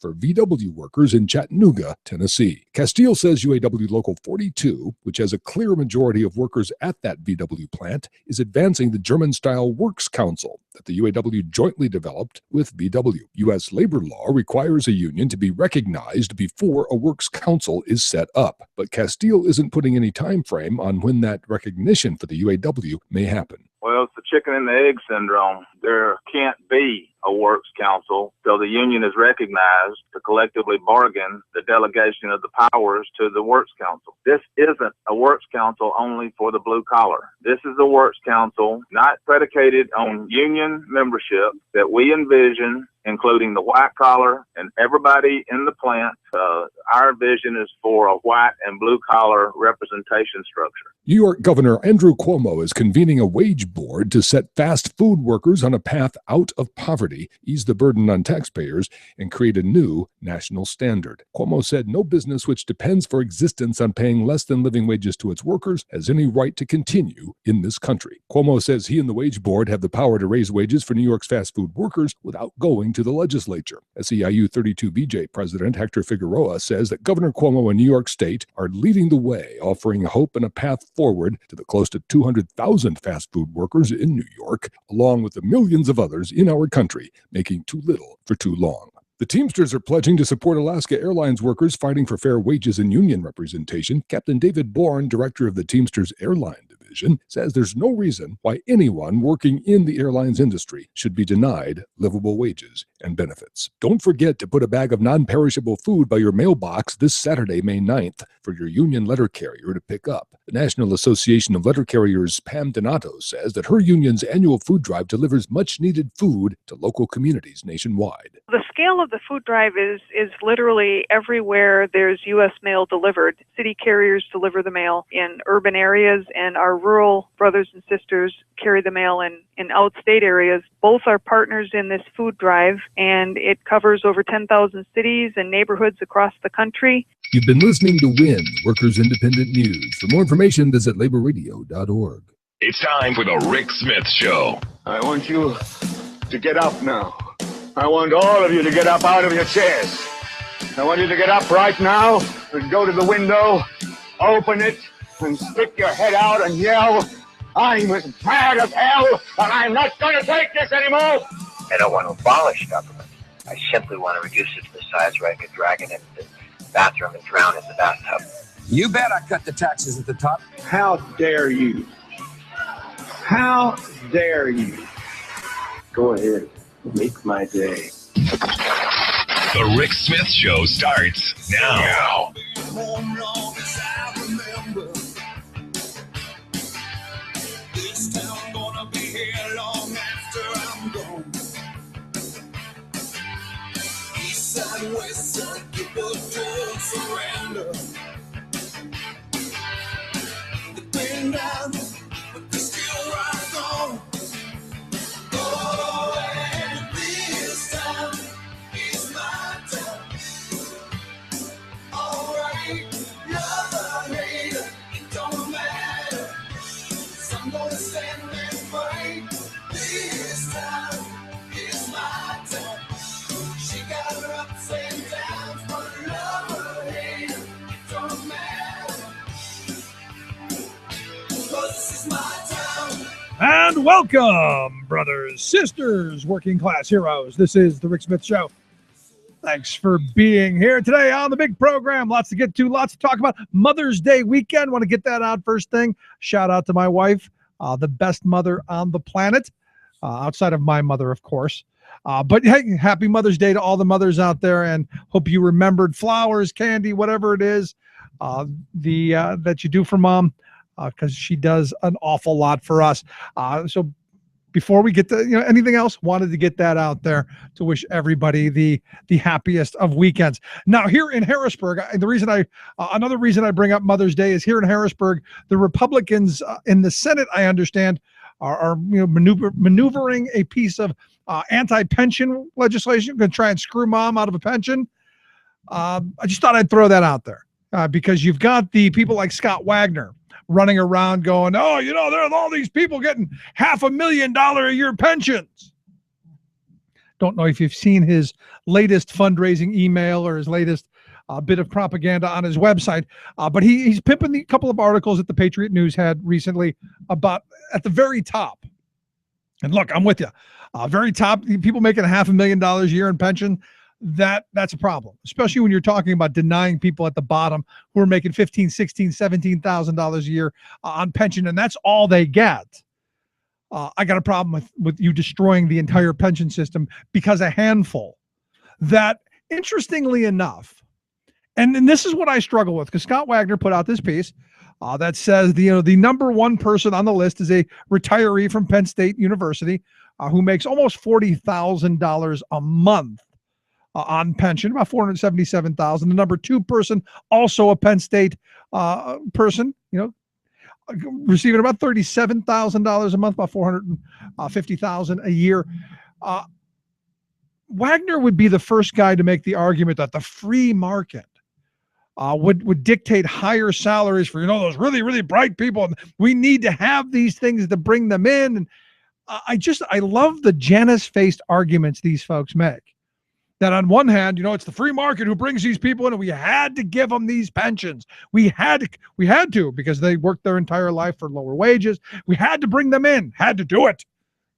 for VW workers in Chattanooga, Tennessee. Castile says UAW Local 42, which has a clear majority of workers at that VW plant, is advancing the German-style Works Council that the UAW jointly developed with VW. U.S. labor law requires a union to be recognized before a Works Council is set up, but Castile isn't putting any time frame on when that recognition for the UAW may happen. Well, it's the chicken and the egg syndrome. There can't be a works council till the union is recognized to collectively bargain the delegation of the powers to the works council. This isn't a works council only for the blue collar. This is a works council not predicated on union membership that we envision, including the white collar and everybody in the plant. Our vision is for a white and blue collar representation structure. New York Governor Andrew Cuomo is convening a wage board to set fast food workers on a path out of poverty, ease the burden on taxpayers, and create a new national standard. Cuomo said no business which depends for existence on paying less than living wages to its workers has any right to continue in this country. Cuomo says he and the wage board have the power to raise wages for New York's fast food workers without going to the legislature. SEIU 32BJ President Hector Figueroa says that Governor Cuomo and New York State are leading the way, offering hope and a path forward to the close to 200,000 fast food workers in New York, along with the millions of others in our country making too little for too long. The Teamsters are pledging to support Alaska Airlines workers fighting for fair wages and union representation. Captain David Bourne, director of the Teamsters Airline Division, says there's no reason why anyone working in the airlines industry should be denied livable wages and benefits. Don't forget to put a bag of non-perishable food by your mailbox this Saturday, May 9th, for your union letter carrier to pick up. The National Association of Letter Carriers' Pam Donato says that her union's annual food drive delivers much-needed food to local communities nationwide. The scale of the food drive is literally everywhere there's U.S. mail delivered. City carriers deliver the mail in urban areas, and our rural brothers and sisters carry the mail in outstate areas. Both are partners in this food drive, and it covers over 10,000 cities and neighborhoods across the country. You've been listening to WIN, Workers Independent News. For more information, visit laborradio.org. It's time for the Rick Smith Show. I want you to get up now. I want all of you to get up out of your chairs. I want you to get up right now and go to the window, open it, and stick your head out and yell, "I'm as mad as hell, and I'm not going to take this anymore!" I don't want to abolish government. I simply want to reduce it to the size where I could drag it into the bathroom and drown in the bathtub. You bet I cut the taxes at the top. How dare you? How dare you? Go ahead. Make my day. The Rick Smith Show starts now. West side, people don't surrender. They've been down, but they still rise on. Oh, and this time is my time. All right, love or hate, it don't matter. So I'm gonna stand and fight. This time is my time. She got her ups and downs, but love or hate, it don't matter. 'Cause this is my town. And welcome, brothers, sisters, working class heroes. This is the Rick Smith Show. Thanks for being here today on the big program. Lots to get to, lots to talk about. Mother's Day weekend. Want to get that out first thing. Shout out to my wife, the best mother on the planet, outside of my mother, of course. But hey, happy Mother's Day to all the mothers out there, and hope you remembered flowers, candy, whatever it is that you do for mom, because she does an awful lot for us. So before we get to anything else, wanted to get that out there to wish everybody the happiest of weekends. Now here in Harrisburg, the reason another reason I bring up Mother's Day is here in Harrisburg, the Republicans in the Senate, I understand, are maneuvering a piece of anti-pension legislation, going to try and screw mom out of a pension. I just thought I'd throw that out there because you've got the people like Scott Wagner running around going, oh, there's all these people getting $500,000 a year pensions. Don't know if you've seen his latest fundraising email or his latest bit of propaganda on his website, but he's pimping a couple of articles that the Patriot News had recently about at the very top. And look, I'm with you. Very top, people making $500,000 a year in pension, that's a problem, especially when you're talking about denying people at the bottom who are making $15,000, $16,000, $17,000 a year on pension, and that's all they get. I got a problem with you destroying the entire pension system because a handful that, interestingly enough, and this is what I struggle with, because Scott Wagner put out this piece that says the number one person on the list is a retiree from Penn State University who makes almost $40,000 a month on pension, about $477,000. The number two person, also a Penn State person, receiving about $37,000 a month, about $450,000 a year. Wagner would be the first guy to make the argument that the free market would dictate higher salaries for those really, really bright people, and we need to have these things to bring them in. And I love the Janus-faced arguments these folks make. That on one hand, it's the free market who brings these people in, and we had to give them these pensions. We had to because they worked their entire life for lower wages. We had to bring them in, had to do it.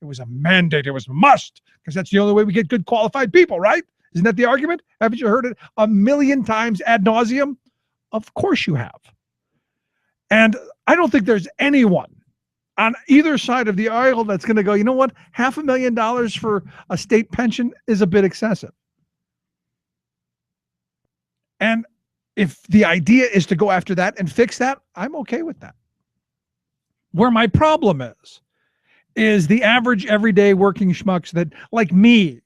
It was a mandate. It was a must, because that's the only way we get good qualified people, right? Isn't that the argument? Haven't you heard it a million times ad nauseum? Of course you have. And I don't think there's anyone on either side of the aisle that's going to go, you know what? $500,000 for a state pension is a bit excessive. And if the idea is to go after that and fix that, I'm okay with that. Where my problem is the average everyday working schmucks that, like me,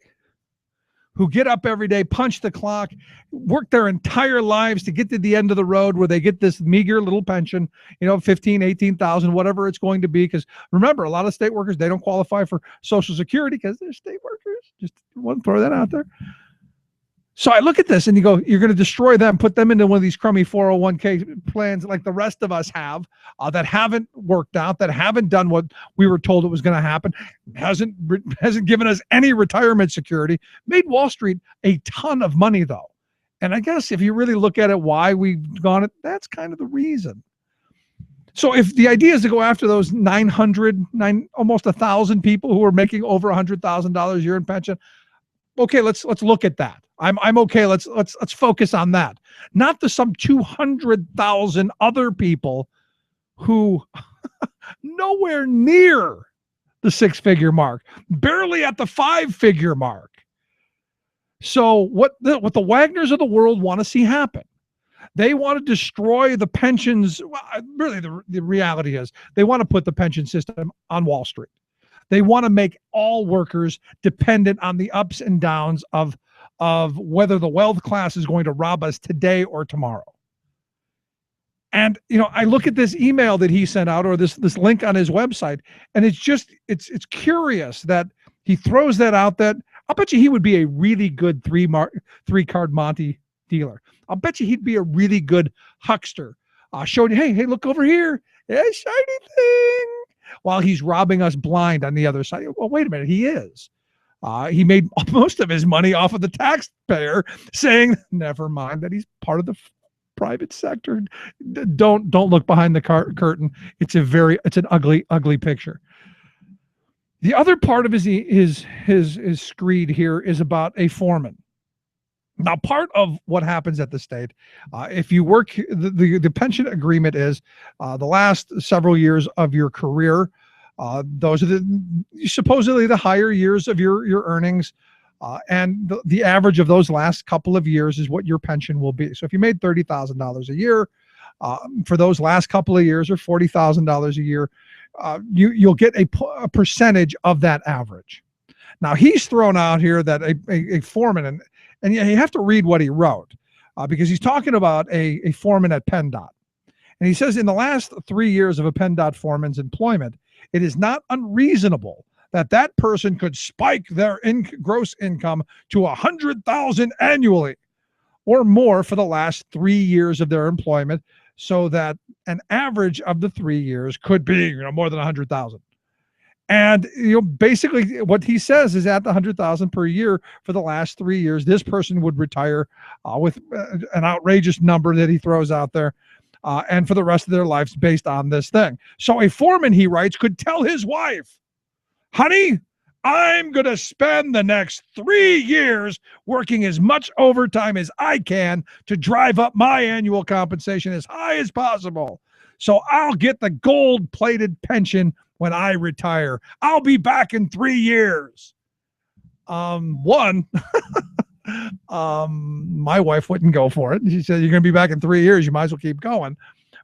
who get up every day, punch the clock, work their entire lives to get to the end of the road where they get this meager little pension, $15,000, $18,000, whatever it's going to be. Because remember, a lot of state workers, they don't qualify for Social Security because they're state workers. Just want to throw that out there. So I look at this and you go, you're going to destroy them, put them into one of these crummy 401k plans like the rest of us have that haven't worked out, that haven't done what we were told it was going to happen, hasn't given us any retirement security, made Wall Street a ton of money though. And I guess if you really look at it, why we've gone it, that's kind of the reason. So if the idea is to go after those almost 1,000 people who are making over $100,000 a year in pension, okay, let's look at that. I'm okay. Let's focus on that. Not the some 200,000 other people who nowhere near the 6-figure mark, barely at the 5-figure mark. So what the Wagners of the world want to see happen, they want to destroy the pensions. Really, the reality is they want to put the pension system on Wall Street. They want to make all workers dependent on the ups and downs of whether the wealth class is going to rob us today or tomorrow. And, I look at this email that he sent out, or this link on his website, and it's curious that he throws that out. That I'll bet you he would be a really good three-card Monte dealer. I'll bet you he'd be a really good huckster. Showing you, hey, look over here. Yeah, shiny thing. While he's robbing us blind on the other side. Well, wait a minute. He is. He made most of his money off of the taxpayer, saying, never mind that he's part of the private sector. Don't look behind the curtain. It's an ugly, ugly picture. The other part of his screed here is about a foreman. Now, part of what happens at the state, if you work, the pension agreement is the last several years of your career. Those are supposedly the higher years of your earnings. And the average of those last couple of years is what your pension will be. So if you made $30,000 a year for those last couple of years, or $40,000 a year, you'll get a percentage of that average. Now, he's thrown out here that a foreman, and you have to read what he wrote because he's talking about a foreman at PennDOT. And he says in the last 3 years of a PennDOT foreman's employment, it is not unreasonable that person could spike their gross income to $100,000 annually or more for the last 3 years of their employment, so that an average of the 3 years could be more than $100,000. And basically what he says is at the $100,000 per year for the last 3 years, this person would retire with an outrageous number that he throws out there, and for the rest of their lives based on this thing. So a foreman, he writes, could tell his wife, honey, I'm going to spend the next 3 years working as much overtime as I can to drive up my annual compensation as high as possible. So I'll get the gold-plated pension when I retire. I'll be back in 3 years. My wife wouldn't go for it. She said, you're going to be back in 3 years. You might as well keep going.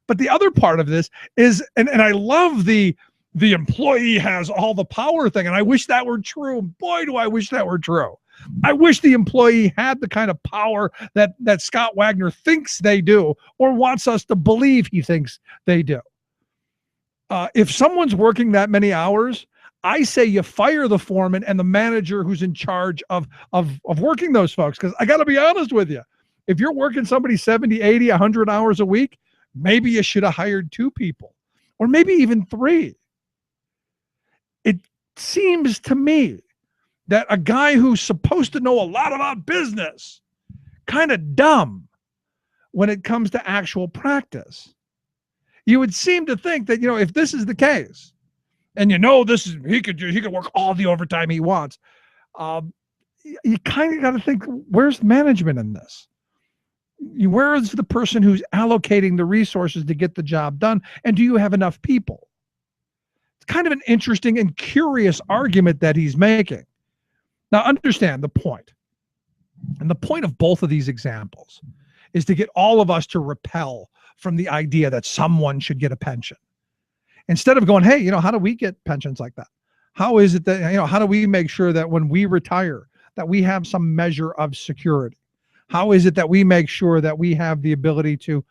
But the other part of this is, and I love the employee has all the power thing. And I wish that were true. Boy, do I wish that were true. I wish the employee had the kind of power that Scott Wagner thinks they do, or wants us to believe he thinks they do. If someone's working that many hours, I say you fire the foreman and the manager who's in charge of working those folks. Because I got to be honest with you, if you're working somebody 70, 80, 100 hours a week, maybe you should have hired 2 people, or maybe even 3. It seems to me that a guy who's supposed to know a lot about business, kind of dumb when it comes to actual practice. You would seem to think that, if this is the case, and he could work all the overtime he wants, you kind of got to think, where's management in this? Where is the person who's allocating the resources to get the job done? And do you have enough people? It's kind of an interesting and curious argument that he's making. Now, understand the point. And the point of both of these examples is to get all of us to repel from the idea that someone should get a pension. Instead of going, hey, how do we get pensions like that? How is it that, how do we make sure that when we retire, that we have some measure of security? How is it that we make sure that we have the ability to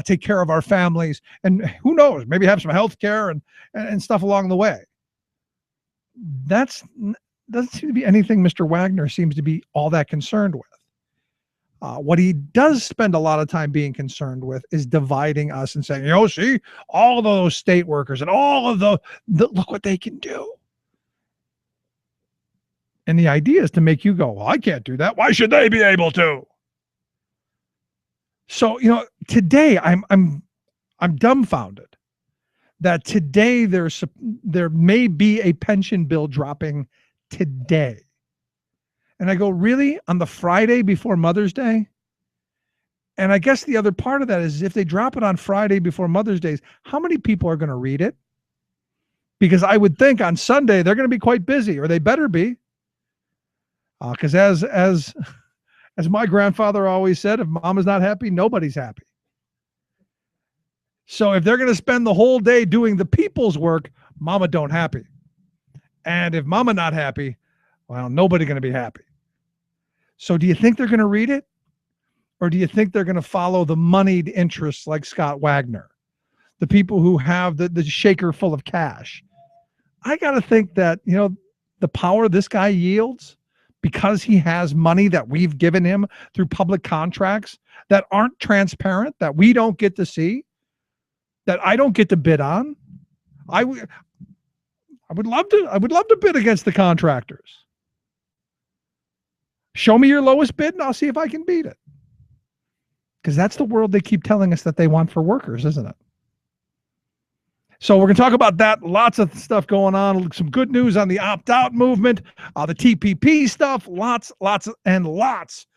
take care of our families, and who knows, maybe have some health care and stuff along the way? Doesn't seem to be anything Mr. Wagner seems to be all that concerned with. What he does spend a lot of time being concerned with is dividing us and saying, see, all of those state workers and all of the look what they can do. And the idea is to make you go, well, I can't do that. Why should they be able to? So, today I'm dumbfounded that today there may be a pension bill dropping today. And I go, really? On the Friday before Mother's Day? And I guess the other part of that is if they drop it on Friday before Mother's Day, how many people are going to read it? Because I would think on Sunday they're going to be quite busy, or they better be. Because as my grandfather always said, if mama's not happy, nobody's happy. So if they're going to spend the whole day doing the people's work, mama don't happy. And if mama not happy, well, nobody going to be happy. So do you think they're going to read it? Or do you think they're going to follow the moneyed interests like Scott Wagner, the people who have the shaker full of cash? I got to think that, the power this guy yields because he has money that we've given him through public contracts that aren't transparent, that we don't get to see, that I don't get to bid on. I would love to bid against the contractors. Show me your lowest bid and I'll see if I can beat it. Because that's the world they keep telling us that they want for workers, isn't it? So we're going to talk about that. Lots of stuff going on. Some good news on the opt-out movement, the TPP stuff, lots and lots.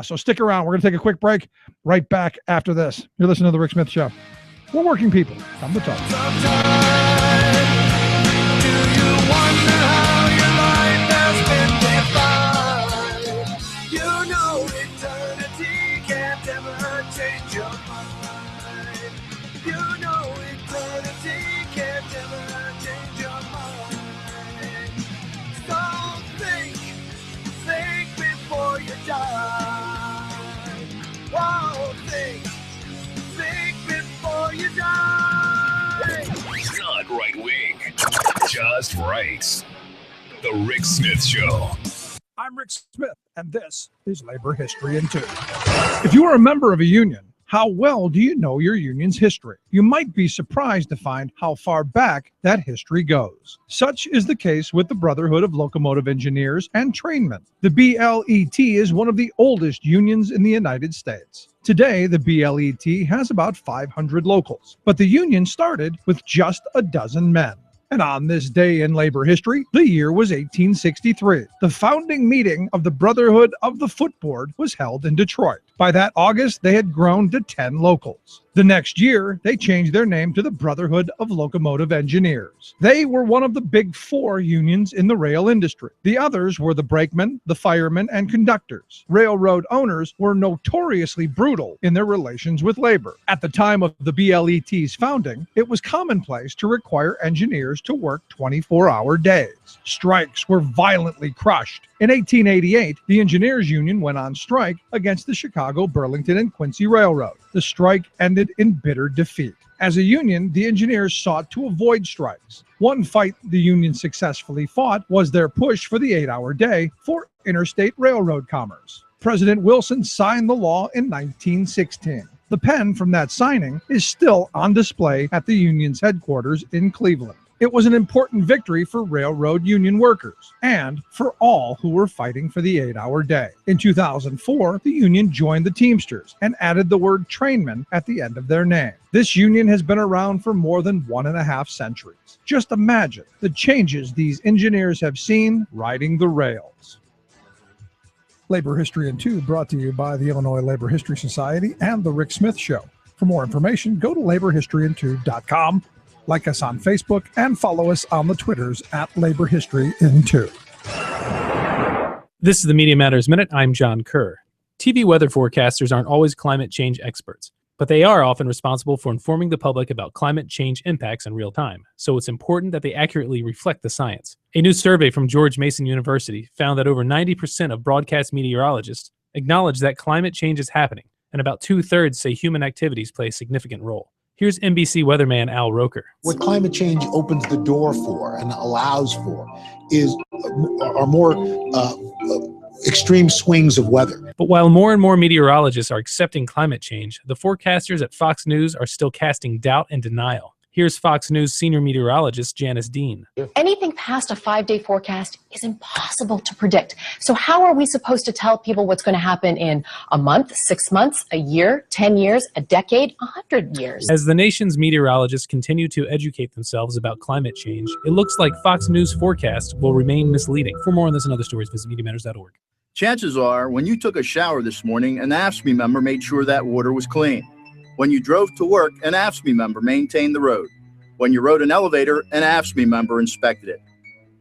So stick around. We're going to take a quick break. Right back after this. You're listening to The Rick Smith Show. We're working people. Come to talk. Not right wing, just right. The Rick Smith Show. I'm Rick Smith, and this is Labor History in 2. If you were a member of a union, How well do you know your union's history? You might be surprised to find how far back that history goes. Such is the case with the Brotherhood of Locomotive Engineers and Trainmen. The BLET is one of the oldest unions in the United States. Today, the BLET has about 500 locals, but the union started with just a dozen men. And on this day in labor history, the year was 1863. The founding meeting of the Brotherhood of the Footboard was held in Detroit. By that August, they had grown to 10 locals. The next year, they changed their name to the Brotherhood of Locomotive Engineers. They were one of the big four unions in the rail industry. The others were the brakemen, the firemen, and conductors. Railroad owners were notoriously brutal in their relations with labor. At the time of the BLET's founding, it was commonplace to require engineers to work 24-hour days. Strikes were violently crushed. In 1888, the Engineers Union went on strike against the Chicago, Burlington, and Quincy Railroad. The strike ended in bitter defeat. As a union, the engineers sought to avoid strikes. One fight the union successfully fought was their push for the 8-hour day for interstate railroad commerce. President Wilson signed the law in 1916. The pen from that signing is still on display at the union's headquarters in Cleveland. It was an important victory for railroad union workers and for all who were fighting for the 8-hour day. In 2004, the union joined the Teamsters and added the word trainman at the end of their name. This union has been around for more than 1.5 centuries. Just imagine the changes these engineers have seen riding the rails. Labor History in 2 brought to you by the Illinois Labor History Society and The Rick Smith Show. For more information, go to laborhistoryin2.com. Like us on Facebook and follow us on the Twitters at Labor History in 2. This is the Media Matters Minute. I'm John Kerr. TV weather forecasters aren't always climate change experts, but they are often responsible for informing the public about climate change impacts in real time. So it's important that they accurately reflect the science. A new survey from George Mason University found that over 90% of broadcast meteorologists acknowledge that climate change is happening, and about 2/3 say human activities play a significant role. Here's NBC weatherman Al Roker. What climate change opens the door for and allows for are more extreme swings of weather. But while more and more meteorologists are accepting climate change, the forecasters at Fox News are still casting doubt and denial. Here's Fox News senior meteorologist Janice Dean. Anything past a 5-day forecast is impossible to predict. So how are we supposed to tell people what's going to happen in a month, 6 months, a year, 10 years, a decade, 100 years? As the nation's meteorologists continue to educate themselves about climate change, it looks like Fox News forecast will remain misleading. For more on this and other stories, visit MediaMatters.org. Chances are, when you took a shower this morning, an AFSCME member made sure that water was clean. When you drove to work, an AFSCME member maintained the road. When you rode an elevator, an AFSCME member inspected it.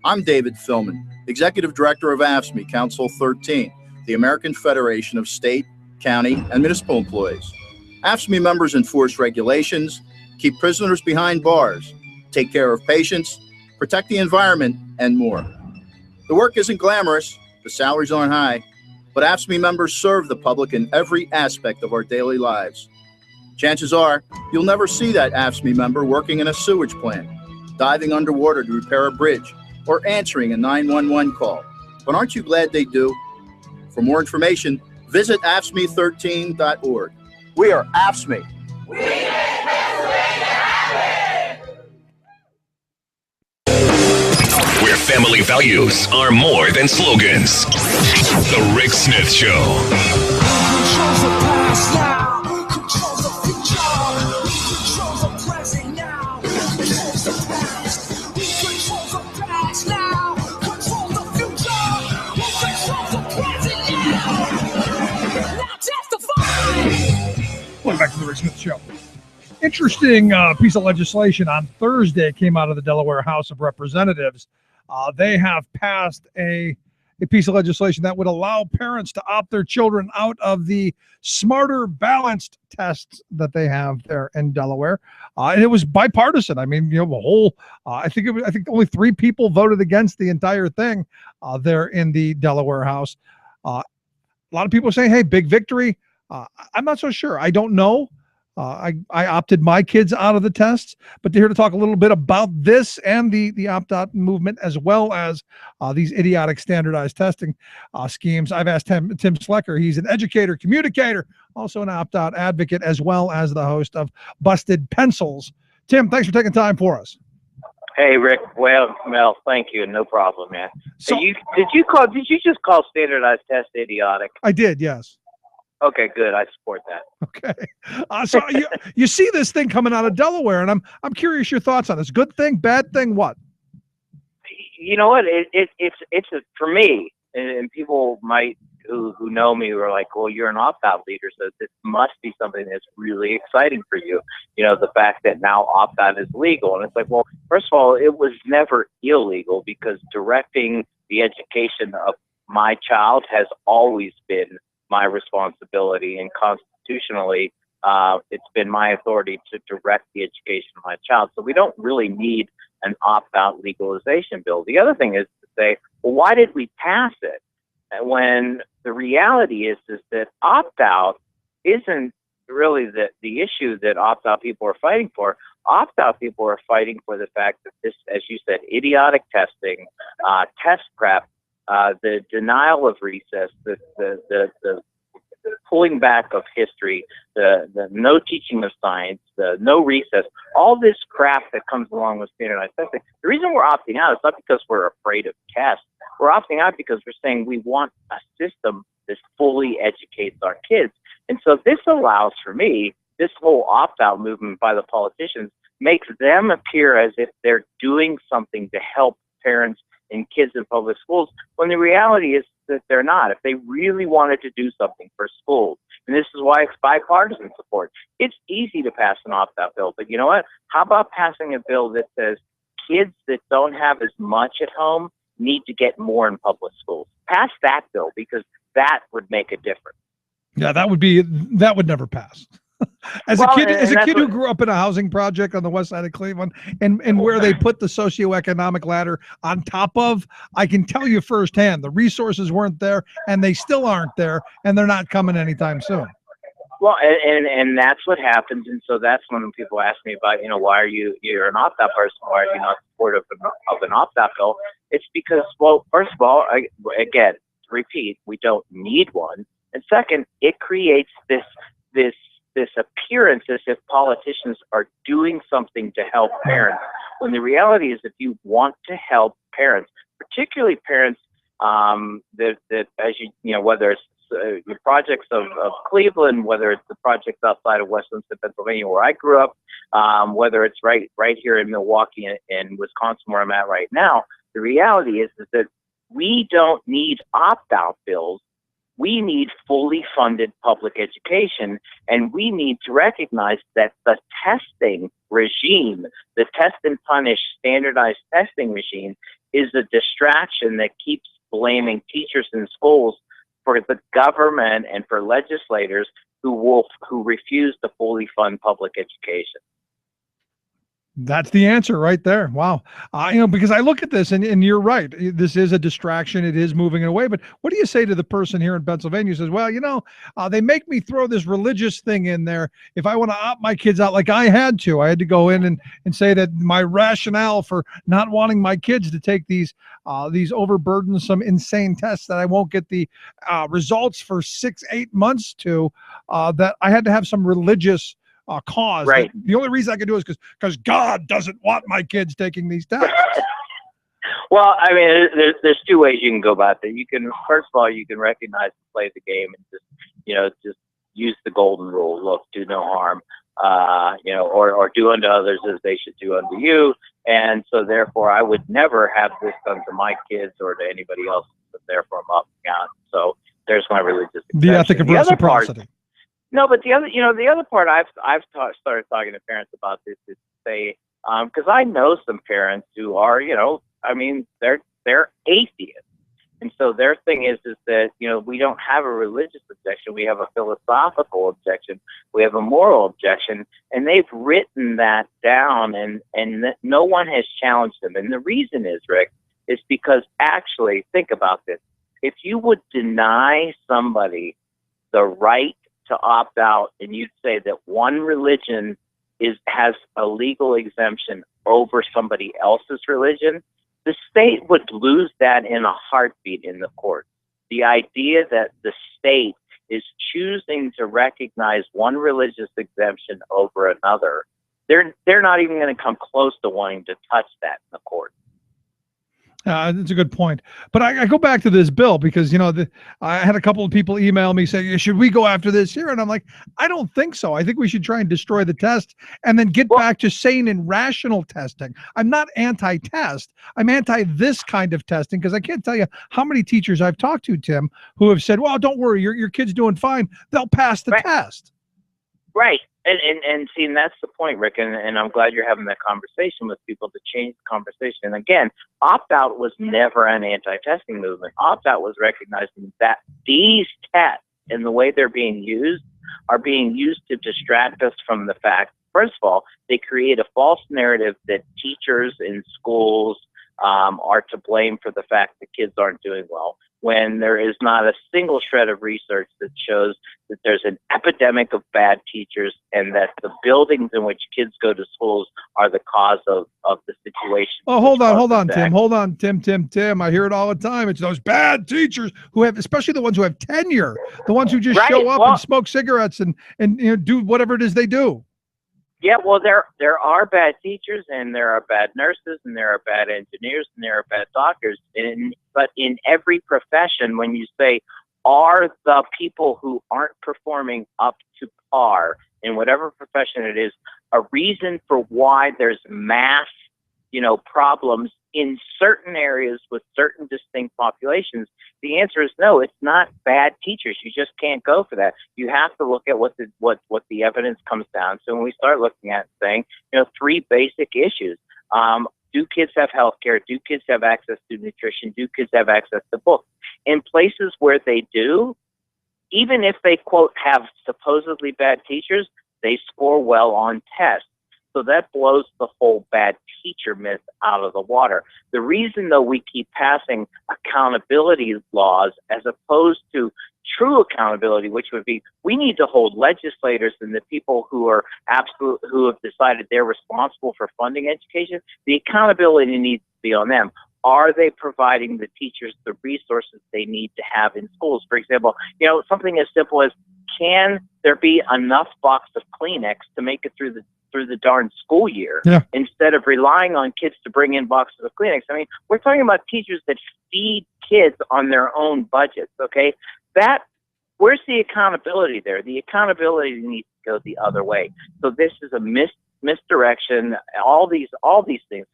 I'm David Philman, Executive Director of AFSCME Council 13, the American Federation of State, County, and Municipal Employees. AFSCME members enforce regulations, keep prisoners behind bars, take care of patients, protect the environment, and more. The work isn't glamorous, the salaries aren't high, but AFSCME members serve the public in every aspect of our daily lives. Chances are, you'll never see that AFSCME member working in a sewage plant, diving underwater to repair a bridge, or answering a 911 call. But aren't you glad they do? For more information, visit AFSCME13.org. We are AFSCME. We make Pennsylvania happen! Where family values are more than slogans. The Rick Smith Show. Controls the past now. Controls the future. Controls the present now. Controls the past. Who controls the past now? Controls the future. Who controls the present now? Now testify. Welcome back to the Rick Smith Show. Interesting piece of legislation on Thursday came out of the Delaware House of Representatives. They have passed a piece of legislation that would allow parents to opt their children out of the Smarter Balanced tests that they have there in Delaware, and it was bipartisan. I mean, you know, the whole. I think only 3 people voted against the entire thing there in the Delaware House. A lot of people are saying, "Hey, big victory." I'm not so sure. I don't know. I opted my kids out of the tests, but they're here to talk a little bit about this and the opt-out movement, as well as these idiotic standardized testing schemes. I've asked Tim Slecker. He's an educator, communicator, also an opt-out advocate, as well as the host of Busted Pencils. Tim, thanks for taking time for us. Hey, Rick. Well, Mel, thank you. No problem, man. So, did you just call standardized test idiotic? I did, yes. Okay, good. I support that. Okay. So you see this thing coming out of Delaware, and I'm curious your thoughts on this. Good thing, bad thing, what? You know what? It's for me, and people might who know me were like, well, you're an opt-out leader, so this must be something that's really exciting for you. You know, the fact that now opt-out is legal. And it's like, well, first of all, it was never illegal, because directing the education of my child has always been my responsibility, and constitutionally, it's been my authority to direct the education of my child. So we don't really need an opt-out legalization bill. The other thing is to say, well, why did we pass it? And when the reality is that opt-out isn't really the issue that opt-out people are fighting for. Opt-out people are fighting for the fact that this, as you said, idiotic testing, test prep, the denial of recess, the pulling back of history, the no teaching of science, the no recess, all this crap that comes along with standardized testing. The reason we're opting out is not because we're afraid of tests. We're opting out because we're saying we want a system that fully educates our kids. And so this allows, for me, this whole opt-out movement by the politicians makes them appear as if they're doing something to help parents and kids in public schools, when the reality is that they're not. If they really wanted to do something for schools, and this is why it's bipartisan support, it's easy to pass an opt-out bill. But you know what? How about passing a bill that says kids that don't have as much at home need to get more in public schools? Pass that bill, because that would make a difference. Yeah, that would never pass. As a kid who grew up in a housing project on the west side of Cleveland, and where they put the socioeconomic ladder on top of, I can tell you firsthand, the resources weren't there, and they still aren't there, and they're not coming anytime soon. Well, and that's what happens. And so that's when people ask me about, why you're an opt-out person, why are you not supportive of an opt-out bill? It's because, well, first of all, again, to repeat, we don't need one. And second, it creates this appearance as if politicians are doing something to help parents, when the reality is, if you want to help parents, particularly parents that as whether it's the projects of Cleveland, whether it's the projects outside of Westminster, Pennsylvania, where I grew up, whether it's right here in Milwaukee and Wisconsin, where I'm at right now, the reality is that we don't need opt-out bills. We need fully funded public education, and we need to recognize that the testing regime, the test and punish standardized testing regime, is a distraction that keeps blaming teachers in schools for the government and for legislators who refuse to fully fund public education. That's the answer right there. Wow. Because I look at this and you're right. This is a distraction. It is moving away. But what do you say to the person here in Pennsylvania who says, well, they make me throw this religious thing in there if I want to opt my kids out, like I had to. I had to go in and say that my rationale for not wanting my kids to take these overburdensome, insane tests that I won't get the results for 6-8 months to, that I had to have some religious cause. Right. The only reason I can do it is because God doesn't want my kids taking these tests. Well, I mean, there's two ways you can go about that. You can, first of all, you can recognize and play the game and just use the golden rule. Look, do no harm, or do unto others as they should do unto you. And so therefore I would never have this done to my kids or to anybody else, but therefore I'm opting out. So there's my religious exception. The ethic of reciprocity. No, but the other part I've started talking to parents about this is to say, because I know some parents who are, they're atheists, and so their thing is that we don't have a religious objection, we have a philosophical objection, we have a moral objection, and they've written that down, and no one has challenged them. And the reason is, Rick, is because actually, think about this: if you would deny somebody the right to opt out and you'd say that one religion has a legal exemption over somebody else's religion, the state would lose that in a heartbeat in the court. The idea that the state is choosing to recognize one religious exemption over another, they're not even going to come close to wanting to touch that in the court. That's a good point. But I go back to this bill because, I had a couple of people email me saying, should we go after this here? And I'm like, I don't think so. I think we should try and destroy the test and then get back to sane and rational testing. I'm not anti-test. I'm anti this kind of testing because I can't tell you how many teachers I've talked to, Tim, who have said, well, don't worry, your kid's doing fine. They'll pass the test. Right. And see, and that's the point, Rick, and I'm glad you're having that conversation with people to change the conversation. And again, opt-out was never an anti-testing movement. Opt-out was recognizing that these tests and the way they're being used are being used to distract us from the fact, first of all, they create a false narrative that teachers in schools are to blame for the fact that kids aren't doing well, when there is not a single shred of research that shows that there's an epidemic of bad teachers and that the buildings in which kids go to schools are the cause of the situation. Oh, hold on, Tim. Hold on, Tim. I hear it all the time. It's those bad teachers who have, especially the ones who have tenure, the ones who just show up and smoke cigarettes and do whatever it is they do. Yeah, well, there are bad teachers, and there are bad nurses, and there are bad engineers, and there are bad doctors. But in every profession, when you say, are the people who aren't performing up to par in whatever profession it is, a reason for why there's mass, problems in certain areas with certain distinct populations, the answer is no, it's not bad teachers. You just can't go for that. You have to look at what the evidence comes down to. When we start looking at saying, three basic issues. Do kids have health care? Do kids have access to nutrition? Do kids have access to books? In places where they do, even if they, quote, have supposedly bad teachers, they score well on tests. So that blows the whole bad teacher myth out of the water. The reason, though, we keep passing accountability laws as opposed to true accountability, which would be we need to hold legislators and the people who have decided they're responsible for funding education, the accountability needs to be on them. Are they providing the teachers the resources they need to have in schools? For example, something as simple as, can there be enough box of Kleenex to make it through the darn school year instead of relying on kids to bring in boxes of Kleenex? I mean, we're talking about teachers that feed kids on their own budgets, okay? Where's the accountability there? The accountability needs to go the other way. So this is a misdirection, all these things,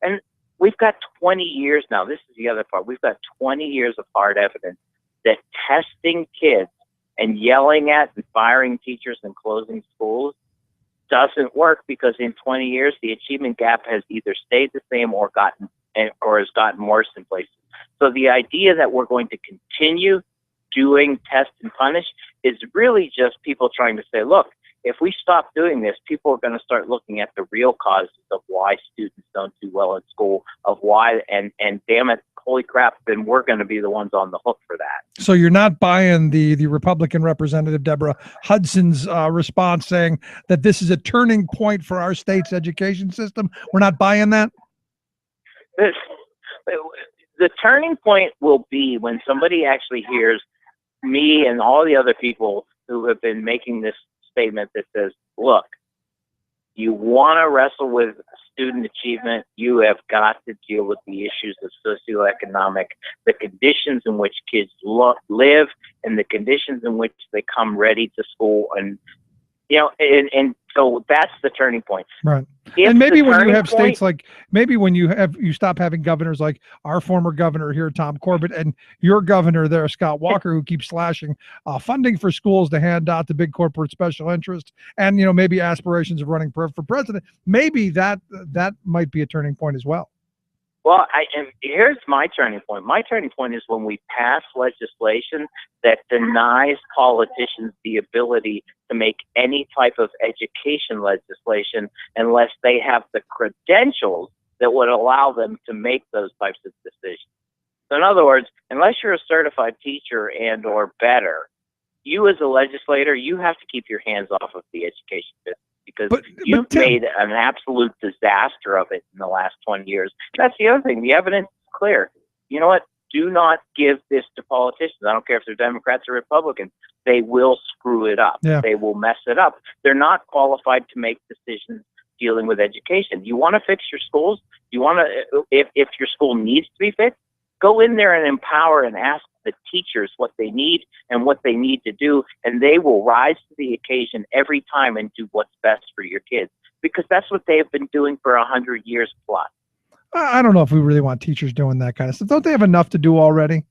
and we've got 20 years now. This is the other part. We've got 20 years of hard evidence that testing kids and yelling at and firing teachers and closing schools doesn't work, because in 20 years, the achievement gap has either stayed the same or has gotten worse in places. So the idea that we're going to continue doing test and punish is really just people trying to say, look, if we stop doing this, people are going to start looking at the real causes of why students don't do well in school, of why, and damn it, holy crap, then we're going to be the ones on the hook for that. So you're not buying the Republican Representative Deborah Hudson's response saying that this is a turning point for our state's education system? We're not buying that? The turning point will be when somebody actually hears me and all the other people who have been making this statement that says, look, you want to wrestle with student achievement, you have got to deal with the issues of socioeconomic, the conditions in which kids live, and the conditions in which they come ready to school. And, and so that's the turning point. Right. And maybe when you have states like, maybe when you stop having governors like our former governor here, Tom Corbett, and your governor there, Scott Walker, who keeps slashing funding for schools to hand out to big corporate special interests, and maybe aspirations of running for president, maybe that might be a turning point as well. Well, and here's my turning point. My turning point is when we pass legislation that denies politicians the ability to make any type of education legislation unless they have the credentials that would allow them to make those types of decisions. So in other words, unless you're a certified teacher and or better, you as a legislator, you have to keep your hands off of the education business because you've made an absolute disaster of it in the last 20 years. That's the other thing. The evidence is clear. You know what? Do not give this to politicians. I don't care if they're Democrats or Republicans. They will screw it up. Yeah. They will mess it up. They're not qualified to make decisions dealing with education. You want to fix your schools? You want to, if your school needs to be fixed, go in there and empower and ask the teachers what they need and what they need to do, and they will rise to the occasion every time and do what's best for your kids, because that's what they have been doing for 100 years plus. I don't know if we really want teachers doing that kind of stuff. Don't they have enough to do already?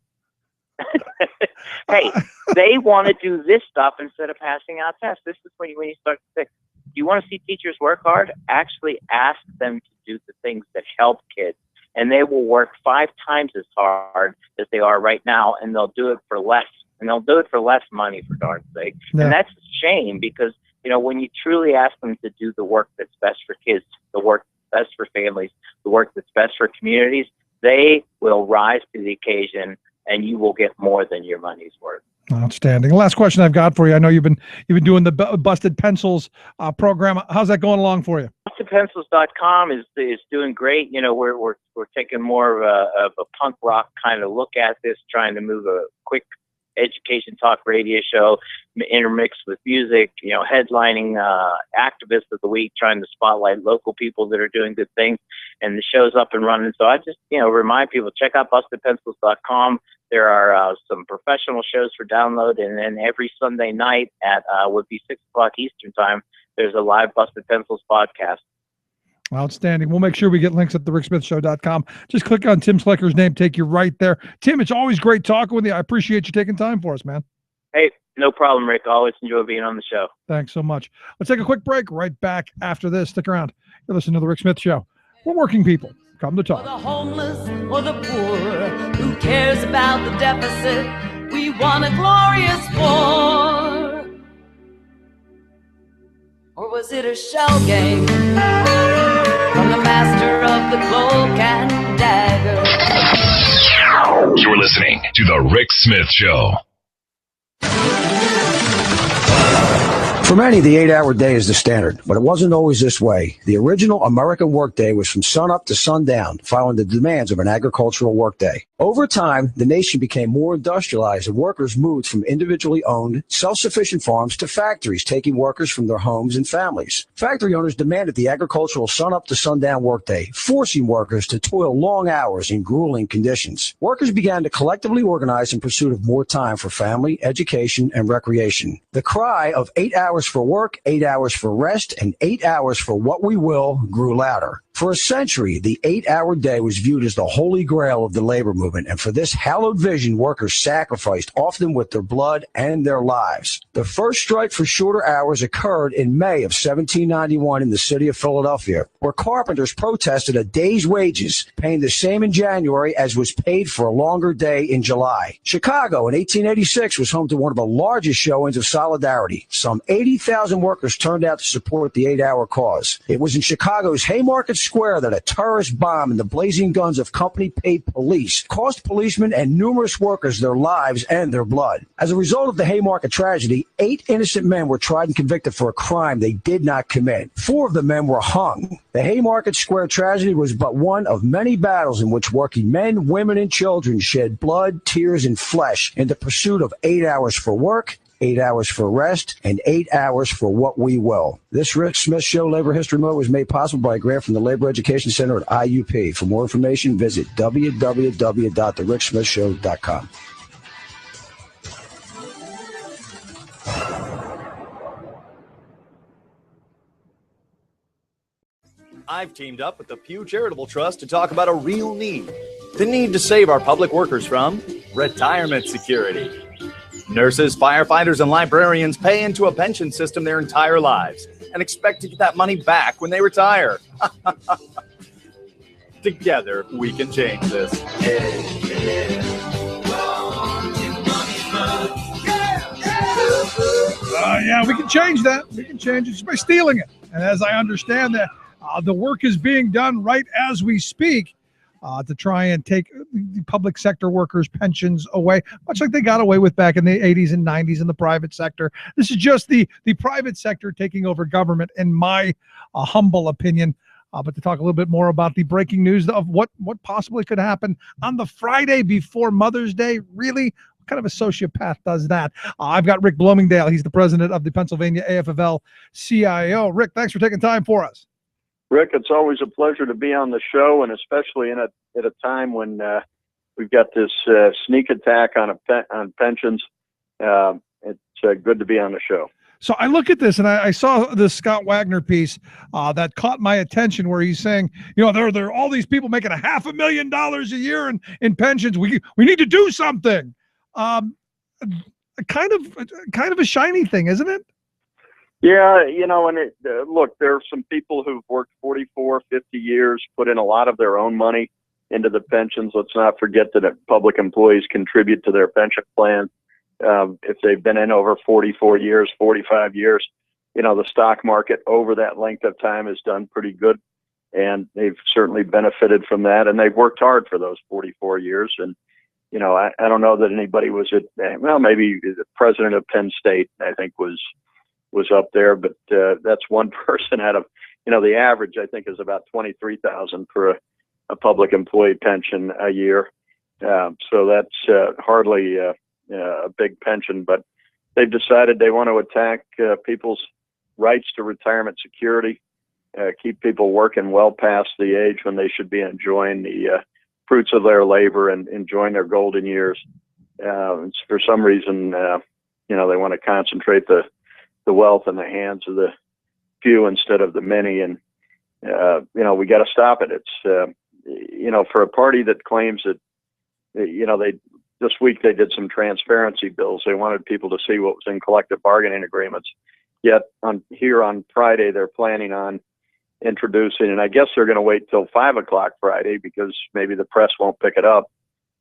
Hey, they want to do this stuff instead of passing out tests. This is when you start to think, do you want to see teachers work hard? Actually ask them to do the things that help kids, and they will work 5 times as hard as they are right now, and they'll do it for less. And they'll do it for less money, for darn's sake. Yeah. And that's a shame because, you know, when you truly ask them to do the work that's best for kids, the work that's best for families, the work that's best for communities, they will rise to the occasion, and you will get more than your money's worth. Outstanding. Last question I've got for you. I know you've been doing the Busted Pencils program. How's that going along for you? BustedPencils.com is doing great. You know, we're taking more of a punk rock kind of look at this, trying to move a quick education talk radio show intermixed with music, you know, headlining activists of the week, trying to spotlight local people that are doing good things, and the show's up and running. So I just, you know, remind people, check out BustedPencils.com. There are some professional shows for download, and then every Sunday night at would be 6 o'clock Eastern time, there's a live Busted Pencils podcast. Outstanding. We'll make sure we get links at thericksmithshow.com. Just click on Tim Slicker's name, take you right there. Tim, it's always great talking with you. I appreciate you taking time for us, man. Hey, no problem, Rick. I always enjoy being on the show. Thanks so much. Let's take a quick break. Right back after this. Stick around. You're listening to The Rick Smith Show. We're working people. Come to talk. The homeless or the poor, who cares about the deficit? We want a glorious war. Or was it a shell game from the master of the cloak and dagger? You're listening to The Rick Smith Show. For many, the 8-hour day is the standard, but it wasn't always this way. The original American workday was from sunup to sundown, following the demands of an agricultural workday. Over time, the nation became more industrialized and workers moved from individually owned, self-sufficient farms to factories, taking workers from their homes and families. Factory owners demanded the agricultural sunup to sundown workday, forcing workers to toil long hours in grueling conditions. Workers began to collectively organize in pursuit of more time for family, education, and recreation. The cry of 8 hours for work, 8 hours for rest, and 8 hours for what we will grew louder. For a century, the 8-hour day was viewed as the holy grail of the labor movement, and for this hallowed vision, workers sacrificed, often with their blood and their lives. The first strike for shorter hours occurred in May of 1791 in the city of Philadelphia, where carpenters protested a day's wages, paying the same in January as was paid for a longer day in July. Chicago in 1886 was home to one of the largest showings of solidarity. Some 80,000 workers turned out to support the 8-hour cause. It was in Chicago's Haymarket Square that a terrorist bomb and the blazing guns of company-paid police cost policemen and numerous workers their lives and their blood. As a result of the Haymarket tragedy, 8 innocent men were tried and convicted for a crime they did not commit. 4 of the men were hung. The Haymarket Square tragedy was but one of many battles in which working men, women, and children shed blood, tears, and flesh in the pursuit of 8 hours for work, 8 hours for rest, and 8 hours for what we will. This Rick Smith Show Labor History Moment was made possible by a grant from the Labor Education Center at IUP. For more information, visit www.thericksmithshow.com. I've teamed up with the Pew Charitable Trust to talk about a real need. The need to save our public workers from retirement security. Nurses, firefighters, and librarians pay into a pension system their entire lives and expect to get that money back when they retire. Together, we can change this. Yeah, we can change that. We can change it just by stealing it. And as I understand that, the work is being done right as we speak. to try and take the public sector workers' pensions away, much like they got away with back in the 80s and 90s in the private sector. This is just the private sector taking over government, in my humble opinion. But to talk a little bit more about the breaking news of what possibly could happen on the Friday before Mother's Day, really? What kind of a sociopath does that? I've got Rick Bloomingdale. He's the president of the Pennsylvania AFL-CIO. Rick, thanks for taking time for us. Rick, it's always a pleasure to be on the show, and especially at a time when we've got this sneak attack on pensions. It's good to be on the show. So I look at this, and I saw this Scott Wagner piece that caught my attention, where he's saying, there are all these people making $500,000 a year in pensions. We need to do something. Kind of a shiny thing, isn't it? Yeah, and look, there are some people who've worked 44, 50 years, put in a lot of their own money into the pensions. Let's not forget that public employees contribute to their pension plan. If they've been in over 44 years, 45 years, the stock market over that length of time has done pretty good, and they've certainly benefited from that, and they've worked hard for those 44 years. And, I don't know that anybody was maybe the president of Penn State, I think was up there, but that's one person out of, the average, I think, is about $23,000 for a public employee pension a year. So that's hardly a big pension, but they've decided they want to attack people's rights to retirement security, keep people working well past the age when they should be enjoying the fruits of their labor and enjoying their golden years. For some reason, they want to concentrate the wealth in the hands of the few instead of the many. And, we got to stop it. It's, for a party that claims that, this week they did some transparency bills. They wanted people to see what was in collective bargaining agreements. Yet on Friday, they're planning on introducing, and I guess they're going to wait till 5 o'clock Friday because maybe the press won't pick it up,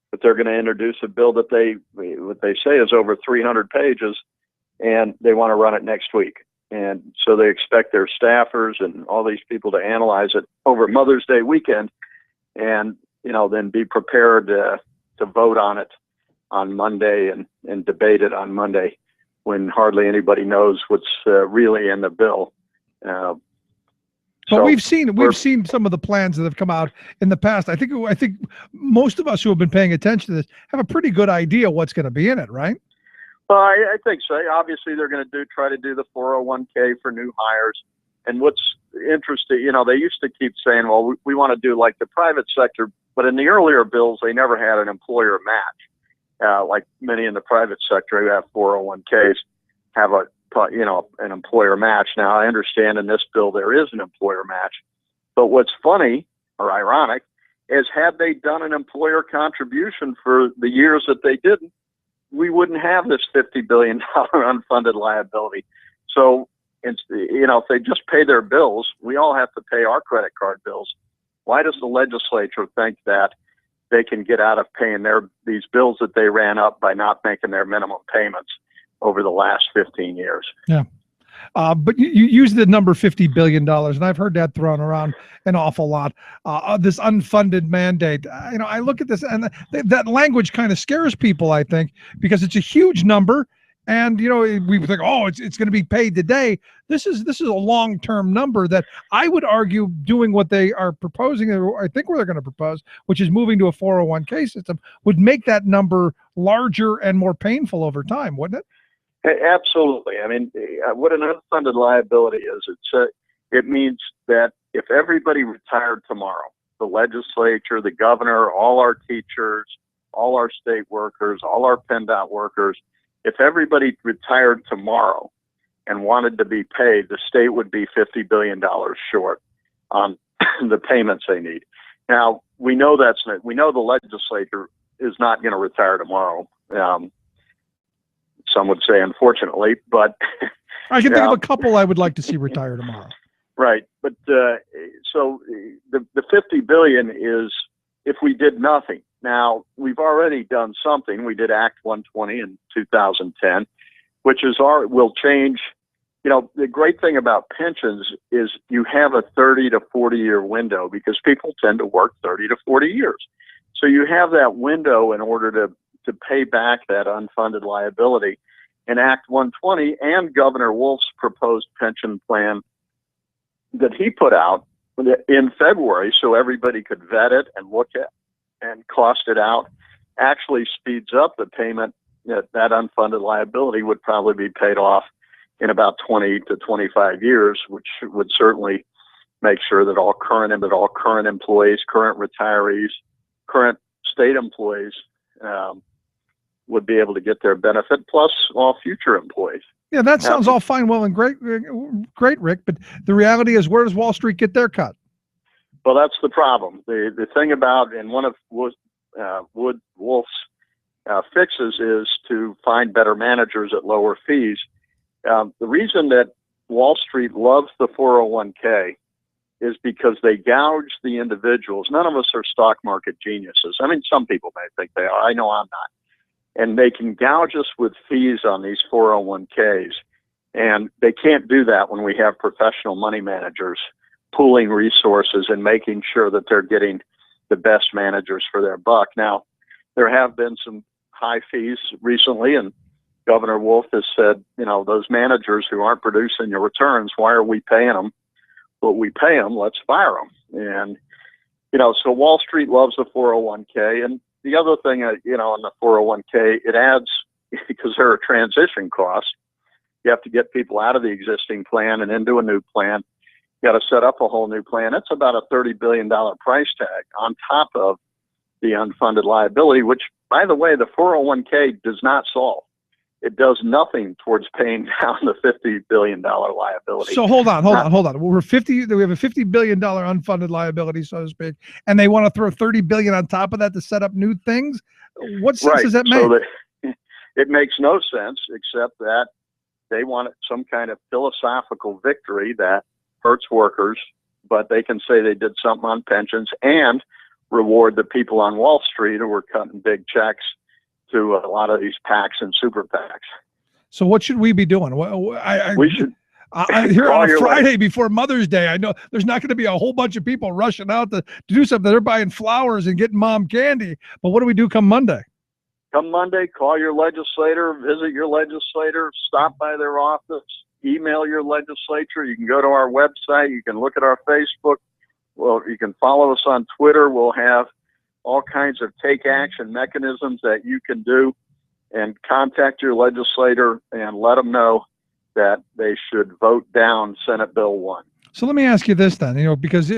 but they're going to introduce a bill that what they say is over 300 pages, and they want to run it next week. And so they expect their staffers and all these people to analyze it over Mother's Day weekend and, then be prepared to vote on it on Monday and debate it on Monday when hardly anybody knows what's really in the bill. But we've seen some of the plans that have come out in the past. I think most of us who have been paying attention to this have a pretty good idea what's going to be in it, right? Well, I think so. Obviously, they're going to try to do the 401k for new hires. And what's interesting, they used to keep saying, well, we want to do like the private sector, but in the earlier bills, they never had an employer match. Like many in the private sector who have 401ks have an employer match. Now, I understand in this bill there is an employer match, but what's funny or ironic is had they done an employer contribution for the years that they didn't, we wouldn't have this $50 billion unfunded liability. So, if they just pay their bills, we all have to pay our credit card bills. Why does the legislature think that they can get out of paying these bills that they ran up by not making their minimum payments over the last 15 years? Yeah. But you use the number $50 billion, and I've heard that thrown around an awful lot. This unfunded mandate, I look at this, and that language kind of scares people, I think, because it's a huge number. And, we think, it's going to be paid today. This is a long-term number that I would argue doing what they are proposing, or I think what they're going to propose, which is moving to a 401k system, would make that number larger and more painful over time, wouldn't it? Absolutely. I mean, what an unfunded liability is, it means that if everybody retired tomorrow, the legislature, the governor, all our teachers, all our state workers, all our PennDOT workers, if everybody retired tomorrow and wanted to be paid, the state would be $50 billion short on the payments they need. Now, we know the legislature is not going to retire tomorrow. Some would say, unfortunately, but I can think of a couple I would like to see retire tomorrow. Right. But so the $50 billion is if we did nothing. Now, we've already done something. We did Act 120 in 2010, which will change the great thing about pensions is you have a 30 to 40 year window because people tend to work 30 to 40 years. So you have that window in order to pay back that unfunded liability. And Act 120 and Governor Wolf's proposed pension plan that he put out in February so everybody could vet it and look at and cost it out actually speeds up the payment. That unfunded liability would probably be paid off in about 20 to 25 years, which would certainly make sure that all current employees, current retirees, current state employees would be able to get their benefit, plus all future employees. Yeah, that sounds all fine, well, and great, Rick. But the reality is, where does Wall Street get their cut? Well, that's the problem. The thing about, and one of Wolf's fixes is to find better managers at lower fees. The reason that Wall Street loves the 401k is because they gouge the individuals. None of us are stock market geniuses. I mean, some people may think they are. I know I'm not. And they can gouge us with fees on these 401ks. And they can't do that when we have professional money managers pooling resources and making sure that they're getting the best managers for their buck. Now, there have been some high fees recently, and Governor Wolf has said, those managers who aren't producing your returns, why are we paying them what we pay them? Let's fire them. And, so Wall Street loves the 401k. And the other thing, on the 401k, it adds, because there are transition costs, you have to get people out of the existing plan and into a new plan. You got to set up a whole new plan. It's about a $30 billion price tag on top of the unfunded liability, which, by the way, the 401k does not solve. It does nothing towards paying down the $50 billion liability. So hold on. We have a $50 billion unfunded liability, so to speak, and they want to throw $30 billion on top of that to set up new things. What sense does that make? So it makes no sense, except that they want some kind of philosophical victory that hurts workers, but they can say they did something on pensions and reward the people on Wall Street who were cutting big checks to a lot of these PACs and super PACs. So what should we be doing? We should. Here on a Friday before Mother's Day, I know there's not going to be a whole bunch of people rushing out to do something. They're buying flowers and getting mom candy. But what do we do come Monday? Come Monday, call your legislator, visit your legislator, stop by their office, email your legislature. You can go to our website. You can look at our Facebook. Well, you can follow us on Twitter. We'll have all kinds of take action mechanisms that you can do, and contact your legislator and let them know that they should vote down Senate Bill 1. So let me ask you this then, because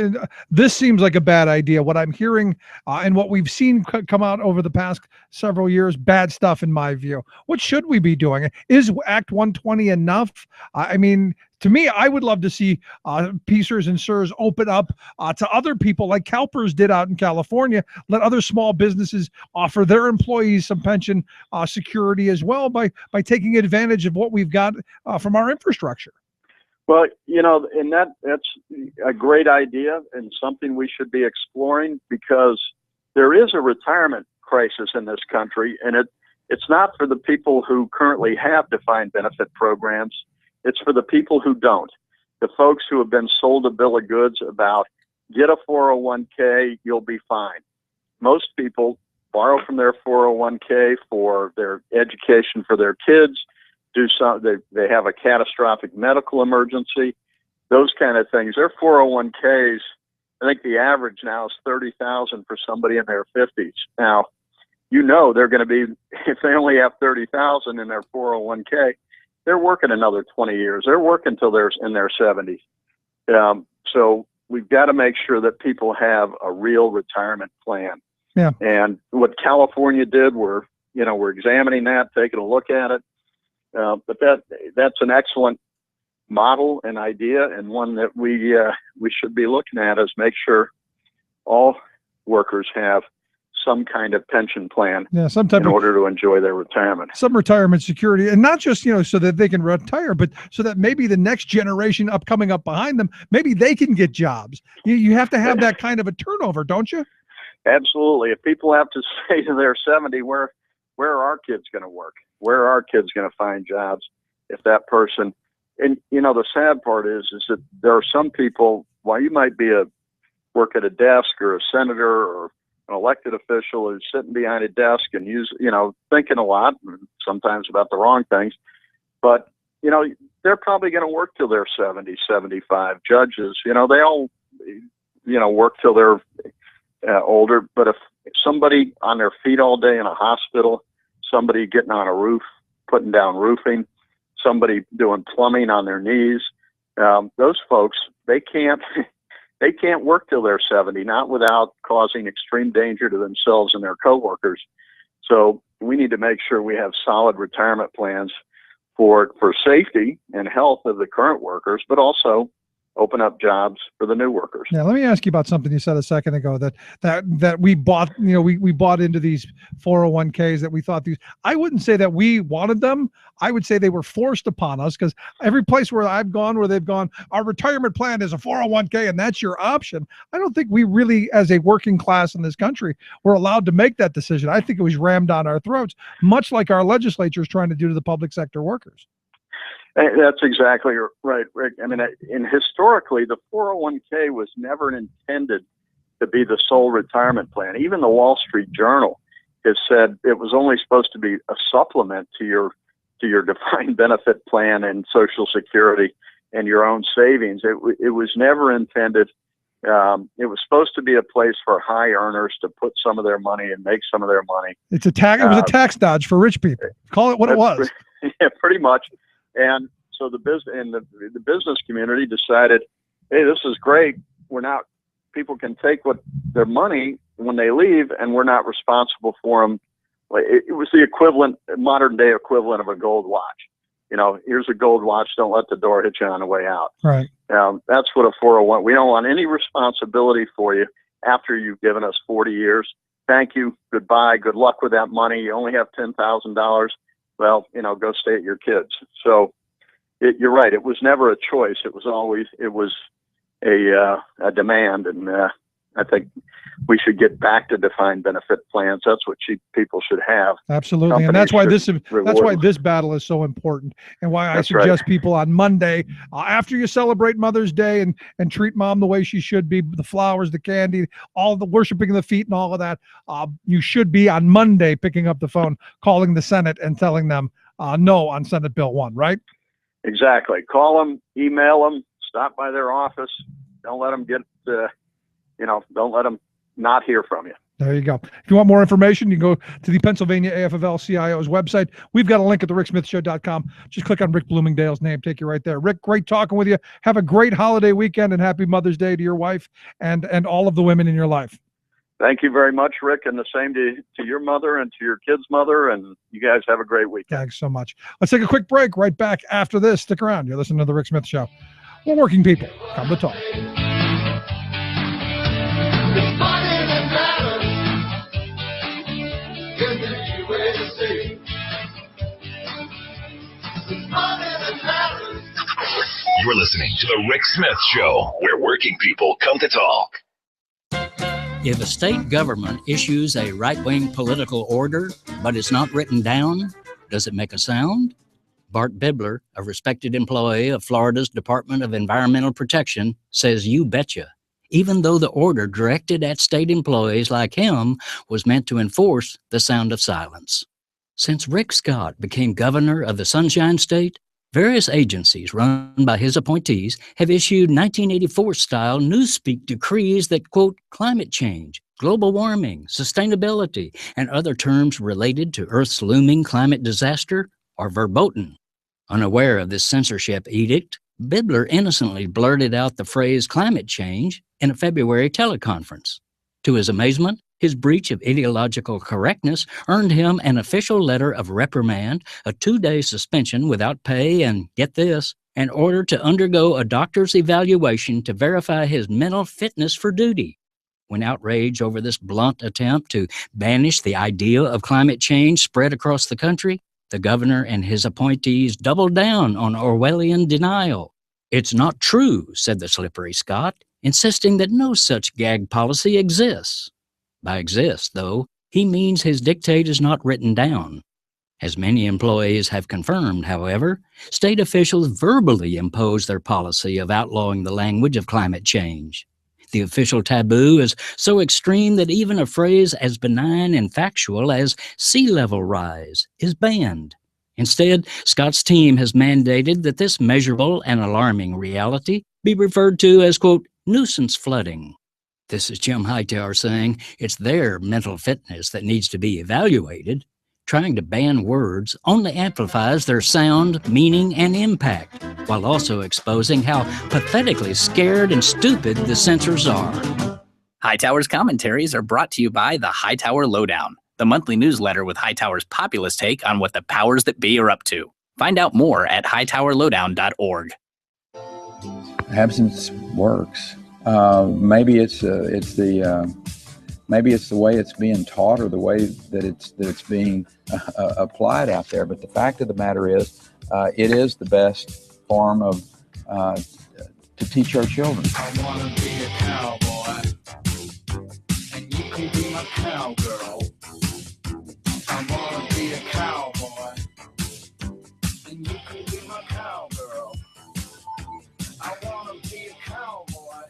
this seems like a bad idea. What I'm hearing and what we've seen come out over the past several years, bad stuff in my view. What should we be doing? Is Act 120 enough? To me, I would love to see PSERS and SERS open up to other people like CalPERS did out in California. Let other small businesses offer their employees some pension security as well by taking advantage of what we've got from our infrastructure. Well, and that's a great idea and something we should be exploring, because there is a retirement crisis in this country, and it's not for the people who currently have defined benefit programs. It's for the people who don't, the folks who have been sold a bill of goods about get a 401k, you'll be fine. Most people borrow from their 401k for their education for their kids, they have a catastrophic medical emergency, those kind of things. Their 401ks, I think the average now is $30,000 for somebody in their 50s. Now, they're going to be, if they only have $30,000 in their 401k, they're working another 20 years. They're working till they're in their 70s. So we've got to make sure that people have a real retirement plan. Yeah. And what California did, we're examining that, taking a look at it. But that's an excellent model and idea, and one that we should be looking at, is make sure all workers have some kind of pension plan in order to enjoy their retirement. Some retirement security, and not just, so that they can retire, but so that maybe the next generation coming up behind them, maybe they can get jobs. You have to have that kind of a turnover, don't you? Absolutely. If people have to say to their 70, where are our kids going to work? Where are our kids going to find jobs if that person And the sad part is that there are some people, while you might work at a desk or a senator or an elected official who's sitting behind a desk and thinking a lot, sometimes about the wrong things, but they're probably going to work till they're 70, 75. Judges, they all, work till they're older. But if somebody on their feet all day in a hospital, somebody getting on a roof, putting down roofing, somebody doing plumbing on their knees, those folks, they can't work till they're 70, not without causing extreme danger to themselves and their coworkers. So we need to make sure we have solid retirement plans for safety and health of the current workers, but also open up jobs for the new workers. Yeah, let me ask you about something you said a second ago that we bought, we bought into these 401ks that we thought these, I wouldn't say that we wanted them. I would say they were forced upon us, because every place where I've gone, where they've gone, our retirement plan is a 401k and that's your option. I don't think we really, as a working class in this country, were allowed to make that decision. I think it was rammed down our throats, much like our legislature is trying to do to the public sector workers. That's exactly right, Rick. I mean, historically, the 401k was never intended to be the sole retirement plan. Even the Wall Street Journal has said it was only supposed to be a supplement to your defined benefit plan and Social Security and your own savings. It was never intended. It was supposed to be a place for high earners to put some of their money and make some of their mony. It was a tax dodge for rich people. Call it what it was. Yeah, pretty much. And so the business community decided, hey, this is great. People can take their money when they leave, and we're not responsible for them. It was the modern day equivalent of a gold watch. Here's a gold watch. Don't let the door hit you on the way out. Right. That's what a 401. We don't want any responsibility for you after you've given us 40 years. Thank you. Goodbye. Good luck with that money. You only have $10,000. Well, go stay at your kids. So you're right. It was never a choice. It was a demand. And I think we should get back to defined benefit plans. That's what people should have. Absolutely. And that's why this battle is so important, and why I suggest people on Monday, after you celebrate Mother's Day and treat mom the way she should be, the flowers, the candy, all the worshiping the feet and all of that, you should be on Monday picking up the phone, calling the Senate and telling them no on Senate Bill 1, right? Exactly. Call them, email them, stop by their office. Don't let them don't let them not hear from you. There you go. If you want more information, you can go to the Pennsylvania AFL-CIO's website. We've got a link at thericksmithshow.com. Just click on Rick Bloomingdale's name, take you right there. Rick, great talking with you. Have a great holiday weekend, and happy Mother's Day to your wife and all of the women in your life. Thank you very much, Rick, and the same to your mother and to your kid's mother, and you guys have a great weekend. Thanks so much. Let's take a quick break. Right back after this. Stick around. You're listening to The Rick Smith Show. We're working people. Come to talk. You're listening to The Rick Smith Show, where working people come to talk. If a state government issues a right-wing political order, but it's not written down, does it make a sound? Bart Bibler, a respected employee of Florida's Department of Environmental Protection, says you betcha, even though the order directed at state employees like him was meant to enforce the sound of silence. Since Rick Scott became governor of the Sunshine State, various agencies run by his appointees have issued 1984-style newspeak decrees that quote climate change, global warming, sustainability, and other terms related to Earth's looming climate disaster are verboten. Unaware of this censorship edict, Bibler innocently blurted out the phrase climate change in a February teleconference. To his amazement, his breach of ideological correctness earned him an official letter of reprimand, a 2-day suspension without pay, and, get this, an order to undergo a doctor's evaluation to verify his mental fitness for duty. When outrage over this blunt attempt to banish the idea of climate change spread across the country, the governor and his appointees doubled down on Orwellian denial. It's not true, said the slippery Scott, insisting that no such gag policy exists. By exists, though, he means his dictate is not written down. As many employees have confirmed, however, state officials verbally impose their policy of outlawing the language of climate change. The official taboo is so extreme that even a phrase as benign and factual as sea level rise is banned. Instead, Scott's team has mandated that this measurable and alarming reality be referred to as, quote, nuisance flooding. This is Jim Hightower saying it's their mental fitness that needs to be evaluated. Trying to ban words only amplifies their sound, meaning, and impact, while also exposing how pathetically scared and stupid the censors are. Hightower's commentaries are brought to you by the Hightower Lowdown, the monthly newsletter with Hightower's populist take on what the powers that be are up to. Find out more at hightowerlowdown.org. Absence works. Maybe it's the way it's being taught or the way that it's being applied out there. But the fact of the matter is, it is the best form of to teach our children. I wanna be a cowboy, and you can be my cowgirl. I wanna be a cowboy, and you can be my cowgirl. I wanna be a cowboy.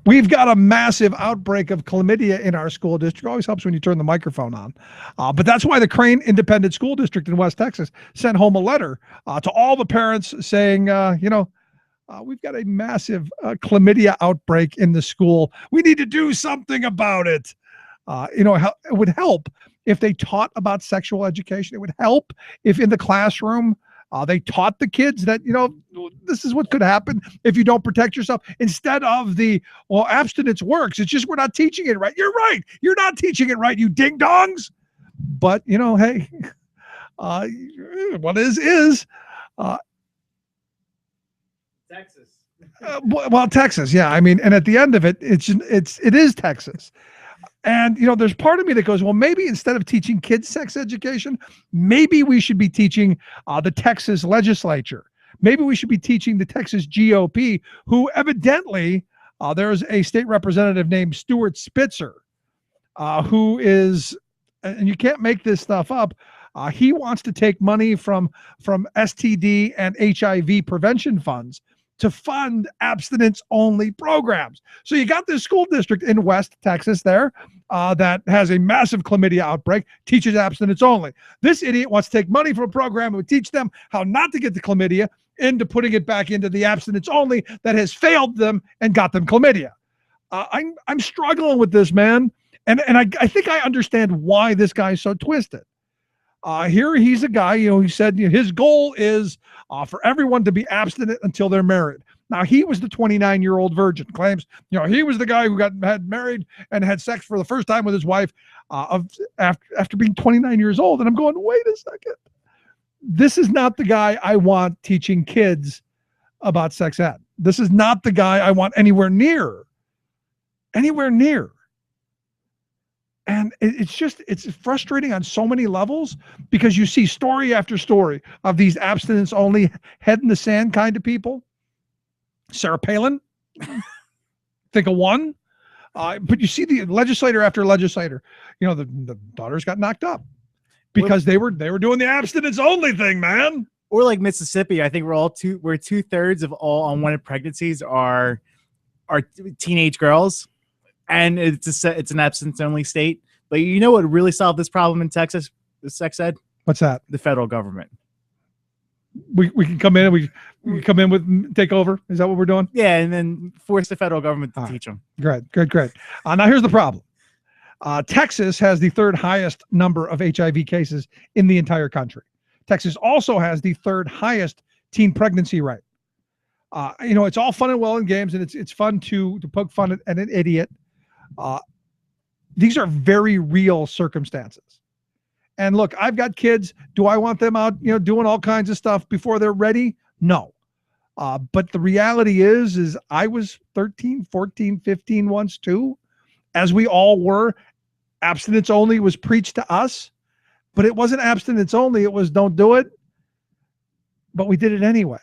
We've got a massive outbreak of chlamydia in our school district. Always helps when you turn the microphone on. But that's why the Crane Independent School District in West Texas sent home a letter to all the parents saying, we've got a massive chlamydia outbreak in the school. We need to do something about it. It would help if they taught about sexual education. It would help if in the classroom they taught the kids that, this is what could happen if you don't protect yourself, instead of abstinence works. It's just we're not teaching it right. You're right. You're not teaching it right, you ding-dongs. But, hey, what is Texas. Texas, yeah. I mean, and at the end of it, it is Texas. And, there's part of me that goes, well, maybe instead of teaching kids sex education, maybe we should be teaching the Texas legislature. Maybe we should be teaching the Texas GOP, who evidently there's a state representative named Stuart Spitzer, who is, and you can't make this stuff up, he wants to take money from STD and HIV prevention funds to fund abstinence-only programs. So you got this school district in West Texas there that has a massive chlamydia outbreak, teaches abstinence only. This idiot wants to take money from a program that would teach them how not to get the chlamydia into putting it back into the abstinence only that has failed them and got them chlamydia. I'm struggling with this, man. And I think I understand why this guy is so twisted. Here he's a guy, he said his goal is for everyone to be abstinent until they're married. Now, he was the 29-year-old virgin, claims, he was the guy who had married and had sex for the first time with his wife after being 29 years old. And I'm going, wait a second. This is not the guy I want teaching kids about sex ed. This is not the guy I want anywhere near. And it's frustrating on so many levels, because you see story after story of these abstinence only, head in the sand kind of people. Sarah Palin, think of one. But you see the legislator after legislator, the daughters got knocked up because they were doing the abstinence only thing, man. Or like Mississippi, I think we're 2/3 of all unwanted pregnancies are teenage girls. And it's an abstinence-only state. But you know what really solved this problem in Texas, the sex ed? What's that? The federal government. We can come in and we can come in with take over. Is that what we're doing? Yeah, and then force the federal government to teach them. Great. Now here's the problem. Texas has the third highest number of HIV cases in the entire country. Texas also has the third highest teen pregnancy rate. It's all fun and well in games, and it's fun to poke fun at an idiot. These are very real circumstances. And look, I've got kids. Do I want them out, doing all kinds of stuff before they're ready? No. But the reality is I was 13, 14, 15 once too, as we all were. Abstinence only was preached to us. But it wasn't abstinence only. It was don't do it. But we did it anyway.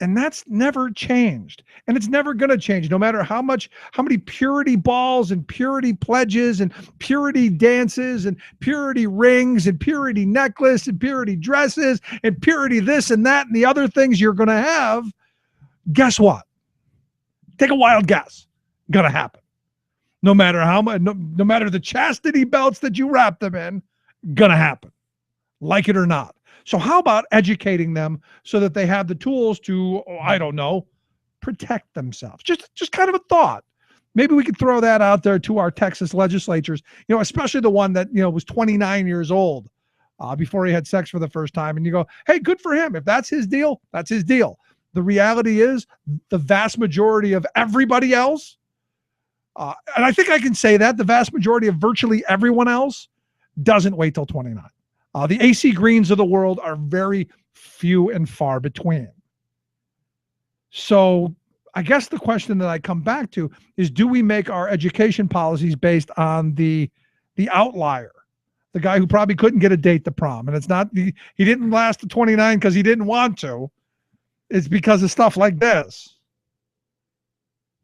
And that's never changed. And it's never going to change, no matter how many purity balls and purity pledges and purity dances and purity rings and purity necklace and purity dresses and purity this and that and the other things you're going to have. Guess what? Take a wild guess. Going to happen. No matter how much, no matter the chastity belts that you wrap them in, going to happen. Like it or not. So how about educating them so that they have the tools to, I don't know, protect themselves? Just kind of a thought. Maybe we could throw that out there to our Texas legislatures, especially the one that, was 29 years old before he had sex for the first time. And you go, hey, good for him. If that's his deal, that's his deal. The reality is the vast majority of everybody else, and I think I can say that, the vast majority of virtually everyone else doesn't wait till 29. The AC Greens of the world are very few and far between. So I guess the question that I come back to is, do we make our education policies based on the outlier, the guy who probably couldn't get a date to prom? And it's not, he didn't last to 29 because he didn't want to. It's because of stuff like this.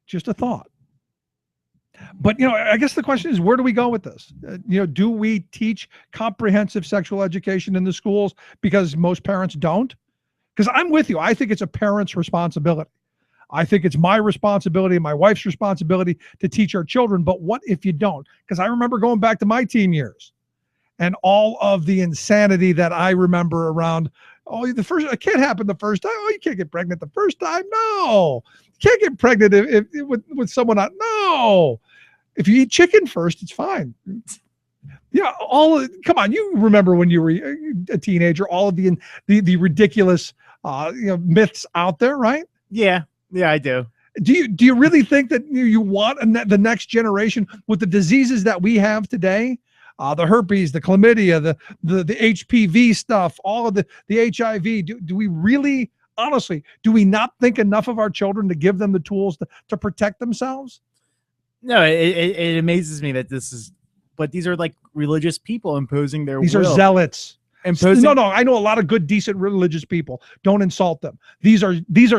Just a thought. But, I guess the question is, where do we go with this? Do we teach comprehensive sexual education in the schools because most parents don't? Because I'm with you. I think it's a parent's responsibility. I think it's my responsibility and my wife's responsibility to teach our children. But what if you don't? Because I remember going back to my teen years and all of the insanity that I remember around, it can't happen the first time. Oh, you can't get pregnant the first time. No. You can't get pregnant if with someone not. No. If you eat chicken first, it's fine. Yeah, come on, you remember when you were a teenager, all of the ridiculous myths out there, right? Yeah, I do. Do you really think that you want the next generation with the diseases that we have today? The herpes, the chlamydia, the HPV stuff, all of the HIV. Do we really, honestly, do we not think enough of our children to give them the tools to protect themselves? No, it amazes me that but these are like religious people imposing their will. These are zealots. No, I know a lot of good, decent religious people. Don't insult them. These are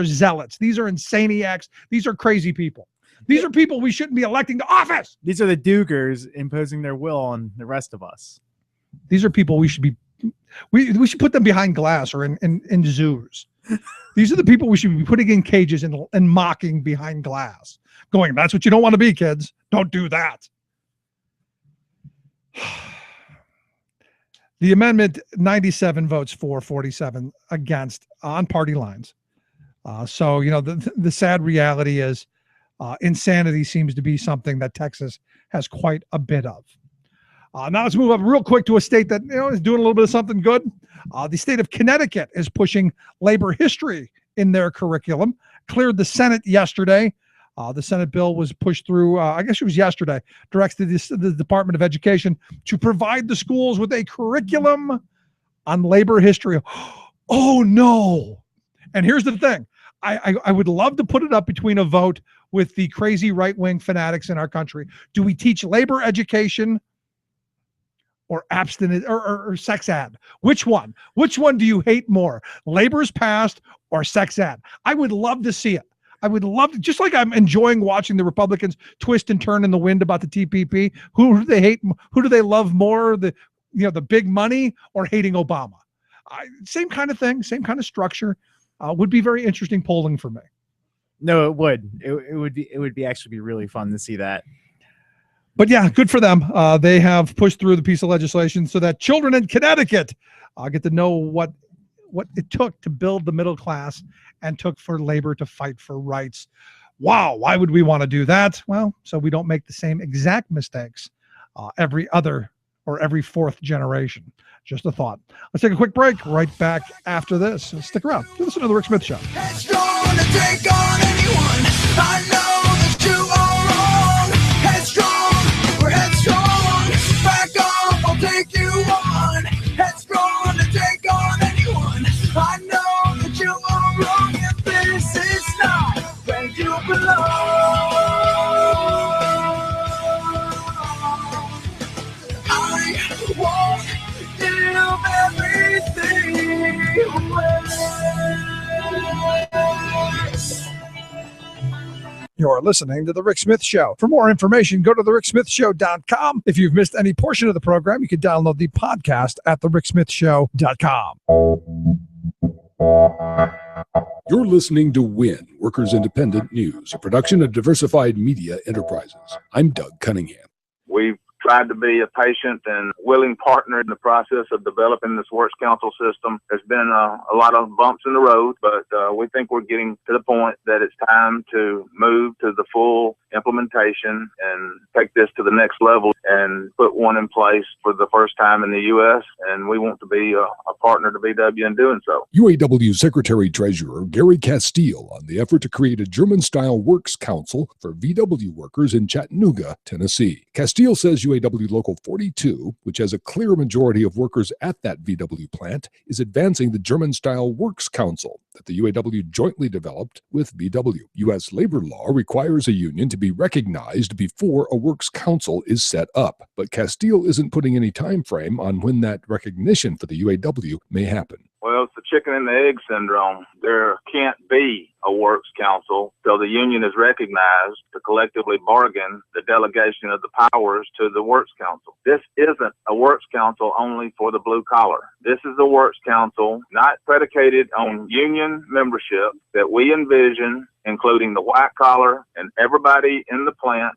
zealots. These are insaniacs. These are crazy people. These are people we shouldn't be electing to office. These are the Dugers imposing their will on the rest of us. These are people we should put them behind glass or in zoos. These are the people we should be putting in cages and mocking behind glass. Going, that's what you don't want to be, kids. Don't do that. The amendment, 97 votes for, 47 against on party lines. So, the sad reality is insanity seems to be something that Texas has quite a bit of. Now let's move up real quick to a state that is doing a little bit of something good. The state of Connecticut is pushing labor history in their curriculum. Cleared the Senate yesterday. The Senate bill was pushed through, I guess it was yesterday, directs the Department of Education to provide the schools with a curriculum on labor history. Oh, no. And here's the thing. I would love to put it up between a vote with the crazy right-wing fanatics in our country. Do we teach labor education or abstinence or sex ed? Which one? Which one do you hate more? Labor's past or sex ed? I would love to see it. I would love to, just like I'm enjoying watching the Republicans twist and turn in the wind about the TPP. Who do they hate? Who do they love more? The big money or hating Obama? Same kind of thing, same kind of structure. Would be very interesting polling for me. No, it would. It would be actually be really fun to see that. But yeah, good for them. They have pushed through the piece of legislation so that children in Connecticut get to know what it took to build the middle class and took for labor to fight for rights. Wow, why would we want to do that? Well, so we don't make the same exact mistakes every other or every fourth generation. Just a thought. Let's take a quick break. Right back after this. So stick around. Listen to the Rick Smith Show. Headstrong to take on anyone. I know that you are wrong. Headstrong, we're headstrong. Back off, I'll take you on. Headstrong to take on anyone. I know that you are wrong. If this is not where you belong, I won't give You're listening to The Rick Smith Show. For more information, go to thericksmithshow.com. If you've missed any portion of the program, you can download the podcast at thericksmithshow.com. You're listening to WIN, Workers Independent News, a production of Diversified Media Enterprises. I'm Doug Cunningham. We've tried to be a patient and willing partner in the process of developing this Works Council system. There's been a lot of bumps in the road, but we think we're getting to the point that it's time to move to the full implementation and take this to the next level and put one in place for the first time in the U.S. And we want to be a partner to BW in doing so. UAW Secretary-Treasurer Gary Castile on the effort to create a German-style Works Council for VW workers in Chattanooga, Tennessee. Castile says UAW Local 42, which has a clear majority of workers at that VW plant, is advancing the German-style Works Council that the UAW jointly developed with VW. U.S. labor law requires a union to be recognized before a Works Council is set up, but Castile isn't putting any time frame on when that recognition for the UAW may happen. Well, it's the chicken and the egg syndrome. There can't be a Works Council till the union is recognized to collectively bargain the delegation of the powers to the Works Council. This isn't a Works Council only for the blue collar. This is a Works Council not predicated on union membership that we envision, including the white collar and everybody in the plant.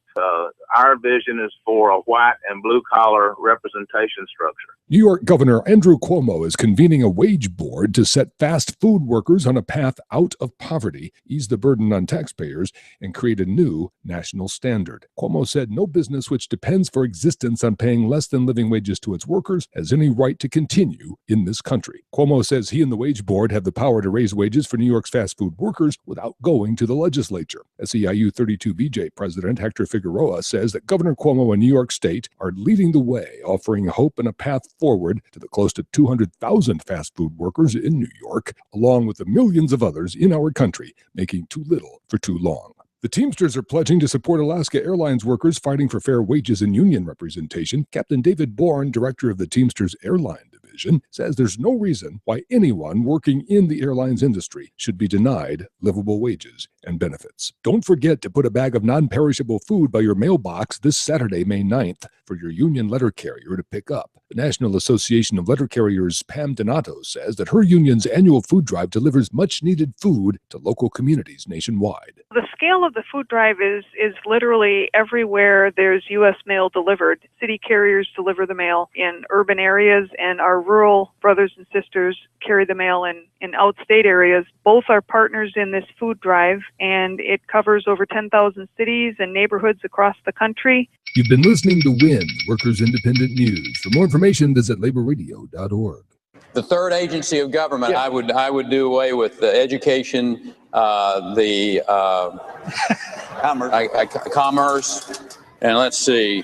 Our vision is for a white and blue collar representation structure. New York Governor Andrew Cuomo is convening a wage board to set fast food workers on a path out of poverty, ease the burden on taxpayers, and create a new national standard. Cuomo said no business which depends for existence on paying less than living wages to its workers has any right to continue in this country. Cuomo says he and the wage board have the power to raise wages for New York's fast food workers without going to the legislature. SEIU 32BJ President Hector Figueroa says that Governor Cuomo and New York State are leading the way, offering hope and a path forward to the close to 200,000 fast food workers in New York, along with the millions of others in our country making too little for too long. The Teamsters are pledging to support Alaska Airlines workers fighting for fair wages and union representation. Captain David Bourne, director of the Teamsters Airline Division, says there's no reason why anyone working in the airlines industry should be denied livable wages and benefits. Don't forget to put a bag of non-perishable food by your mailbox this Saturday, May 9th, for your union letter carrier to pick up. The National Association of Letter Carriers, Pam Donato, says that her union's annual food drive delivers much-needed food to local communities nationwide. The scale of the food drive is literally everywhere there's U.S. mail delivered. City carriers deliver the mail in urban areas, and our rural brothers and sisters carry the mail in outstate areas. Both are partners in this food drive, and it covers over 10,000 cities and neighborhoods across the country. You've been listening to WIN, Workers Independent News. For more information, visit laborradio.org. The third agency of government, I would do away with the education, commerce, and let's see,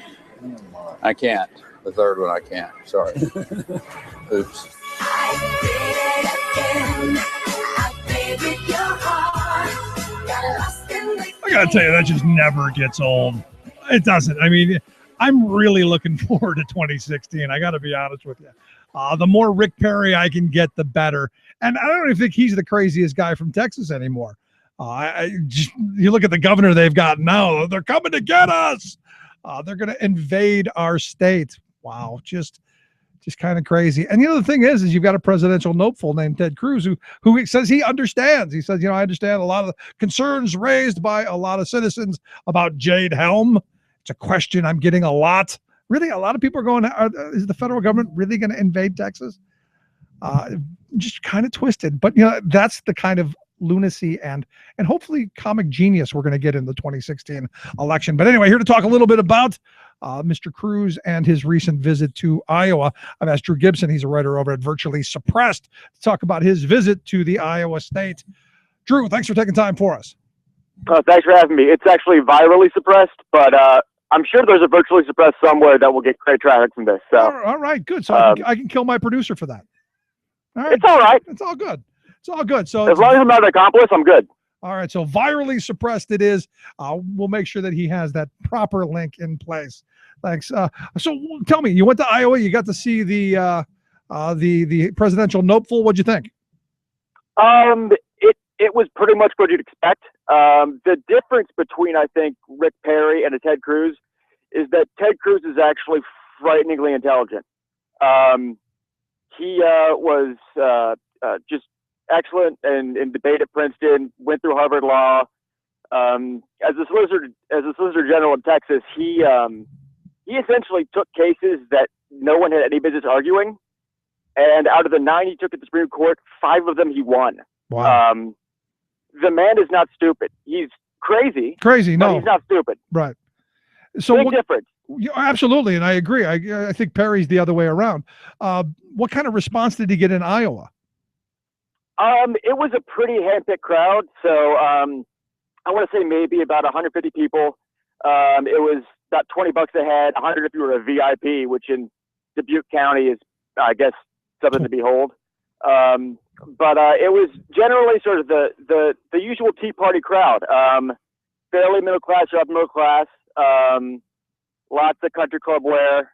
I can't. The third one I can't. Sorry. Oops. I gotta tell you, that just never gets old. It doesn't. I mean, I'm really looking forward to 2016. I gotta be honest with you. The more Rick Perry I can get, the better. And I don't even think he's the craziest guy from Texas anymore. You look at the governor they've got now. They're coming to get us. They're going to invade our state. Wow, just kind of crazy. And the other thing is you've got a presidential noteful named Ted Cruz who says he understands. He says, I understand a lot of the concerns raised by a lot of citizens about Jade Helm. It's a question I'm getting a lot. Really, a lot of people are going, is the federal government really going to invade Texas? Just kind of twisted. But, that's the kind of lunacy and hopefully comic genius we're going to get in the 2016 election. But anyway, here to talk a little bit about Mr. Cruz and his recent visit to Iowa. I've asked Drew Gibson, he's a writer over at Virtually Suppressed, to talk about his visit to the Iowa state. Drew, thanks for taking time for us. Thanks for having me. It's actually virally suppressed, but I'm sure there's a virtually suppressed somewhere that will get great traffic from this. So all right, good. So I can kill my producer for that. All right. It's all right. It's all good. It's all good. So as long as I'm not an accomplice, I'm good. All right. So virally suppressed it is. We'll make sure that he has that proper link in place. Thanks. So tell me, you went to Iowa. You got to see the presidential noteful. What'd you think? it was pretty much what you'd expect. The difference between, I think, Rick Perry and a Ted Cruz is that Ted Cruz is actually frighteningly intelligent. He was just excellent in debate at Princeton, went through Harvard Law. As a solicitor general in Texas, he essentially took cases that no one had any business arguing, and out of the 9 he took at the Supreme Court, 5 of them he won. Wow. The man is not stupid. He's crazy. Crazy, but no. he's not stupid. Right. So Big difference. Yeah, absolutely, and I agree. I think Perry's the other way around. What kind of response did he get in Iowa? It was a pretty handpicked crowd. So I want to say maybe about 150 people. It was about $20 a head, 100 if you were a VIP, which in Dubuque County is, I guess, something to behold. But it was generally sort of the usual Tea Party crowd. Fairly middle class or upper middle class. Lots of country club wear.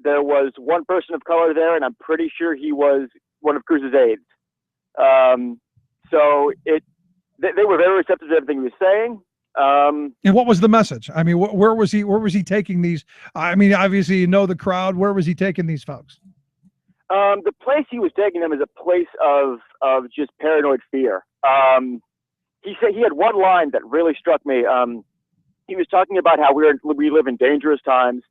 There was one person of color there, and I'm pretty sure he was one of Cruz's aides. So they were very receptive to everything he was saying. And what was the message? I mean, where was he taking these? I mean, obviously you know the crowd. Where was he taking these folks? The place he was taking them is a place of just paranoid fear. He said he had one line that really struck me. He was talking about how we live in dangerous times,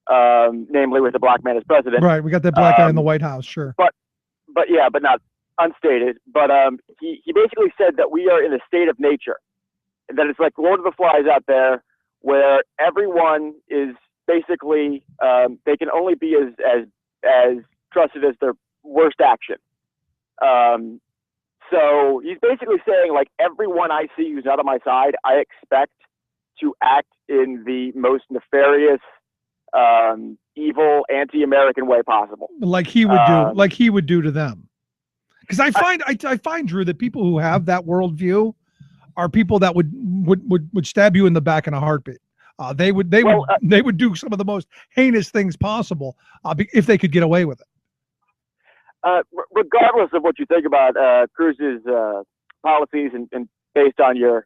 namely with the black man as president. Right, we got that black guy in the White House, sure. But not unstated. But he basically said that we are in a state of nature, and that it's like Lord of the Flies out there, where everyone is basically they can only be as trusted as their worst action. So he's basically saying, like, everyone I see who's not on my side, I expect to act in the most nefarious, evil, anti-American way possible. Like he would do to them. Because I find, Drew, that people who have that worldview are people that would stab you in the back in a heartbeat. They would do some of the most heinous things possible if they could get away with it. Regardless of what you think about Cruz's policies and based on your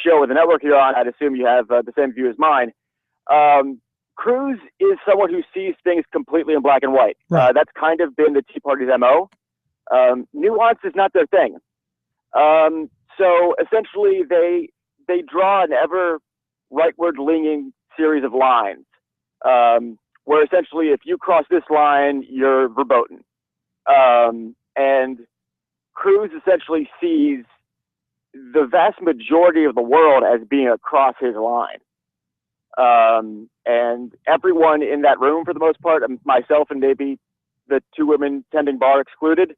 show with the network you're on, I'd assume you have the same view as mine. Cruz is someone who sees things completely in black and white. Right. That's kind of been the Tea Party's MO. Nuance is not their thing. So essentially they draw an ever rightward leaning series of lines, where essentially if you cross this line, you're verboten. And Cruz essentially sees the vast majority of the world as being across his line. And everyone in that room, for the most part, myself and maybe the 2 women tending bar excluded,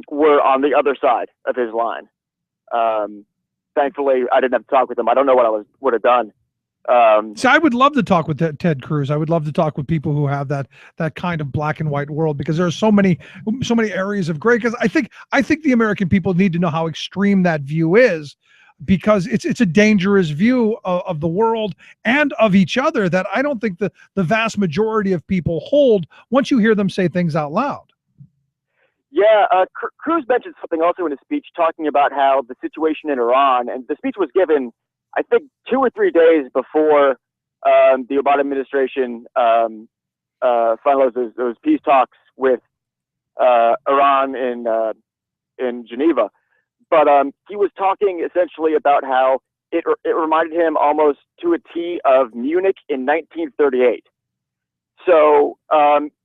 were on the other side of his line. Thankfully, I didn't have to talk with him. I don't know what I would have done. So I would love to talk with Ted Cruz. I would love to talk with people who have that kind of black and white world, because there are so many areas of gray. Because I think the American people need to know how extreme that view is, because it's a dangerous view of the world and of each other that I don't think the vast majority of people hold once you hear them say things out loud. Yeah, Cruz mentioned something also in his speech, talking about how the situation in Iran, and the speech was given, I think, 2 or 3 days before the Obama administration finalized those peace talks with Iran in Geneva. But he was talking essentially about how it reminded him almost to a T of Munich in 1938. So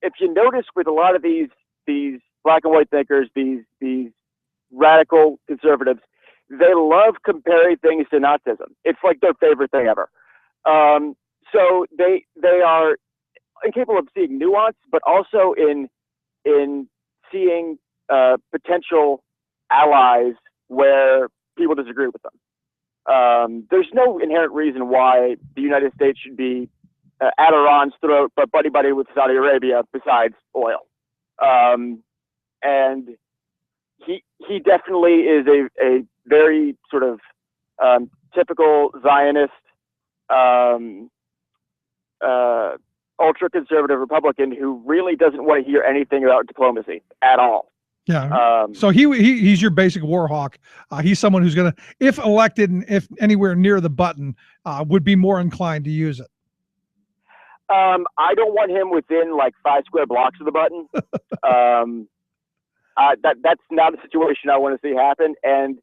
if you notice with a lot of these black and white thinkers, these radical conservatives, they love comparing things to Nazism. It's like their favorite thing ever. So they are incapable of seeing nuance, but also in seeing potential allies where people disagree with them. There's no inherent reason why the United States should be at Iran's throat, but buddy with Saudi Arabia besides oil. And he definitely is a very sort of typical Zionist, ultra-conservative Republican who really doesn't want to hear anything about diplomacy at all. Yeah. So he's your basic war hawk. He's someone who's going to, if elected and if anywhere near the button, would be more inclined to use it. I don't want him within like 5 square blocks of the button. That's not a situation I want to see happen. And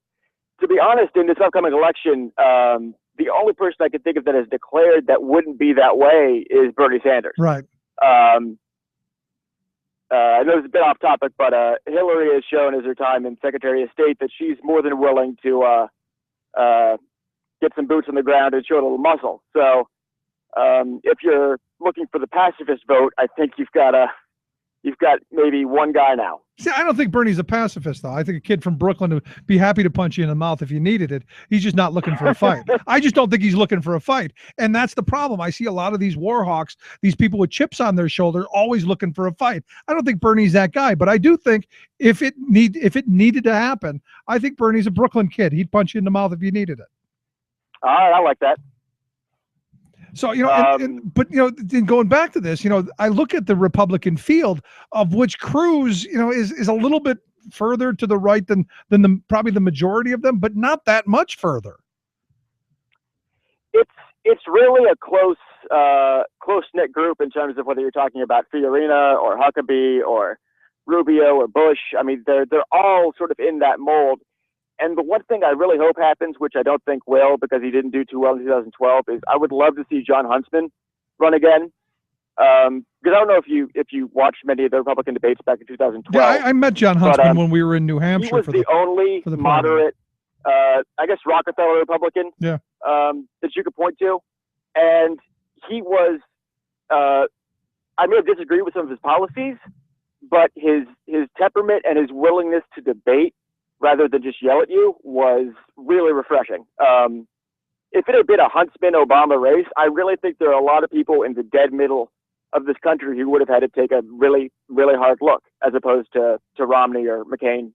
to be honest, in this upcoming election, the only person I can think of that has declared that wouldn't be that way is Bernie Sanders. Right. I know it's a bit off topic, but Hillary has shown as her time in Secretary of State that she's more than willing to get some boots on the ground and show a little muscle. So if you're looking for the pacifist vote, I think you've got maybe one guy now. See, I don't think Bernie's a pacifist, though. I think a kid from Brooklyn would be happy to punch you in the mouth if you needed it. He's just not looking for a fight. I just don't think he's looking for a fight. And that's the problem. I see a lot of these war hawks, these people with chips on their shoulder, always looking for a fight. I don't think Bernie's that guy, but I do think if it needed to happen, I think Bernie's a Brooklyn kid. He'd punch you in the mouth if you needed it. All right, I like that. So, but in going back to this, I look at the Republican field, of which Cruz, is a little bit further to the right than probably the majority of them, but not that much further. It's really a close-knit group in terms of whether you're talking about Fiorina or Huckabee or Rubio or Bush. I mean, they're all sort of in that mold. And the one thing I really hope happens, which I don't think will because he didn't do too well in 2012, is I would love to see John Huntsman run again. Because I don't know if you watched many of the Republican debates back in 2012. Yeah, I met John Huntsman when we were in New Hampshire. He was the only moderate, I guess, Rockefeller Republican that you could point to. And he was, I may have disagreed with some of his policies, but his temperament and his willingness to debate rather than just yell at you was really refreshing. If it had been a Huntsman-Obama race, I really think there are a lot of people in the dead middle of this country who would have had to take a really, really hard look as opposed to Romney or McCain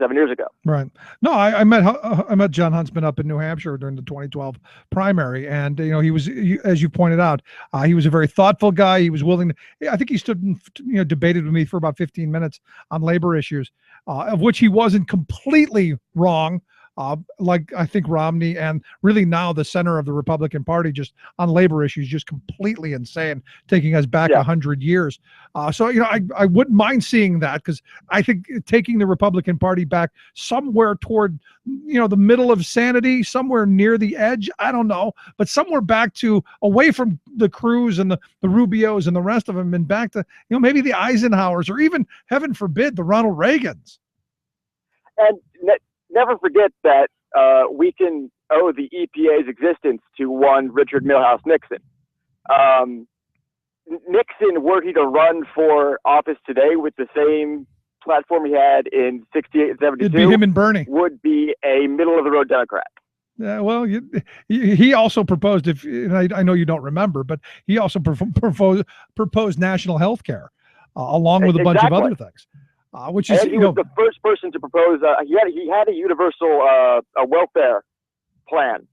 7 years ago. Right. No, I met John Huntsman up in New Hampshire during the 2012 primary, and he was, as you pointed out, he was a very thoughtful guy. He was willing to. I think he stood and debated with me for about 15 minutes on labor issues, of which he wasn't completely wrong. Like I think Romney and really now the center of the Republican Party just on labor issues, just completely insane, taking us back 100 years. So I wouldn't mind seeing that because I think taking the Republican Party back somewhere toward the middle of sanity, somewhere near the edge, I don't know, but somewhere back to away from the Cruz and the Rubios and the rest of them and back to maybe the Eisenhowers or even, heaven forbid, the Ronald Reagans. And never forget that we can owe the EPA's existence to one Richard Milhouse Nixon. Nixon, were he to run for office today with the same platform he had in 68 and 72, it'd be him and Bernie. Would be a middle-of-the-road Democrat. Yeah, well, he also proposed, and I know you don't remember, but he also proposed national health care along with a bunch of other things. Which is, and he was the first person to propose. He had a universal a welfare plan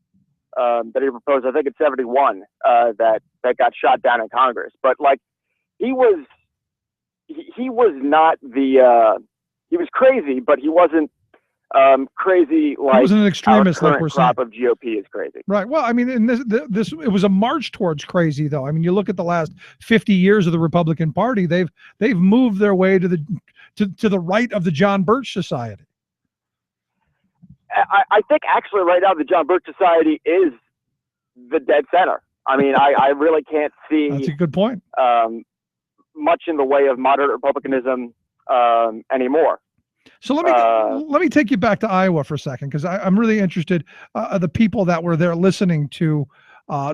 that he proposed. I think in '71 that got shot down in Congress. But like he was not the he was crazy, but he wasn't crazy like he wasn't an extremist our like we're crop saying. of GOP is crazy. Right. Well, I mean, in this it was a march towards crazy, though. I mean, you look at the last 50 years of the Republican Party; they've moved their way to the right of the John Birch Society. I think actually right now the John Birch Society is the dead center. I mean, I really can't see. That's a good point. Much in the way of moderate republicanism anymore. So let me take you back to Iowa for a second because I'm really interested. The people that were there listening to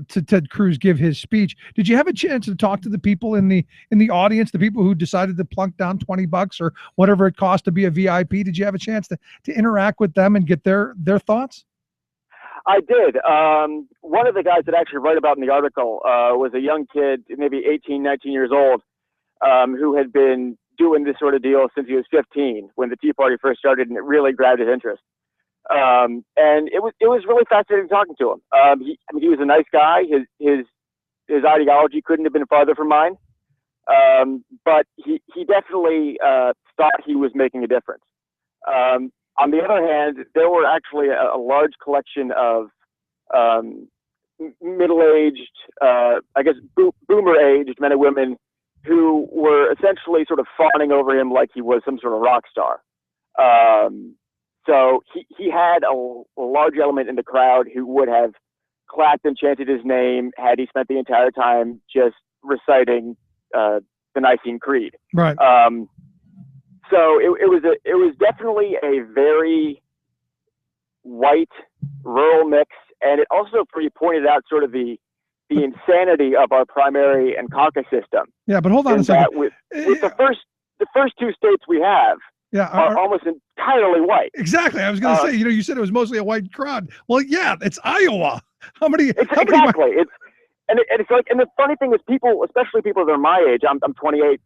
Ted Cruz give his speech. Did you have a chance to talk to the people in the audience, the people who decided to plunk down $20 or whatever it cost to be a VIP? Did you have a chance to interact with them and get their thoughts? I did. One of the guys that I actually write about in the article was a young kid, maybe 18, 19 years old, who had been doing this sort of deal since he was 15 when the Tea Party first started, and it really grabbed his interest. And it was really fascinating talking to him. He was a nice guy. His ideology couldn't have been farther from mine. But he definitely thought he was making a difference. On the other hand, there were actually a large collection of middle-aged, I guess boomer-aged men and women who were essentially sort of fawning over him like he was some sort of rock star. So he had a large element in the crowd who would have clapped and chanted his name had he spent the entire time just reciting the Nicene Creed. Right. So it was definitely a very white rural mix, and it also pointed out sort of the insanity of our primary and caucus system. Yeah, but hold on a second. With the first two states we have are almost entirely white. Exactly. I was going to say, you said it was mostly a white crowd. Well, yeah, it's Iowa. How many? Exactly. It's like, and the funny thing is, people, especially people that are my age, I'm 28,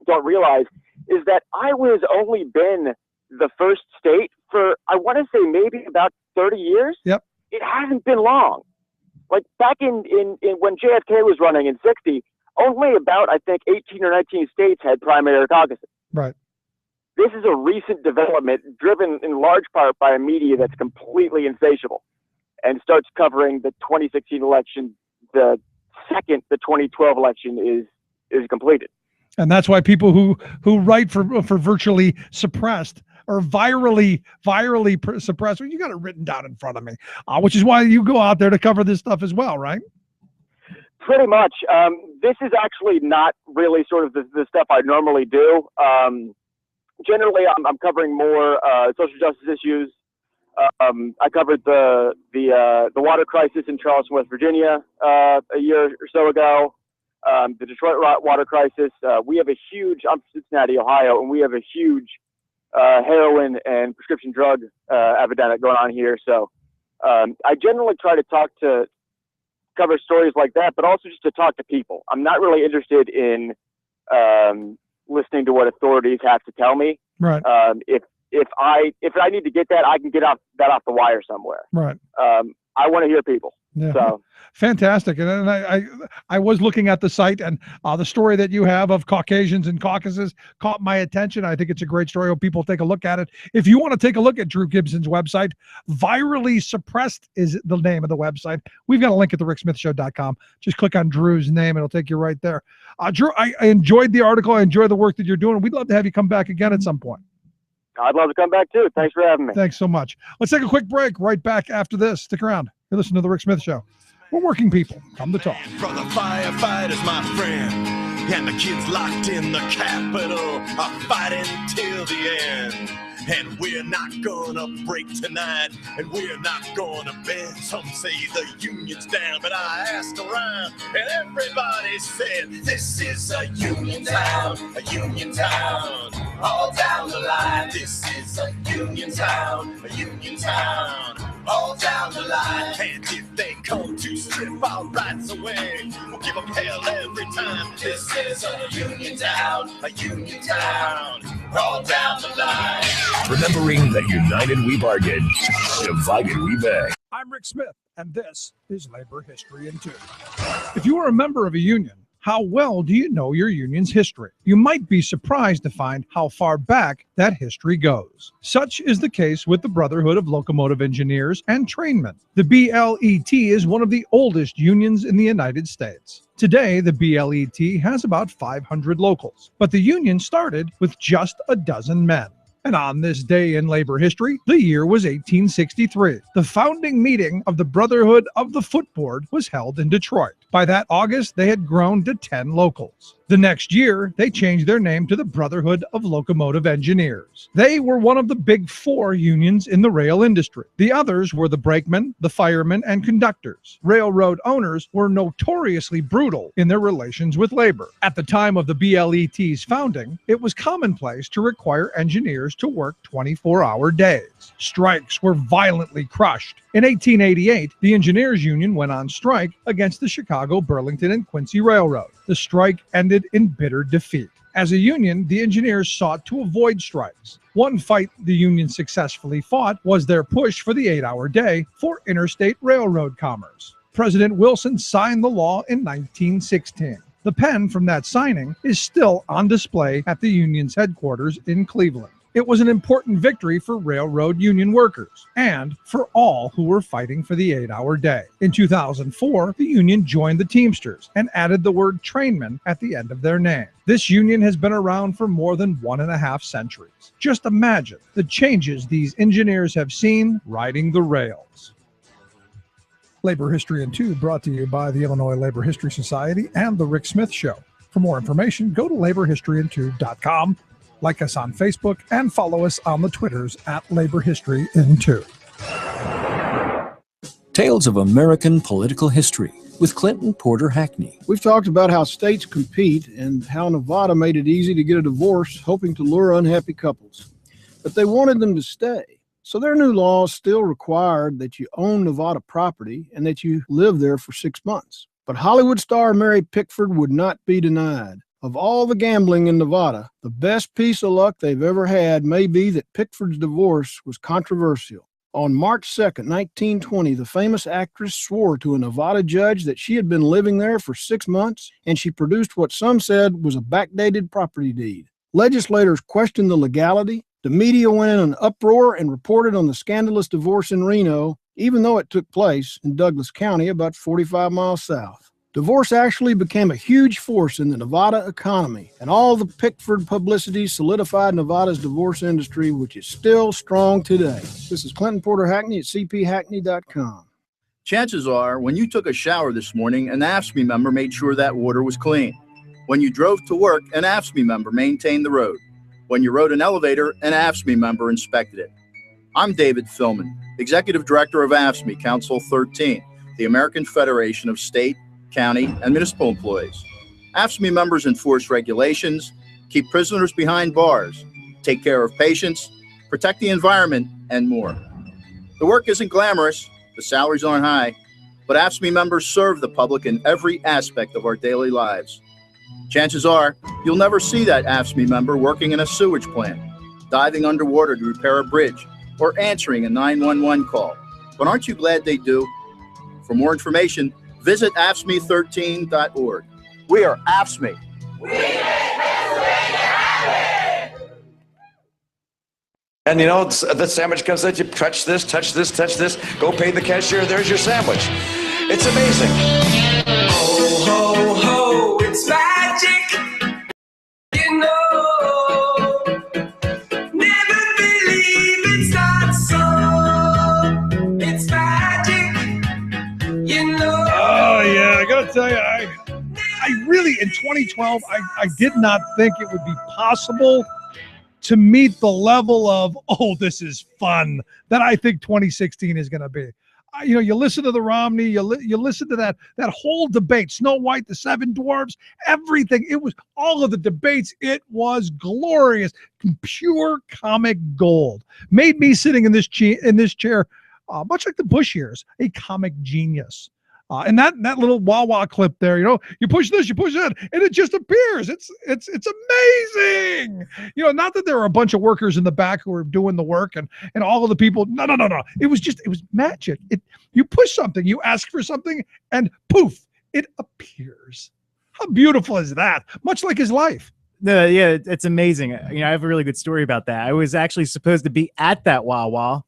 don't realize is that Iowa's only been the first state for, I want to say, maybe about 30 years. Yep. It hasn't been long. Like back in when JFK was running in 60, only about, I think, 18 or 19 states had primary caucuses. Right. This is a recent development driven in large part by a media that's completely insatiable and starts covering the 2016 election the second the 2012 election is completed. And that's why people who write for virtually suppressed or virally suppressed, well, you got it written down in front of me, which is why you go out there to cover this stuff as well, right? Pretty much. This is actually not really sort of the stuff I normally do. Generally, I'm covering more social justice issues. I covered the water crisis in Charleston, West Virginia, a year or so ago. The Detroit water crisis. We have a huge. I'm from Cincinnati, Ohio, and we have a huge heroin and prescription drug epidemic going on here. So I generally try to cover stories like that, but also just to talk to people. I'm not really interested in listening to what authorities have to tell me. Right. If I need to get that, I can get off the wire somewhere. Right. I want to hear people. Yeah. So fantastic. And I was looking at the site, and the story that you have of Caucasians and caucuses caught my attention. I think it's a great story. Hope people take a look at it. If you want to take a look at Drew Gibson's website, Virally Suppressed is the name of the website. We've got a link at thericksmithshow.com. Just click on Drew's name. It'll take you right there. Drew, I enjoyed the article. I enjoy the work that you're doing. We'd love to have you come back again at some point. I'd love to come back too. Thanks for having me. Thanks so much. Let's take a quick break. Right back after this. Stick around. You're listening to The Rick Smith Show. We're working people. Come to talk. For the firefighters, my friend, and the kids locked in the Capitol are fighting till the end. And we're not gonna break tonight, and we're not gonna bend. Some say the union's down, but I asked around, and everybody said, this is a union town, all down the line. This is a union town, all down the line. And if they come to strip our rights away, we'll give them hell every time. This is a union town, all down the line. Remembering that united we bargain, divided we beg. I'm Rick Smith, and this is Labor History in 2. If you are a member of a union, how well do you know your union's history? You might be surprised to find how far back that history goes. Such is the case with the Brotherhood of Locomotive Engineers and Trainmen. The BLET is one of the oldest unions in the United States. Today, the BLET has about 500 locals, but the union started with just a dozen men. And on this day in labor history, the year was 1863. The founding meeting of the Brotherhood of the Footboard was held in Detroit. By that August, they had grown to 10 locals. The next year, they changed their name to the Brotherhood of Locomotive Engineers. They were one of the big 4 unions in the rail industry. The others were the brakemen, the firemen, and conductors. Railroad owners were notoriously brutal in their relations with labor. At the time of the BLET's founding, it was commonplace to require engineers to work 24-hour days. Strikes were violently crushed. In 1888, the Engineers Union went on strike against the Chicago, Burlington, and Quincy Railroad. The strike ended in bitter defeat. As a union, the engineers sought to avoid strikes. One fight the union successfully fought was their push for the 8-hour day for interstate railroad commerce. President Wilson signed the law in 1916. The pen from that signing is still on display at the union's headquarters in Cleveland. It was an important victory for railroad union workers and for all who were fighting for the 8-hour day. In 2004, the union joined the Teamsters and added the word trainman at the end of their name. This union has been around for more than 1.5 centuries. Just imagine the changes these engineers have seen riding the rails. Labor History in 2 brought to you by the Illinois Labor History Society and The Rick Smith Show. For more information, go to laborhistoryin2.com. Like us on Facebook and follow us on the Twitters at Labor History in 2. Tales of American Political History with Clinton Porter Hackney. We've talked about how states compete and how Nevada made it easy to get a divorce, hoping to lure unhappy couples. But they wanted them to stay. So their new laws still required that you own Nevada property and that you live there for 6 months. But Hollywood star Mary Pickford would not be denied. Of all the gambling in Nevada, the best piece of luck they've ever had may be that Pickford's divorce was controversial. On March 2nd, 1920, the famous actress swore to a Nevada judge that she had been living there for 6 months, and she produced what some said was a backdated property deed. Legislators questioned the legality. The media went in an uproar and reported on the scandalous divorce in Reno, even though it took place in Douglas County, about 45 miles south. Divorce actually became a huge force in the Nevada economy, and all the Pickford publicity solidified Nevada's divorce industry, which is still strong today. This is Clinton Porter Hackney at cphackney.com. Chances are, when you took a shower this morning, an AFSCME member made sure that water was clean. When you drove to work, an AFSCME member maintained the road. When you rode an elevator, an AFSCME member inspected it. I'm David Philman, Executive Director of AFSCME Council 13, the American Federation of State, County, and Municipal Employees. AFSCME members enforce regulations, keep prisoners behind bars, take care of patients, protect the environment, and more. The work isn't glamorous, the salaries aren't high, but AFSCME members serve the public in every aspect of our daily lives. Chances are, you'll never see that AFSCME member working in a sewage plant, diving underwater to repair a bridge, or answering a 911 call. But aren't you glad they do? For more information, visit AFSCME13.org. We are AFSCME. And you know, the sandwich comes at you, touch this, go pay the cashier, there's your sandwich. It's amazing. Ho, ho, ho, it's magic. You know, never believe it's not so. It's magic. You know. Oh, yeah, I gotta tell you, I really, in 2012, I did not think it would be possible to meet the level of, oh, this is fun, that I think 2016 is going to be. You know, you listen to the Romney, you listen to that whole debate, Snow White, the Seven Dwarfs, everything. It was all of the debates. It was glorious, pure comic gold. Made me sitting in this chair, much like the Bush years, a comic genius. And that little Wawa clip there, you know, you push this, you push that, and it just appears. It's amazing. You know, not that there were a bunch of workers in the back who were doing the work and all of the people. No. It was magic. You push something, you ask for something, and poof, it appears. How beautiful is that? Much like his life. No, yeah, it's amazing. You know, I have a really good story about that. I was actually supposed to be at that Wawa.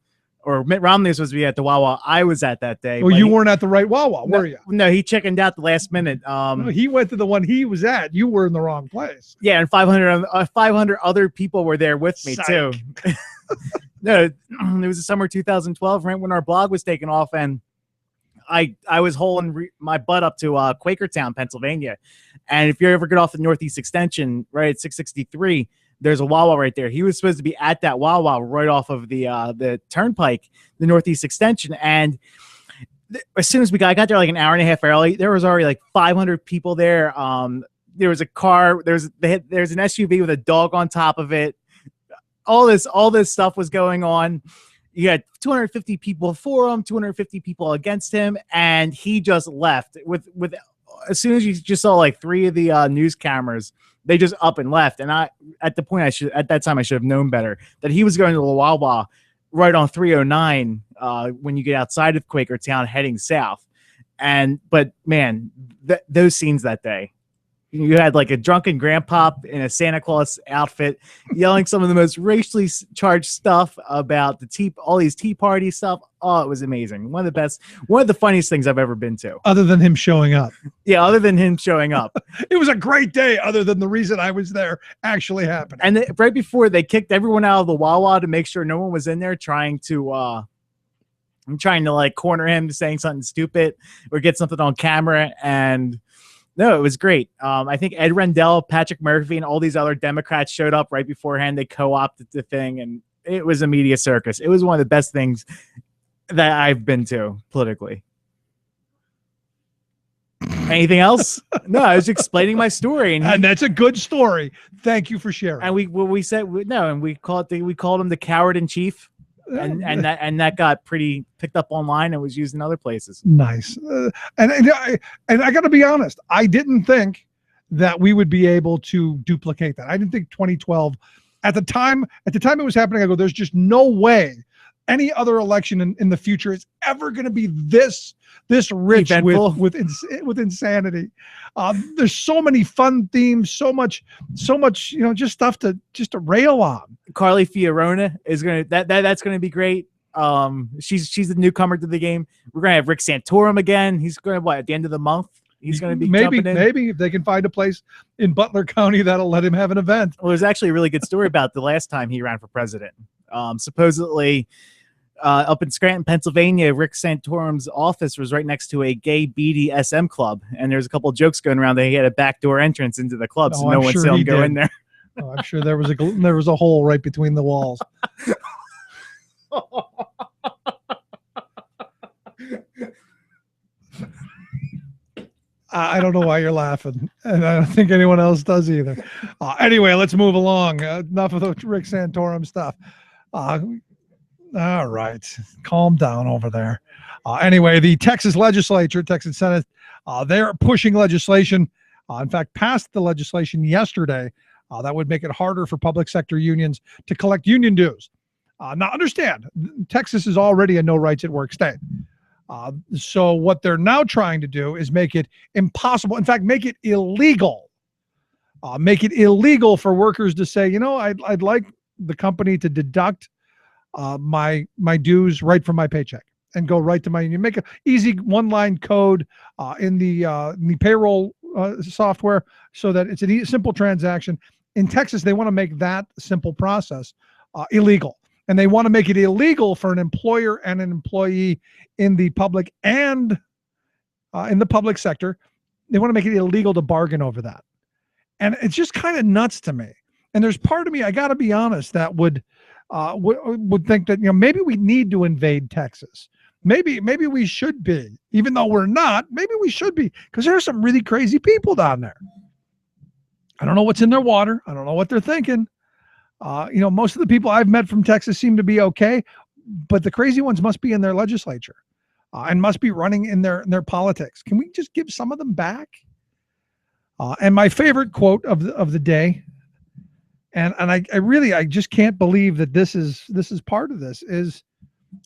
Or Mitt Romney was supposed to be at the Wawa I was at that day. Well, you weren't at the right Wawa, were you? No, he chickened out the last minute. No, he went to the one he was at. You were in the wrong place. Yeah, and 500 other people were there with me, too. No, it was the summer 2012, right when our blog was taking off, and I was holing my butt up to Quakertown, Pennsylvania. And if you ever get off the Northeast Extension, right at 663, there's a Wawa right there. He was supposed to be at that Wawa right off of the turnpike, the Northeast Extension. And as soon as I got there like an hour and a half early, there was already like 500 people there. There was a car. There's an SUV with a dog on top of it. All this stuff was going on. You had 250 people for him, 250 people against him, and he just left with as soon as you just saw like 3 of the news cameras. They just up and left. And at that time I should have known better that he was going to the Wawa right on 309 when you get outside of Quakertown heading south. But man, those scenes that day, You had like a drunken grandpa in a Santa Claus outfit yelling some of the most racially charged stuff about all these Tea Party stuff. Oh, it was amazing. One of the funniest things I've ever been to. Other than him showing up. Yeah, other than him showing up. It was a great day, other than the reason I was there actually happened. And right before they kicked everyone out of the Wawa to make sure no one was in there trying to like corner him saying something stupid or get something on camera. And no, it was great. I think Ed Rendell, Patrick Murphy, and all these other Democrats showed up right beforehand. They co-opted the thing, and it was a media circus. It was one of the best things that I've been to politically. Anything else? No, I was explaining my story, and that's a good story. Thank you for sharing. And we called him the coward in chief, and that got pretty picked up online and was used in other places. Nice. And I got to be honest, I didn't think that we would be able to duplicate that. I didn't think 2012 at the time it was happening. I go, there's just no way any other election in the future is ever going to be this rich with insanity. There's so many fun themes, so much, just stuff to rail on. Carly Fiorina is that's gonna be great. She's the newcomer to the game. We're gonna have Rick Santorum again. He's going to at the end of the month. He's going to be maybe jumping in. If they can find a place in Butler County that'll let him have an event. Well, there's actually a really good story about the last time he ran for president. Supposedly, up in Scranton, Pennsylvania, Rick Santorum's office was right next to a gay BDSM club, and there's a couple of jokes going around that he had a backdoor entrance into the club, so no one saw him go in there. Oh, I'm sure there was a hole right between the walls. I don't know why you're laughing, and I don't think anyone else does either. Anyway, let's move along. Enough of the Rick Santorum stuff. All right, calm down over there. Anyway, the Texas legislature, Texas Senate, they're pushing legislation. In fact, passed the legislation yesterday that would make it harder for public sector unions to collect union dues. Now, understand, Texas is already a no rights at work state. So what they're now trying to do is make it impossible. In fact, make it illegal. Make it illegal for workers to say, I'd like the company to deduct my dues right from my paycheck and go right to my union. Make an easy one-line code in the payroll software so that it's a simple transaction. In Texas, they want to make that simple process illegal. And they want to make it illegal for an employer and an employee in the public and in the public sector. They want to make it illegal to bargain over that. And it's just kind of nuts to me. And there's part of me, I got to be honest, that would think that, maybe we need to invade Texas. Maybe we should be, even though we're not, maybe we should be, because there are some really crazy people down there. I don't know what's in their water. I don't know what they're thinking. Most of the people I've met from Texas seem to be okay, but the crazy ones must be in their legislature and must be running in their politics. Can we just give some of them back? And my favorite quote of the day, and I just can't believe that this is part of this, is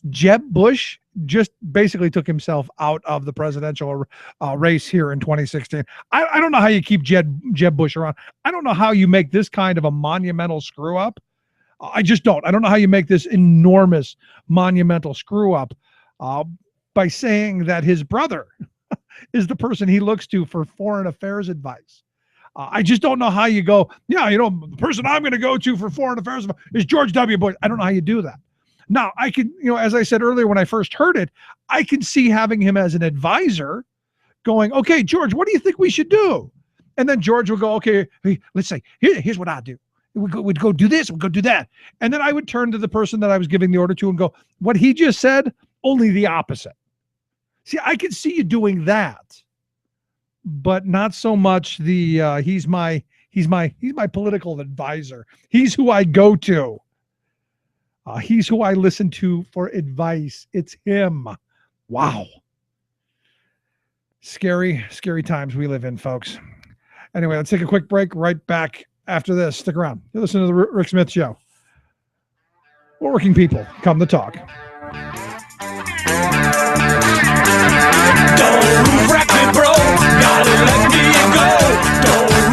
Jeb Bush just basically took himself out of the presidential race here in 2016. I don't know how you keep Jeb Bush around. I don't know how you make this kind of a monumental screw up. I just don't. I don't know how you make this enormous monumental screw up by saying that his brother is the person he looks to for foreign affairs advice. I just don't know how you go, the person I'm going to go to for foreign affairs is George W. Bush. I don't know how you do that. Now, I can, as I said earlier when I first heard it, I can see having him as an advisor going, okay, George, what do you think we should do? And then George will go, okay, let's say, here's what I do. We'd go do this, we'd go do that. And then I would turn to the person that I was giving the order to and go, what he just said, only the opposite. See, I can see you doing that, but not so much the he's my political advisor. He's who I go to. He's who I listen to for advice. It's him. Wow. Scary, scary times we live in, folks. Anyway, let's take a quick break. Right back after this. Stick around. You're listening to the Rick Smith Show. We're working people. Come to talk. Don't wreck me, bro. Gotta let me go. Don't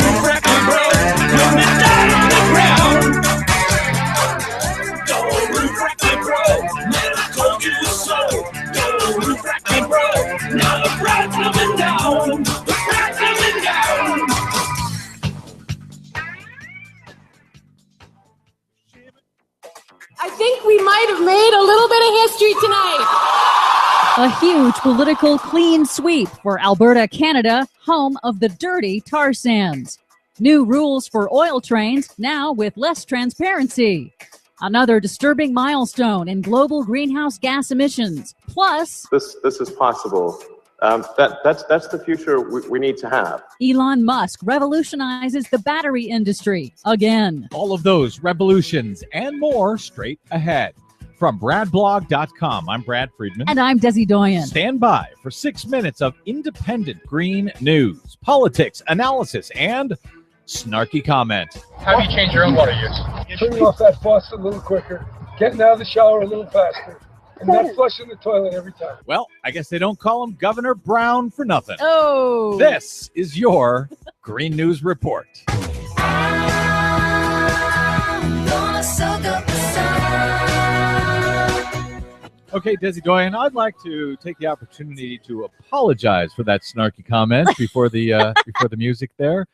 A huge political clean sweep for Alberta, Canada, home of the dirty tar sands. New rules for oil trains, now with less transparency. Another disturbing milestone in global greenhouse gas emissions. Plus, This is possible. That's the future we need to have. Elon Musk revolutionizes the battery industry again. All of those revolutions and more straight ahead. From BradBlog.com, I'm Brad Friedman. And I'm Desi Doyen. Stand by for 6 minutes of independent green news, politics, analysis, and snarky comment. How do you change your own water use? Turning off that faucet a little quicker, getting out of the shower a little faster, and not flushing the toilet every time. Well, I guess they don't call him Governor Brown for nothing. Oh. This is your Green News Report. Okay, Desi Doyen, I'd like to take the opportunity to apologize for that snarky comment before the music there.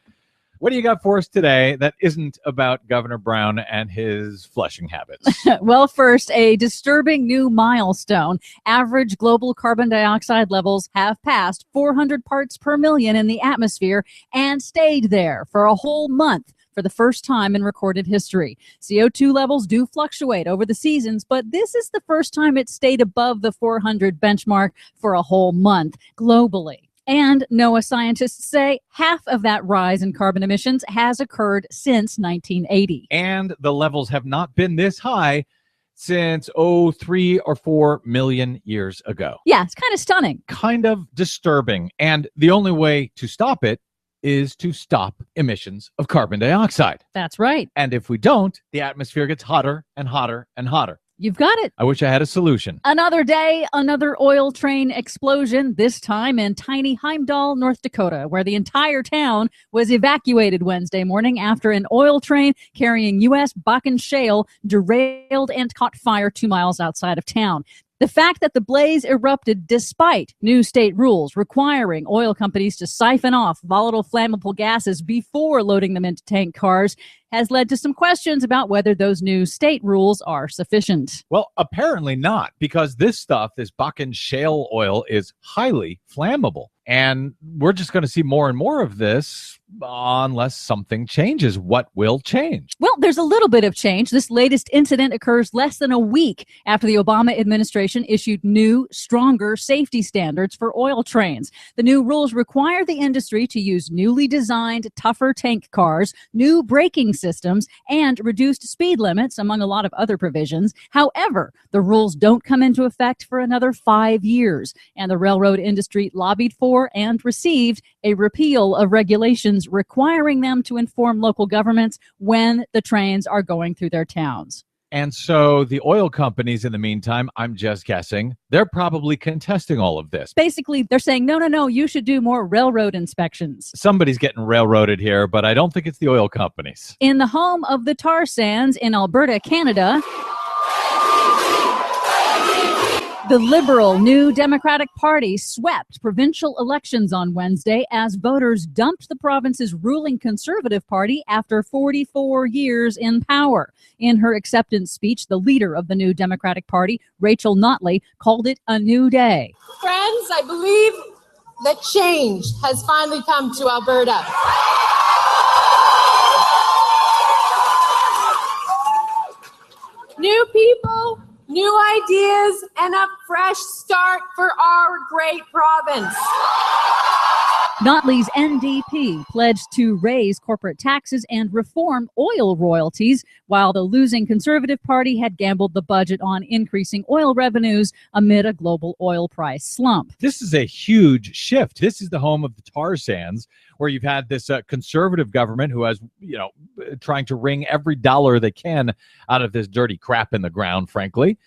What do you got for us today that isn't about Governor Brown and his flushing habits? Well, first, a disturbing new milestone. Average global carbon dioxide levels have passed 400 parts per million in the atmosphere and stayed there for a whole month for the first time in recorded history. CO2 levels do fluctuate over the seasons, but this is the first time it stayed above the 400 benchmark for a whole month globally. And NOAA scientists say half of that rise in carbon emissions has occurred since 1980. And the levels have not been this high since, 3 or 4 million years ago. Yeah, it's kind of stunning. Kind of disturbing. And the only way to stop it is to stop emissions of carbon dioxide. That's right. And if we don't, the atmosphere gets hotter and hotter and hotter. You've got it. I wish I had a solution. Another day, another oil train explosion, this time in tiny Heimdall, North Dakota, where the entire town was evacuated Wednesday morning after an oil train carrying U.S. Bakken shale derailed and caught fire 2 miles outside of town. The fact that the blaze erupted despite new state rules requiring oil companies to siphon off volatile flammable gases before loading them into tank cars has led to some questions about whether those new state rules are sufficient. Well, apparently not, because this Bakken shale oil is highly flammable. And we're just going to see more and more of this unless something changes. What will change? Well, there's a little bit of change. This latest incident occurs less than a week after the Obama administration issued new, stronger safety standards for oil trains. The new rules require the industry to use newly designed, tougher tank cars, new braking systems, and reduced speed limits, among a lot of other provisions. However, the rules don't come into effect for another 5 years, and the railroad industry lobbied for and received a repeal of regulations requiring them to inform local governments when the trains are going through their towns. And so the oil companies, in the meantime, I'm just guessing, they're probably contesting all of this. Basically, they're saying, no, you should do more railroad inspections. Somebody's getting railroaded here, but I don't think it's the oil companies. In the home of the tar sands in Alberta, Canada, the Liberal New Democratic Party swept provincial elections on Wednesday as voters dumped the province's ruling Conservative Party after 44 years in power. In her acceptance speech, the leader of the New Democratic Party, Rachel Notley, called it a new day. Friends, I believe that change has finally come to Alberta. New people, new ideas, and a fresh start for our great province. Notley's NDP pledged to raise corporate taxes and reform oil royalties, while the losing Conservative Party had gambled the budget on increasing oil revenues amid a global oil price slump. This is a huge shift. This is the home of the tar sands, where you've had this conservative government who has, trying to wring every dollar they can out of this dirty crap in the ground, frankly.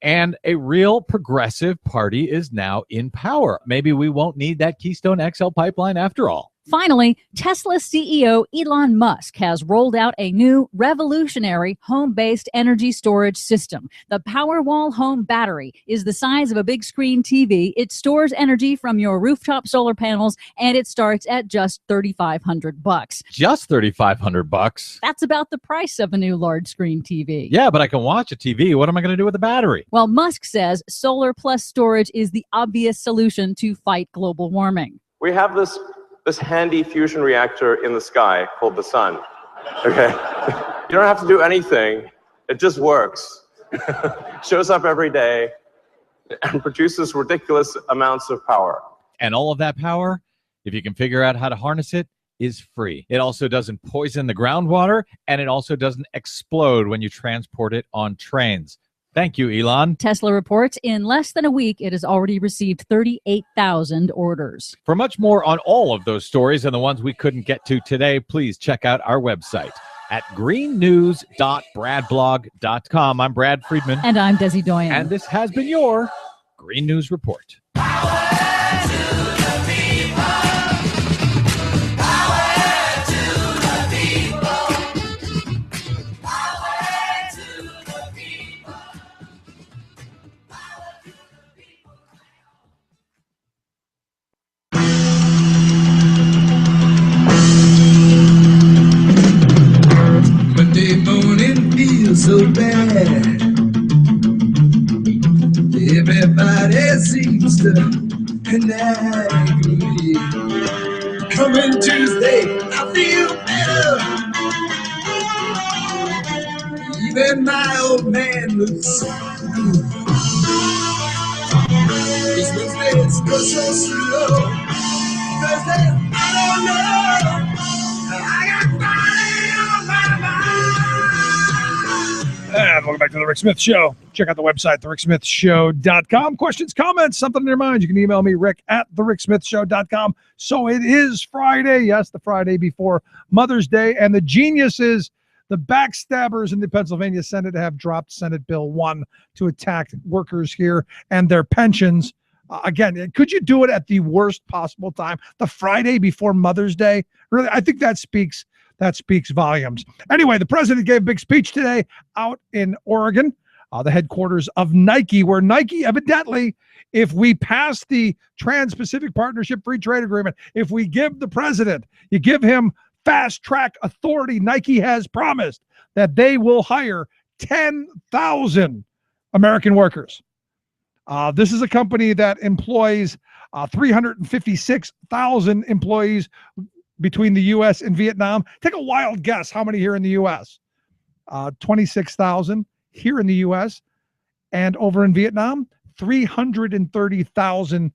And a real progressive party is now in power. Maybe we won't need that Keystone XL pipeline after all. Finally, Tesla CEO Elon Musk has rolled out a new revolutionary home-based energy storage system. The Powerwall home battery is the size of a big screen TV. It stores energy from your rooftop solar panels, and it starts at just $3,500. Just $3,500. That's about the price of a new large screen TV. Yeah, but I can watch a TV. What am I going to do with the battery? Well, Musk says solar plus storage is the obvious solution to fight global warming. We have this handy fusion reactor in the sky called the sun. Okay? You don't have to do anything. It just works. Shows up every day and produces ridiculous amounts of power. And all of that power, if you can figure out how to harness it, is free. It also doesn't poison the groundwater, and it also doesn't explode when you transport it on trains. Thank you, Elon. Tesla reports in less than a week, it has already received 38,000 orders. For much more on all of those stories and the ones we couldn't get to today, please check out our website at greennews.bradblog.com. I'm Brad Friedman. And I'm Desi Doyen. And this has been your Green News Report. Monday morning feels so bad. Everybody seems to nag me. Coming Tuesday, I feel better. Even my old man looks good. This Wednesday's go so slow. Thursday, I don't know. I got fire on my mind. And welcome back to The Rick Smith Show. Check out the website, thericksmithshow.com. Questions, comments, something in your mind, you can email me, Rick, at thericksmithshow.com. So it is Friday. Yes, the Friday before Mother's Day. And the genius is the backstabbers in the Pennsylvania Senate have dropped Senate Bill 1 to attack workers here and their pensions. Again, could you do it at the worst possible time, the Friday before Mother's Day? Really, I think that speaks volumes. Anyway, the president gave a big speech today out in Oregon, the headquarters of Nike, where Nike evidently, if we pass the Trans-Pacific Partnership Free Trade Agreement, if we give the president, you give him fast track authority, Nike has promised that they will hire 10,000 American workers. This is a company that employs 356,000 employees between the U.S. and Vietnam. Take a wild guess how many here in the U.S. 26,000 here in the U.S. and over in Vietnam, 330,000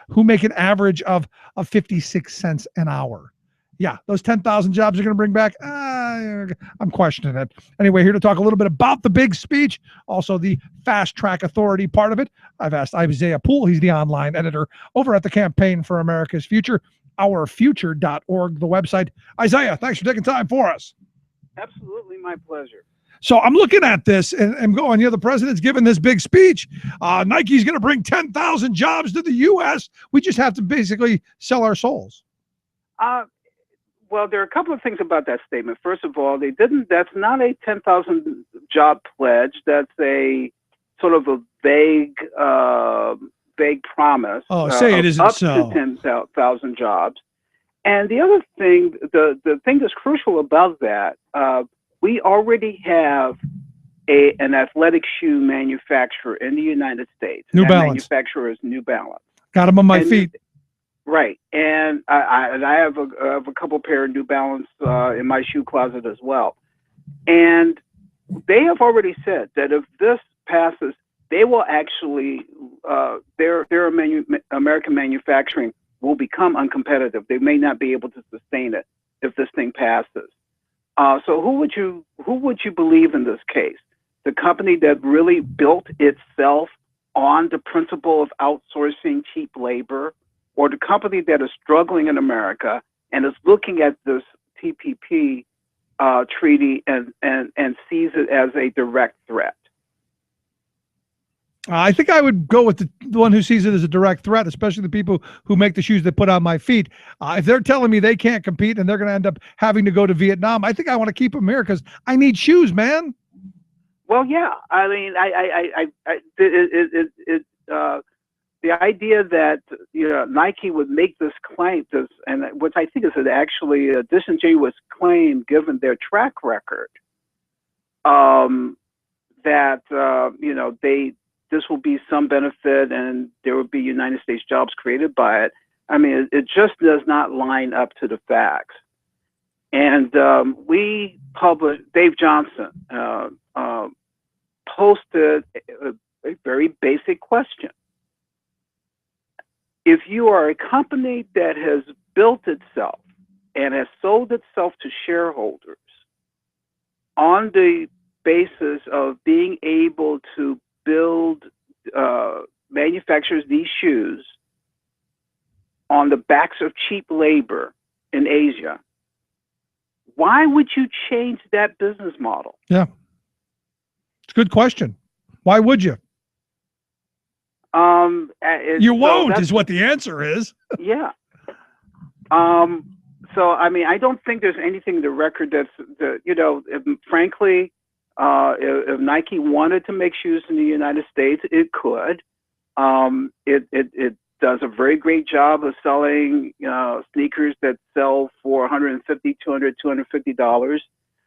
who make an average of 56 cents an hour. Yeah, those 10,000 jobs are going to bring back, I'm questioning it. Anyway, here to talk a little bit about the big speech, also the fast track authority part of it. I've asked Isaiah Poole, he's the online editor over at the Campaign for America's Future, ourfuture.org, the website. Isaiah, thanks for taking time for us. Absolutely, my pleasure. So I'm looking at this and I'm going, the president's giving this big speech. Nike's going to bring 10,000 jobs to the U.S. We just have to basically sell our souls. Well, there are a couple of things about that statement. First of all, that's not a 10,000 job pledge. That's a sort of a vague promise. Oh, say it isn't up so. to 10,000 jobs. And the other thing, the thing that's crucial about that, we already have an athletic shoe manufacturer in the United States. New That Balance. manufacturer is New Balance. Got them on my feet. Right, and I have a couple pair of New Balance in my shoe closet as well, and they have already said that if this passes, they will actually their American manufacturing will become uncompetitive. They may not be able to sustain it if this thing passes. So who would you believe in this case? The company that really built itself on the principle of outsourcing cheap labor, or the company that is struggling in America and is looking at this TPP treaty and sees it as a direct threat? I think I would go with the one who sees it as a direct threat, especially the people who make the shoes that put on my feet. If they're telling me they can't compete and they're going to end up having to go to Vietnam, I think I want to keep them here because I need shoes, man. Well, yeah. I mean, the idea that Nike would make this claim, and which I think is actually a disingenuous claim given their track record, that this will be some benefit and there will be United States jobs created by it. I mean, it just does not line up to the facts. And we published, Dave Johnson posted a very basic question. If you are a company that has built itself and has sold itself to shareholders on the basis of being able to build, manufactures these shoes on the backs of cheap labor in Asia, why would you change that business model? Yeah. It's a good question. Why would you? You won't is what the answer is. Yeah. So, I mean, I don't think there's anything in the record frankly, if Nike wanted to make shoes in the United States, it could. It does a very great job of selling sneakers that sell for $150, $200, $250.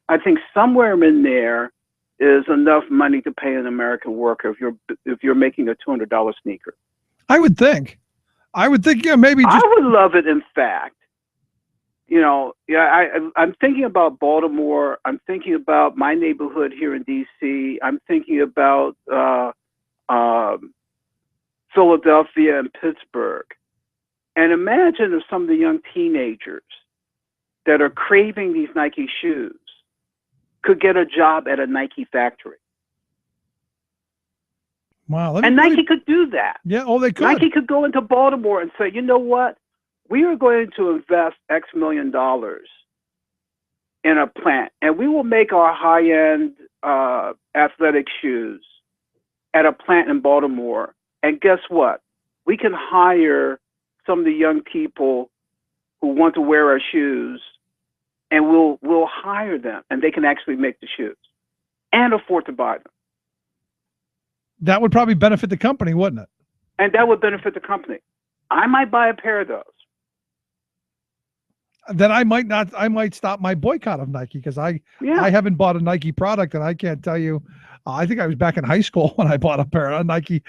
I think somewhere in there is enough money to pay an American worker if you're making a $200 sneaker. I would think, maybe just. I would love it. In fact, I'm thinking about Baltimore. I'm thinking about my neighborhood here in D.C. I'm thinking about Philadelphia and Pittsburgh. And imagine if some of the young teenagers that are craving these Nike shoes could get a job at a Nike factory. Wow. And Nike could do that. Yeah, they could. Nike could go into Baltimore and say, you know what? We are going to invest X million dollars in a plant, and we will make our high-end athletic shoes at a plant in Baltimore. And guess what? We can hire some of the young people who want to wear our shoes, and we'll hire them, and they can actually make the shoes and afford to buy them. That would probably benefit the company, wouldn't it? And that would benefit the company. I might buy a pair of those. Then I might stop my boycott of Nike because I haven't bought a Nike product, and I can't tell you. I think I was back in high school when I bought a Nike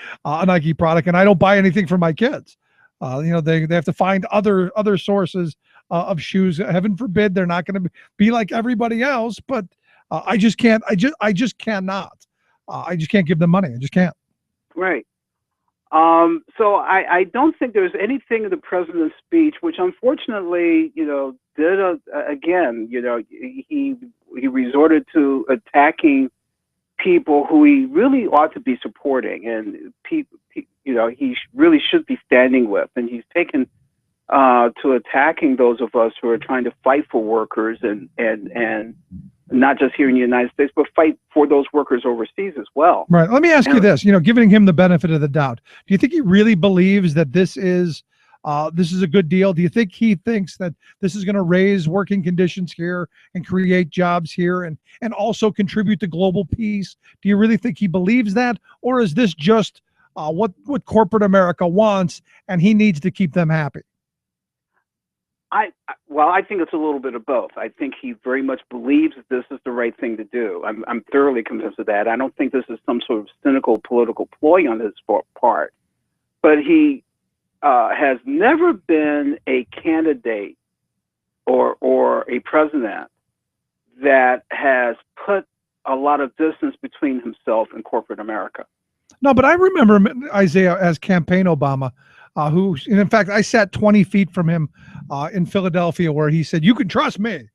product, and I don't buy anything for my kids. They have to find other sources of shoes. Heaven forbid they're not going to be like everybody else, but I just can't. I just cannot. I just can't give them money. I just can't. Right. So I don't think there's anything in the president's speech, which unfortunately, did again, he resorted to attacking people who he really ought to be supporting, and he really should be standing with, and he's taken to attacking those of us who are trying to fight for workers and not just here in the United States, but fight for those workers overseas as well. Right. Let me ask you this, giving him the benefit of the doubt, do you think he really believes that this is a good deal? Do you think he thinks that this is going to raise working conditions here and create jobs here and also contribute to global peace? Do you really think he believes that? Or is this just what corporate America wants and he needs to keep them happy? I think it's a little bit of both. I think he very much believes that this is the right thing to do. I'm thoroughly convinced of that. I don't think this is some sort of cynical political ploy on his part. But he has never been a candidate or a president that has put a lot of distance between himself and corporate America. No, but I remember Isaiah as campaign Obama. And in fact, I sat 20 feet from him in Philadelphia where he said, you can trust me.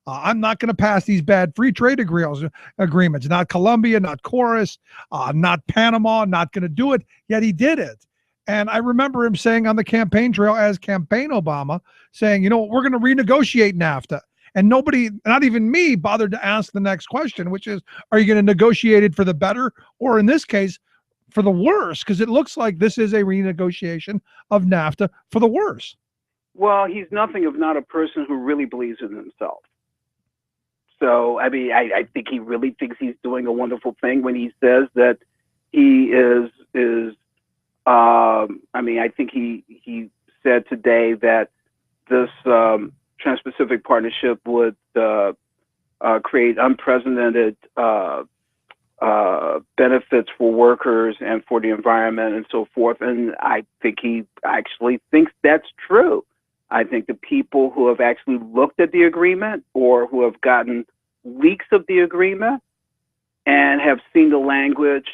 I'm not going to pass these bad free trade agreements. Not Colombia, not Chorus, not Panama, not going to do it. Yet he did it. And I remember him saying on the campaign trail as campaign Obama, saying, we're going to renegotiate NAFTA. And nobody, not even me, bothered to ask the next question, which is, are you going to negotiate it for the better? Or in this case, for the worse? Because it looks like this is a renegotiation of NAFTA for the worse. Well, he's nothing if not a person who really believes in himself. So, I mean, I think he really thinks he's doing a wonderful thing when he says that he is I mean, I think he said today that this Trans-Pacific Partnership would create unprecedented benefits for workers and for the environment and so forth. And I think he actually thinks that's true. I think the people who have actually looked at the agreement or who have gotten leaks of the agreement and have seen the language.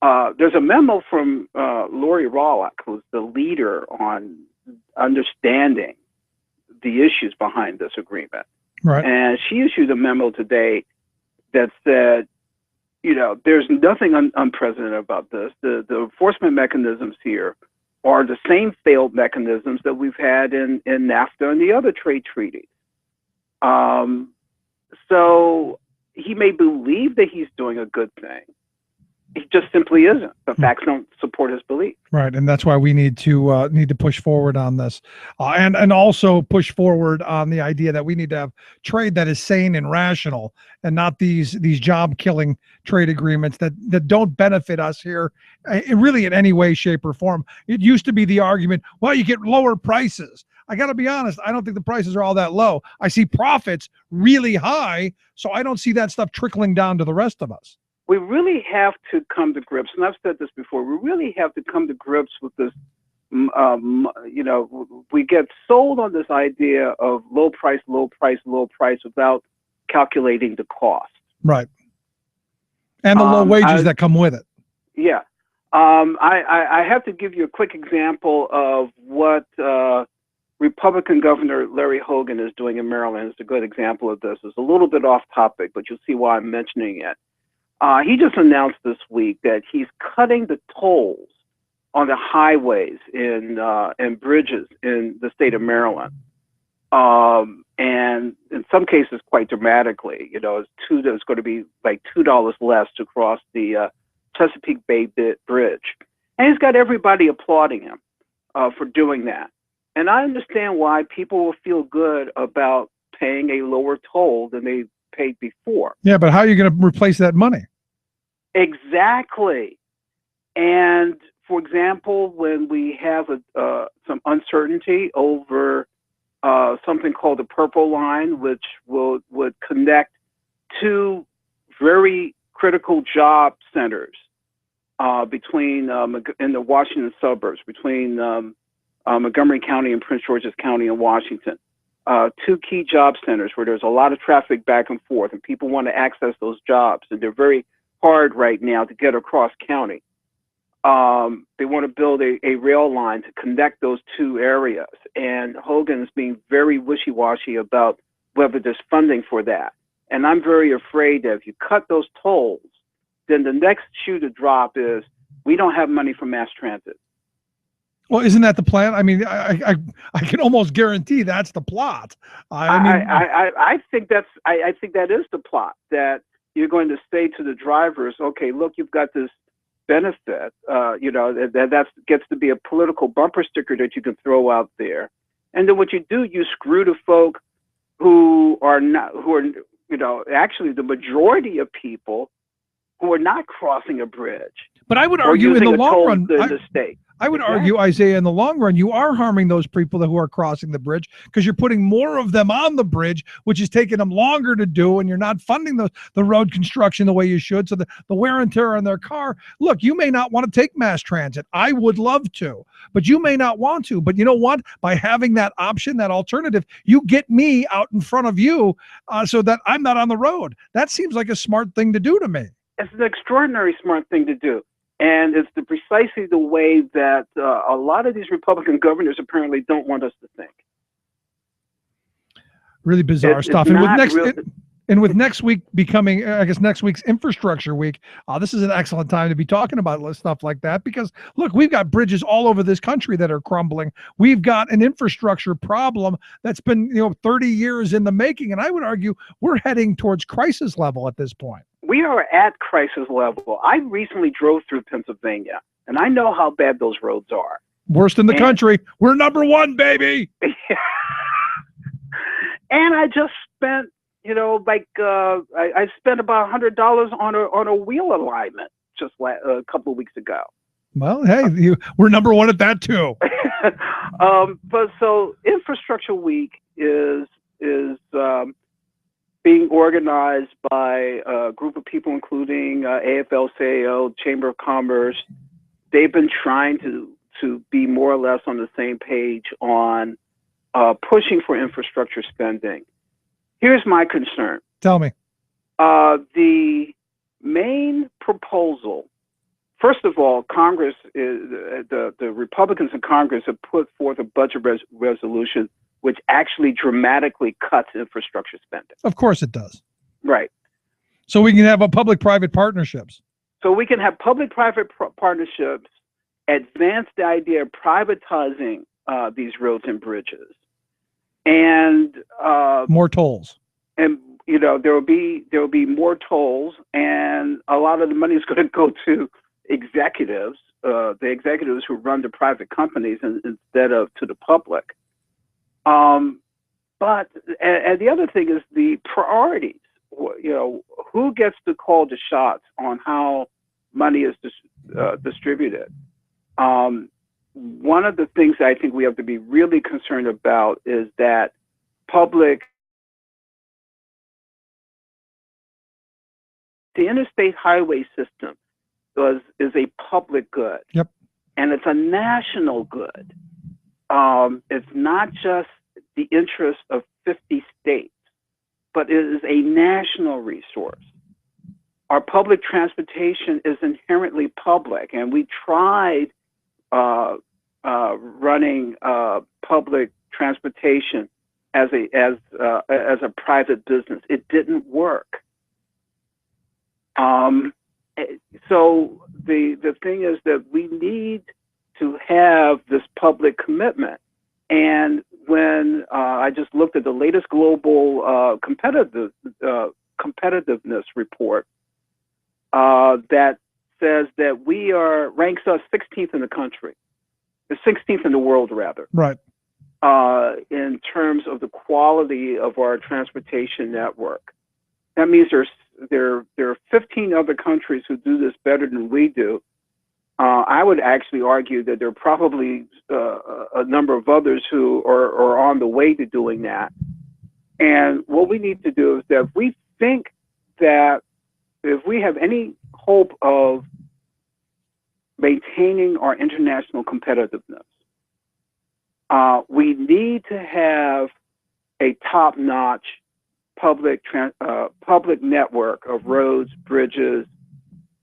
There's a memo from Lori Rawlock, who's the leader on understanding the issues behind this agreement. Right. And she issued a memo today that said, you know, there's nothing unprecedented about this. The enforcement mechanisms here are the same failed mechanisms that we've had in NAFTA and the other trade treaties. So he may believe that he's doing a good thing. He just simply isn't. The facts don't support his belief. Right, and that's why we need to push forward on this, and also push forward on the idea that we need to have trade that is sane and rational, and not these job killing trade agreements that don't benefit us here, really in any way, shape, or form. It used to be the argument, well, you get lower prices. I got to be honest, I don't think the prices are all that low. I see profits really high, so I don't see that stuff trickling down to the rest of us. We really have to come to grips, and I've said this before, we really have to come to grips with this, you know, we get sold on this idea of low price without calculating the cost. Right. And the low wages that come with it. Yeah. I have to give you a quick example of what Republican Governor Larry Hogan is doing in Maryland. It's a good example of this. It's a little bit off topic, but you'll see why I'm mentioning it. He just announced this week that he's cutting the tolls on the highways and bridges in the state of Maryland, and in some cases quite dramatically. You know, it's going to be like $2 less to cross the Chesapeake Bay Bridge, and he's got everybody applauding him for doing that. And I understand why people will feel good about paying a lower toll than they paid before. Yeah, but how are you going to replace that money? Exactly. And for example, when we have some uncertainty over something called the Purple Line, which would connect two very critical job centers between in the Washington suburbs, between Montgomery County and Prince George's County in Washington. Two key job centers where there's a lot of traffic back and forth, and people want to access those jobs, and they're very hard right now to get across county. They want to build a rail line to connect those two areas, and Hogan is being very wishy-washy about whether there's funding for that. And I'm very afraid that if you cut those tolls, then the next shoe to drop is we don't have money for mass transit. Well, isn't that the plan? I mean, I can almost guarantee that's the plot. I think that is the plot, that you're going to say to the drivers, okay, look, you've got this benefit, you know, that gets to be a political bumper sticker that you can throw out there. And then what you do, you screw the folk who are, you know, actually the majority of people who are not crossing a bridge. But I would argue in the long run, the state. I would argue, Isaiah, in the long run, you are harming those people who are crossing the bridge because you're putting more of them on the bridge, which is taking them longer to do, and you're not funding the road construction the way you should. So the wear and tear on their car. Look, you may not want to take mass transit. I would love to, but you may not want to. But you know what? By having that option, that alternative, you get me out in front of you so that I'm not on the road. That seems like a smart thing to do to me. It's an extraordinary smart thing to do. And it's precisely the way that a lot of these Republican governors apparently don't want us to think. Really bizarre stuff. And with next week becoming, I guess, next week's infrastructure week, this is an excellent time to be talking about stuff like that because, look, we've got bridges all over this country that are crumbling. We've got an infrastructure problem that's been, 30 years in the making. And I would argue we're heading towards crisis level at this point. we are at crisis level. I recently drove through Pennsylvania, and I know how bad those roads are. Worst in the country. We're number one, baby. And I just spent, I spent about $100 on a wheel alignment just a couple of weeks ago. Well, hey, we're number one at that too. But so Infrastructure Week is being organized by a group of people, including AFL-CIO, Chamber of Commerce. They've been trying to be more or less on the same page on pushing for infrastructure spending. Here's my concern. Tell me. The main proposal, first of all, Congress, the Republicans in Congress have put forth a budget resolution which actually dramatically cuts infrastructure spending. Of course it does. Right. So we can have a public-private partnerships. So we can have public-private partnerships, advance the idea of privatizing these roads and bridges, and more tolls. And there will be more tolls, and a lot of the money is going to go to executives, the executives who run the private companies, instead of to the public. But the other thing is the priorities. Who gets to call the shots on how money is distributed? One of the things I think we have to be really concerned about is that the interstate highway system is a public good. Yep. And it's a national good. It's not just the interest of 50 states, but it is a national resource. Our public transportation is inherently public, and we tried running public transportation as a private business. It didn't work. So the thing is that we need to have this public commitment. And when I just looked at the latest global competitiveness report that says that ranks us 16th in the country, the 16th in the world, rather. Right. In terms of the quality of our transportation network. That means there are 15 other countries who do this better than we do. I would actually argue that there are probably a number of others who are on the way to doing that. And what we need to do is that if we think that if we have any hope of maintaining our international competitiveness, we need to have a top-notch public network of roads, bridges,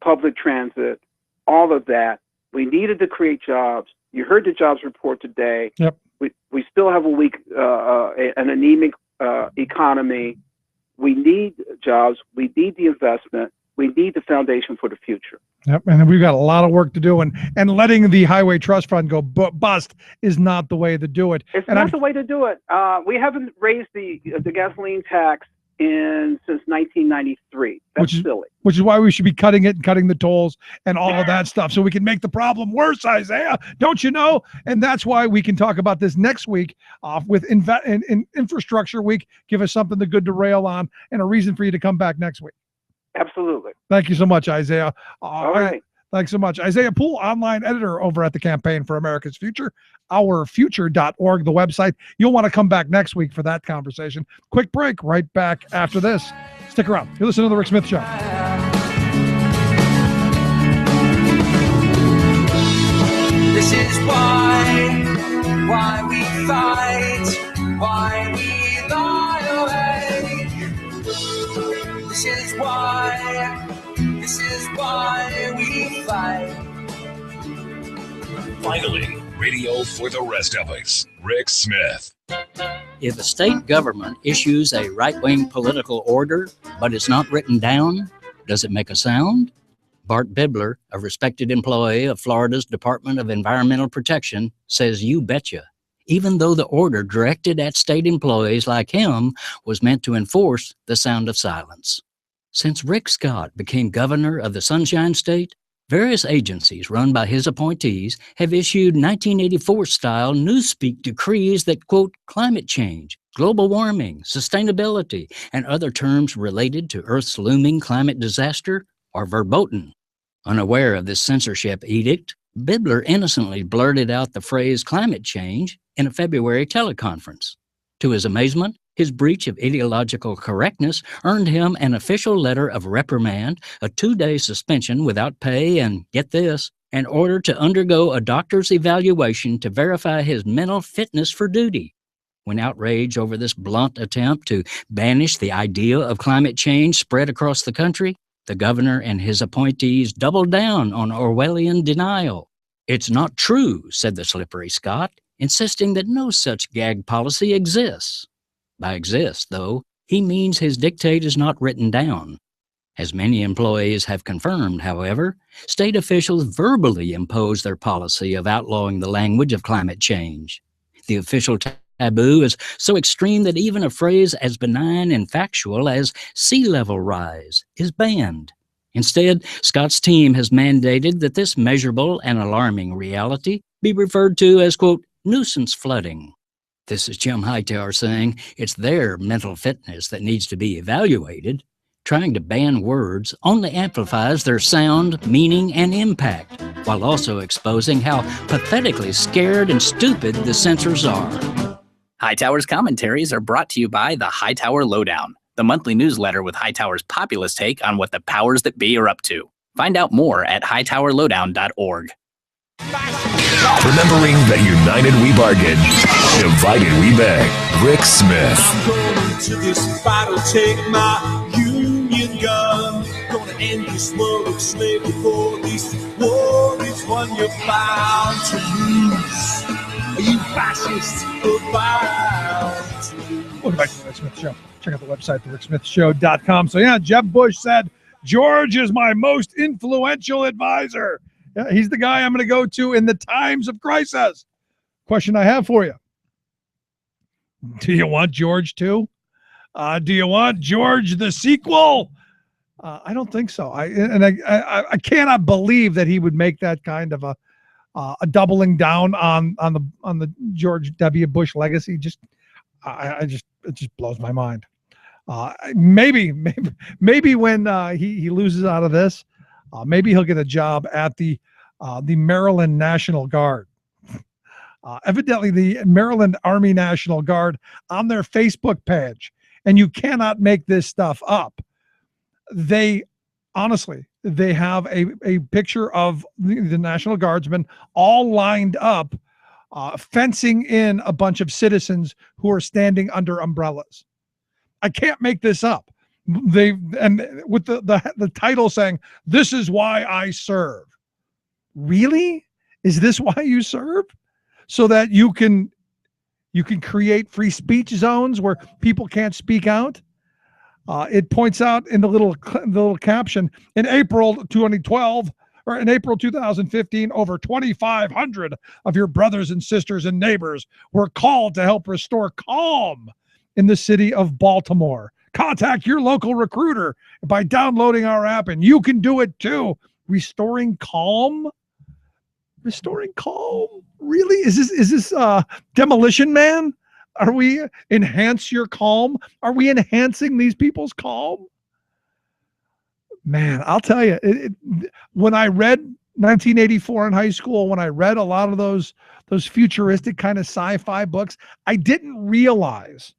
public transit, all of that. We needed to create jobs. You heard the jobs report today. Yep. We still have a weak, an anemic economy. We need jobs. We need the investment. We need the foundation for the future. Yep, and we've got a lot of work to do, and letting the Highway Trust Fund go bust is not the way to do it. It's not the way to do it. We haven't raised the gasoline tax since 1993. That's silly. Which is why we should be cutting it and cutting the tolls and all of that stuff, so we can make the problem worse, Isaiah. Don't you know? And that's why we can talk about this next week with in Infrastructure Week. Give us something good to rail on and a reason for you to come back next week. Absolutely. Thank you so much, Isaiah. All right. Thanks so much. Isaiah Poole, online editor over at the Campaign for America's Future, ourfuture.org, the website. You'll want to come back next week for that conversation. Quick break, right back after this. Stick around. You're listening to The Rick Smith Show. This is why we fight, why we lie awake. This is why we fight. Finally, radio for the rest of us. Rick Smith. If a state government issues a right-wing political order, but it's not written down, does it make a sound? Bart Bibler, a respected employee of Florida's Department of Environmental Protection, says you betcha, even though the order directed at state employees like him was meant to enforce the sound of silence. Since Rick Scott became governor of the Sunshine State, various agencies run by his appointees have issued 1984-style newspeak decrees that quote climate change, global warming, sustainability, and other terms related to Earth's looming climate disaster are verboten. Unaware of this censorship edict, Bibler innocently blurted out the phrase climate change in a February teleconference. To his amazement, his breach of ideological correctness earned him an official letter of reprimand, a 2-day suspension without pay, and, get this, an order to undergo a doctor's evaluation to verify his mental fitness for duty. When outrage over this blunt attempt to banish the idea of climate change spread across the country, the governor and his appointees doubled down on Orwellian denial. "It's not true," said the slippery Scott, insisting that no such gag policy exists. By exists, though, he means his dictate is not written down. As many employees have confirmed, however, state officials verbally impose their policy of outlawing the language of climate change. The official taboo is so extreme that even a phrase as benign and factual as sea level rise is banned. Instead, Scott's team has mandated that this measurable and alarming reality be referred to as, quote, nuisance flooding. This is Jim Hightower saying it's their mental fitness that needs to be evaluated. Trying to ban words only amplifies their sound, meaning, and impact, while also exposing how pathetically scared and stupid the censors are. Hightower's commentaries are brought to you by the Hightower Lowdown, the monthly newsletter with Hightower's populist take on what the powers that be are up to. Find out more at hightowerlowdown.org. Remembering that united we bargain, divided we beg. Rick Smith. I'm going to this battle, take my Union gun. Gonna end this world of slavery for this war is one you're bound to lose. You fascists are bound to lose. Welcome back to the Rick Smith Show. Check out the website, thericksmithshow.com. So yeah, Jeb Bush said, George is my most influential advisor. Yeah, he's the guy I'm going to go to in the times of crisis. Question I have for you. Do you want George 2? Do you want George the sequel? I don't think so. I cannot believe that he would make that kind of a doubling down on the George W. Bush legacy. It just blows my mind. Maybe when he loses out of this, maybe he'll get a job at the Maryland National Guard. Evidently, the Maryland Army National Guard on their Facebook page, and you cannot make this stuff up. They have a picture of the National Guardsmen all lined up, fencing in a bunch of citizens who are standing under umbrellas. I can't make this up. And with the title saying, "This is why I serve." Really? Is this why you serve? So that you can create free speech zones where people can't speak out? It points out in the little caption, in April 2012, or in April 2015, over 2,500 of your brothers and sisters and neighbors were called to help restore calm in the city of Baltimore. Contact your local recruiter by downloading our app, and you can do it too. Restoring calm? Restoring calm? Really? Is this Demolition Man? Are we enhance your calm? Are we enhancing these people's calm? Man, I'll tell you, when I read 1984 in high school, when I read a lot of those futuristic kind of sci-fi books, I didn't realize,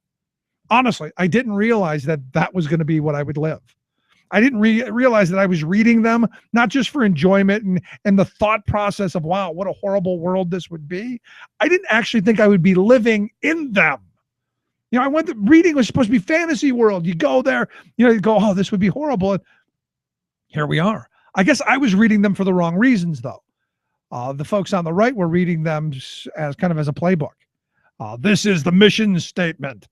honestly, that was going to be what I would live. I didn't realize that I was reading them, not just for enjoyment and the thought process of, wow, what a horrible world this would be. I didn't actually think I would be living in them. You know, reading was supposed to be fantasy world. You go there, you go, oh, this would be horrible. And here we are. I guess I was reading them for the wrong reasons, though. The folks on the right were reading them as kind of as a playbook. This is the mission statement.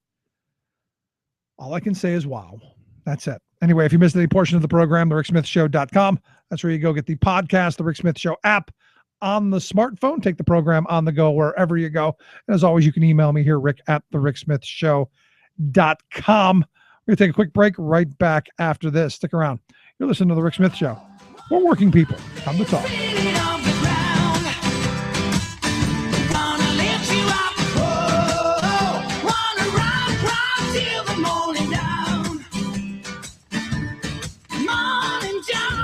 All I can say is, wow. That's it. Anyway, if you missed any portion of the program, thericksmithshow.com. That's where you go get the podcast, the Rick Smith Show app on the smartphone. Take the program on the go wherever you go. And as always, you can email me here, Rick at thericksmithshow.com. We're going to take a quick break right back after this. Stick around. You're listening to The Rick Smith Show. We're working people. Come to talk.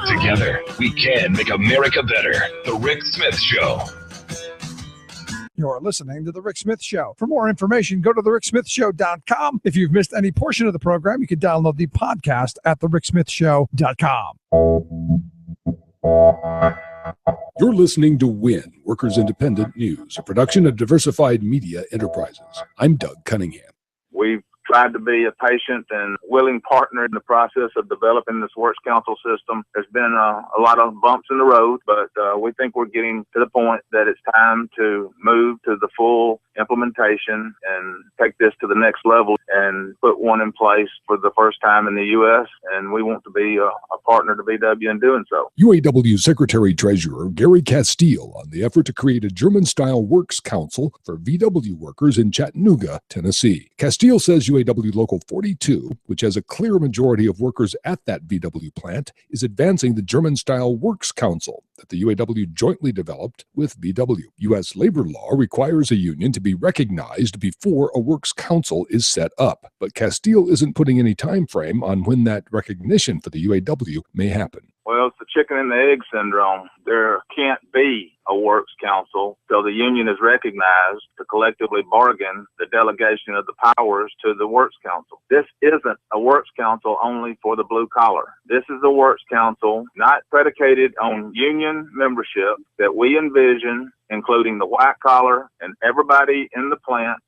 Together, we can make America better. The Rick Smith Show. You're listening to The Rick Smith Show. For more information, go to thericksmithshow.com. If you've missed any portion of the program, you can download the podcast at thericksmithshow.com. You're listening to WIN, Workers Independent News, a production of Diversified Media Enterprises. I'm Doug Cunningham. We've tried to be a patient and willing partner in the process of developing this Works Council system. There's been a lot of bumps in the road, but we think we're getting to the point that it's time to move to the full implementation and take this to the next level and put one in place for the first time in the U.S. And we want to be a partner to VW in doing so. UAW Secretary-Treasurer Gary Castile on the effort to create a German-style Works Council for VW workers in Chattanooga, Tennessee. Castile says UAW Local 42, which has a clear majority of workers at that VW plant, is advancing the German-style Works Council that the UAW jointly developed with VW. U.S. labor law requires a union to be recognized before a Works Council is set up, but Castile isn't putting any time frame on when that recognition for the UAW may happen. Well, it's the chicken and the egg syndrome. There can't be a Works Council till the union is recognized to collectively bargain the delegation of the powers to the Works Council. This isn't a Works Council only for the blue collar. This is a Works Council not predicated on union membership that we envision, including the white collar and everybody in the plant.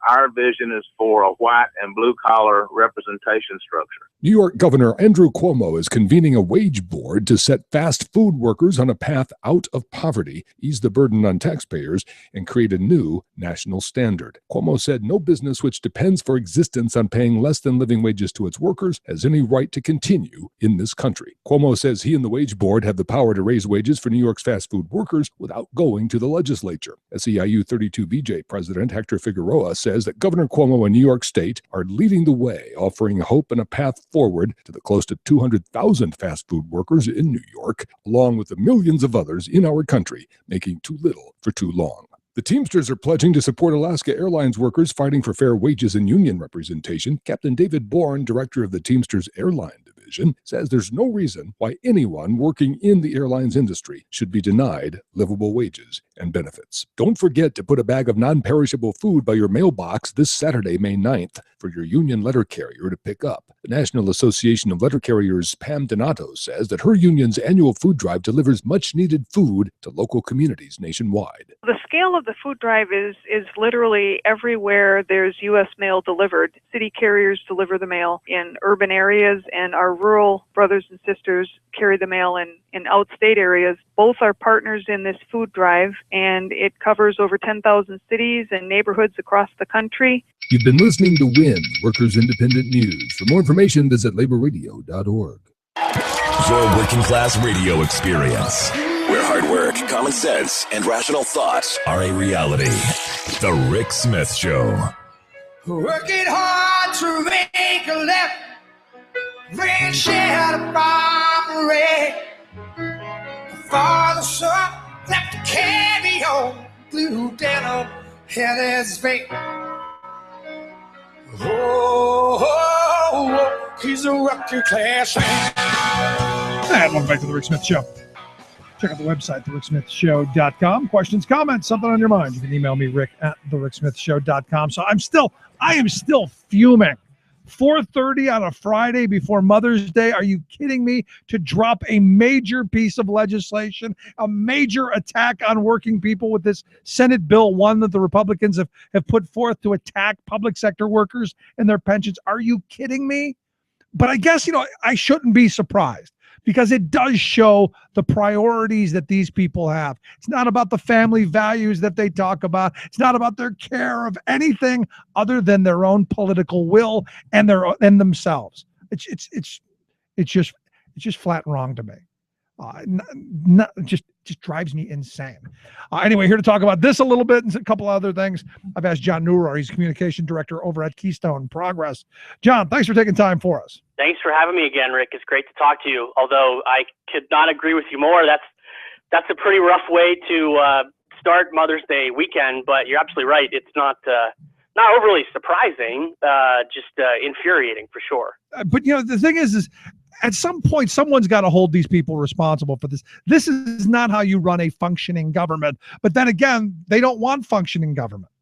Our vision is for a white and blue collar representation structure. New York Governor Andrew Cuomo is convening a wage board to set fast food workers on a path out of poverty, ease the burden on taxpayers, and create a new national standard. Cuomo said no business which depends for existence on paying less than living wages to its workers has any right to continue in this country. Cuomo says he and the wage board have the power to raise wages for New York's fast food workers without going to the legislature. SEIU 32BJ President Hector Figueroa says that Governor Cuomo and New York State are leading the way, offering hope and a path forward to the close to 200,000 fast food workers in New York, along with the millions of others in our country making too little for too long. The Teamsters are pledging to support Alaska Airlines workers fighting for fair wages and union representation. Captain David Bourne, director of the Teamsters Airline Division, says there's no reason why anyone working in the airlines industry should be denied livable wages and benefits. Don't forget to put a bag of non-perishable food by your mailbox this Saturday, May 9th, for your union letter carrier to pick up. The National Association of Letter Carriers' Pam Donato says that her union's annual food drive delivers much-needed food to local communities nationwide. The scale of the food drive is literally everywhere there's U.S. mail delivered. City carriers deliver the mail in urban areas, and our rural brothers and sisters carry the mail in outstate areas. Both are partners in this food drive, and it covers over 10,000 cities and neighborhoods across the country. You've been listening to WIN, Workers Independent News. For more information, visit laborradio.org. Your working class radio experience, where hard work, common sense, and rational thoughts are a reality. The Rick Smith Show. Working hard to make a left, red shed a bomb red. Father, son, left to carry on, blue denim, had his fate. Oh, he's a working class man. And welcome back to The Rick Smith Show. Check out the website, thericksmithshow.com. Questions, comments, something on your mind. You can email me, Rick, at thericksmithshow.com. So I am still fuming. 4:30 on a Friday before Mother's Day. Are you kidding me? To drop a major piece of legislation, a major attack on working people with this Senate Bill 1 that the Republicans have put forth to attack public sector workers and their pensions. Are you kidding me? But I guess, I shouldn't be surprised, because it does show the priorities that these people have. It's not about the family values that they talk about. It's not about their care of anything other than their own political will and themselves. It's just flat wrong to me. Just drives me insane. Anyway, here to talk about this a little bit and a couple other things, I've asked John Newrohr. He's communication director over at Keystone Progress. John, thanks for taking time for us. Thanks for having me again, Rick. It's great to talk to you. Although I could not agree with you more. That's a pretty rough way to start Mother's Day weekend. But you're absolutely right. It's not overly surprising, just infuriating for sure. But the thing is at some point, someone's got to hold these people responsible for this. This is not how you run a functioning government. But then again, they don't want functioning government.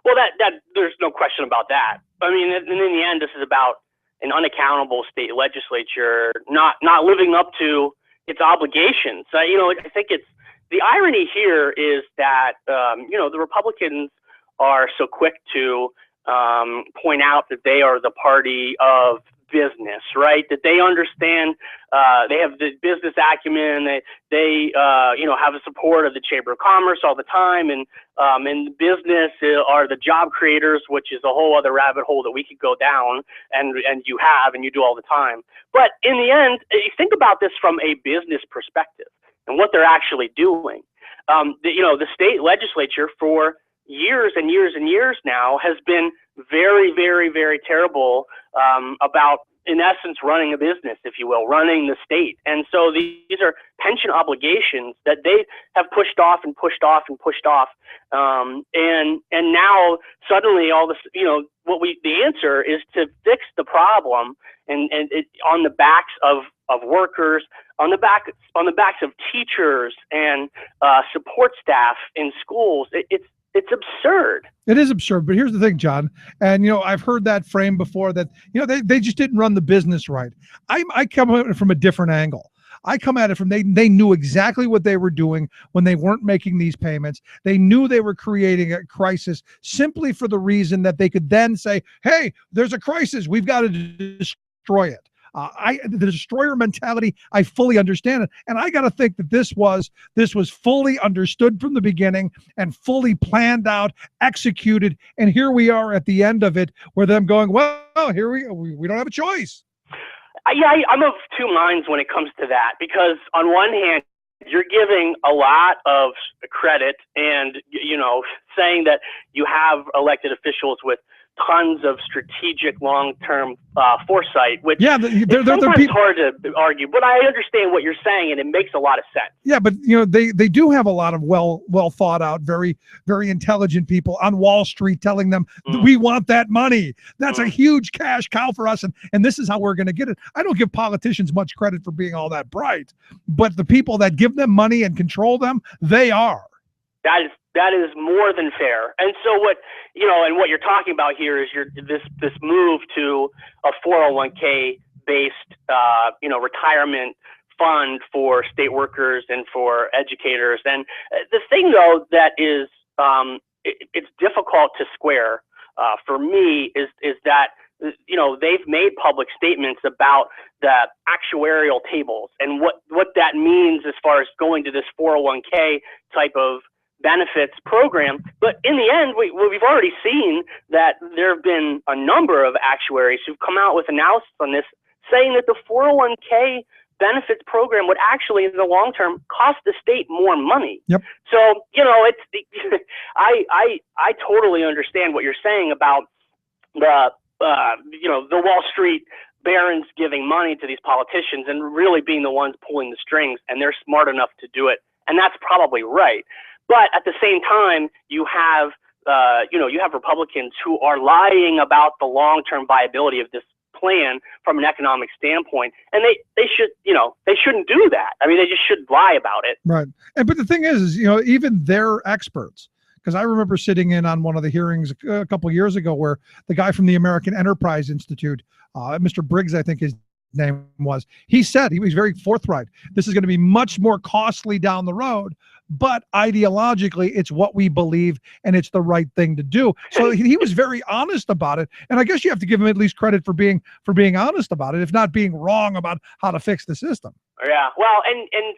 Well, that there's no question about that. I mean, in the end, this is about an unaccountable state legislature not living up to its obligations. I think it's the irony here is that the Republicans are so quick to point out that they are the party of business, right? That they understand, they have the business acumen, they have the support of the Chamber of Commerce all the time, and business are the job creators, which is a whole other rabbit hole that we could go down, and you do all the time. But in the end, you think about this from a business perspective and what they're actually doing. The state legislature for years and years and years now has been very, very, very terrible about, in essence, running a business, if you will, running the state. And so these are pension obligations that they have pushed off and pushed off and pushed off. And now suddenly all this, the answer is to fix the problem and it, on the backs of workers, on the backs of teachers and support staff in schools. It's absurd. It is absurd, but here's the thing, John. And, I've heard that frame before that, they just didn't run the business right. I come at it from a different angle. I come at it from they knew exactly what they were doing when they weren't making these payments. They knew they were creating a crisis simply for the reason that they could then say, hey, there's a crisis. We've got to destroy it. The destroyer mentality, I fully understand it. And I got to think that this was fully understood from the beginning and fully planned out, executed. And here we are at the end of it, where them going, well, here we don't have a choice. I'm of two minds when it comes to that, because on one hand, you're giving a lot of credit and, saying that you have elected officials with tons of strategic long-term foresight, which is sometimes hard to argue, but I understand what you're saying and it makes a lot of sense. Yeah, but they do have a lot of well thought out, very, very intelligent people on Wall Street telling them we want that money. That's a huge cash cow for us, and this is how we're going to get it. I don't give politicians much credit for being all that bright, but the people that give them money and control them, they are. That is more than fair. And so what you're talking about here is this move to a 401k based retirement fund for state workers and for educators. And the thing though that is it's difficult to square for me is that they've made public statements about the actuarial tables and what that means as far as going to this 401k type of benefits program. But in the end, we've already seen that there have been a number of actuaries who've come out with analysis on this, saying that the 401k benefits program would actually, in the long term, cost the state more money. Yep. So, I totally understand what you're saying about the Wall Street barons giving money to these politicians and really being the ones pulling the strings, and they're smart enough to do it. And that's probably right. But at the same time, you have Republicans who are lying about the long-term viability of this plan from an economic standpoint, and they shouldn't do that. I mean, they just shouldn't lie about it. Right. But the thing is even their experts, because I remember sitting in on one of the hearings a couple of years ago where the guy from the American Enterprise Institute, Mr. Briggs, I think his name was, he said, he was very forthright, this is going to be much more costly down the road, but ideologically it's what we believe and it's the right thing to do. So he was very honest about it, and I guess you have to give him at least credit for being honest about it, if not being wrong about how to fix the system. Yeah, well, and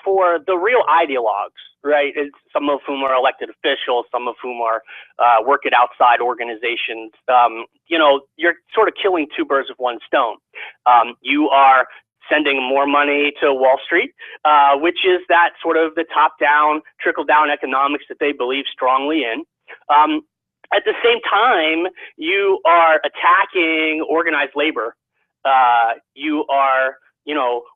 for the real ideologues, right? Some of whom are elected officials, some of whom are work at outside organizations. You're sort of killing two birds with one stone. You are sending more money to Wall Street, which is that sort of the top-down, trickle-down economics that they believe strongly in. At the same time, you are attacking organized labor. You are,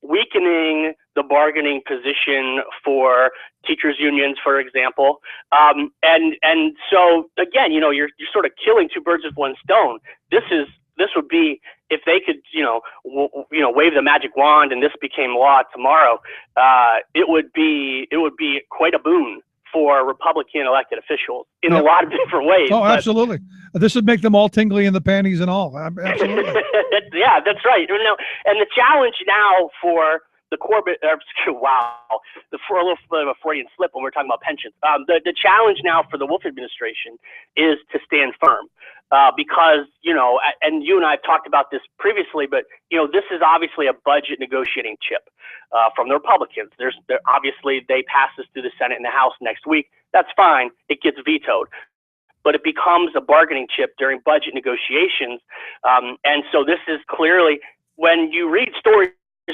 weakening the bargaining position for teachers unions, for example. And so again, you're sort of killing two birds with one stone. This would be, if they could, wave the magic wand and this became law tomorrow, it would be quite a boon for Republican elected officials in a lot of different ways. Oh, but- absolutely. This would make them all tingly in the panties and all. Absolutely. Yeah, that's right. And the challenge now for the Corbett, for a little bit of a Freudian slip when we're talking about pensions. The challenge now for the Wolf administration is to stand firm, because and you and I have talked about this previously, but this is obviously a budget negotiating chip from the Republicans. Obviously they pass this through the Senate and the House next week. That's fine. It gets vetoed. But it becomes a bargaining chip during budget negotiations. And so this is clearly, when you read stories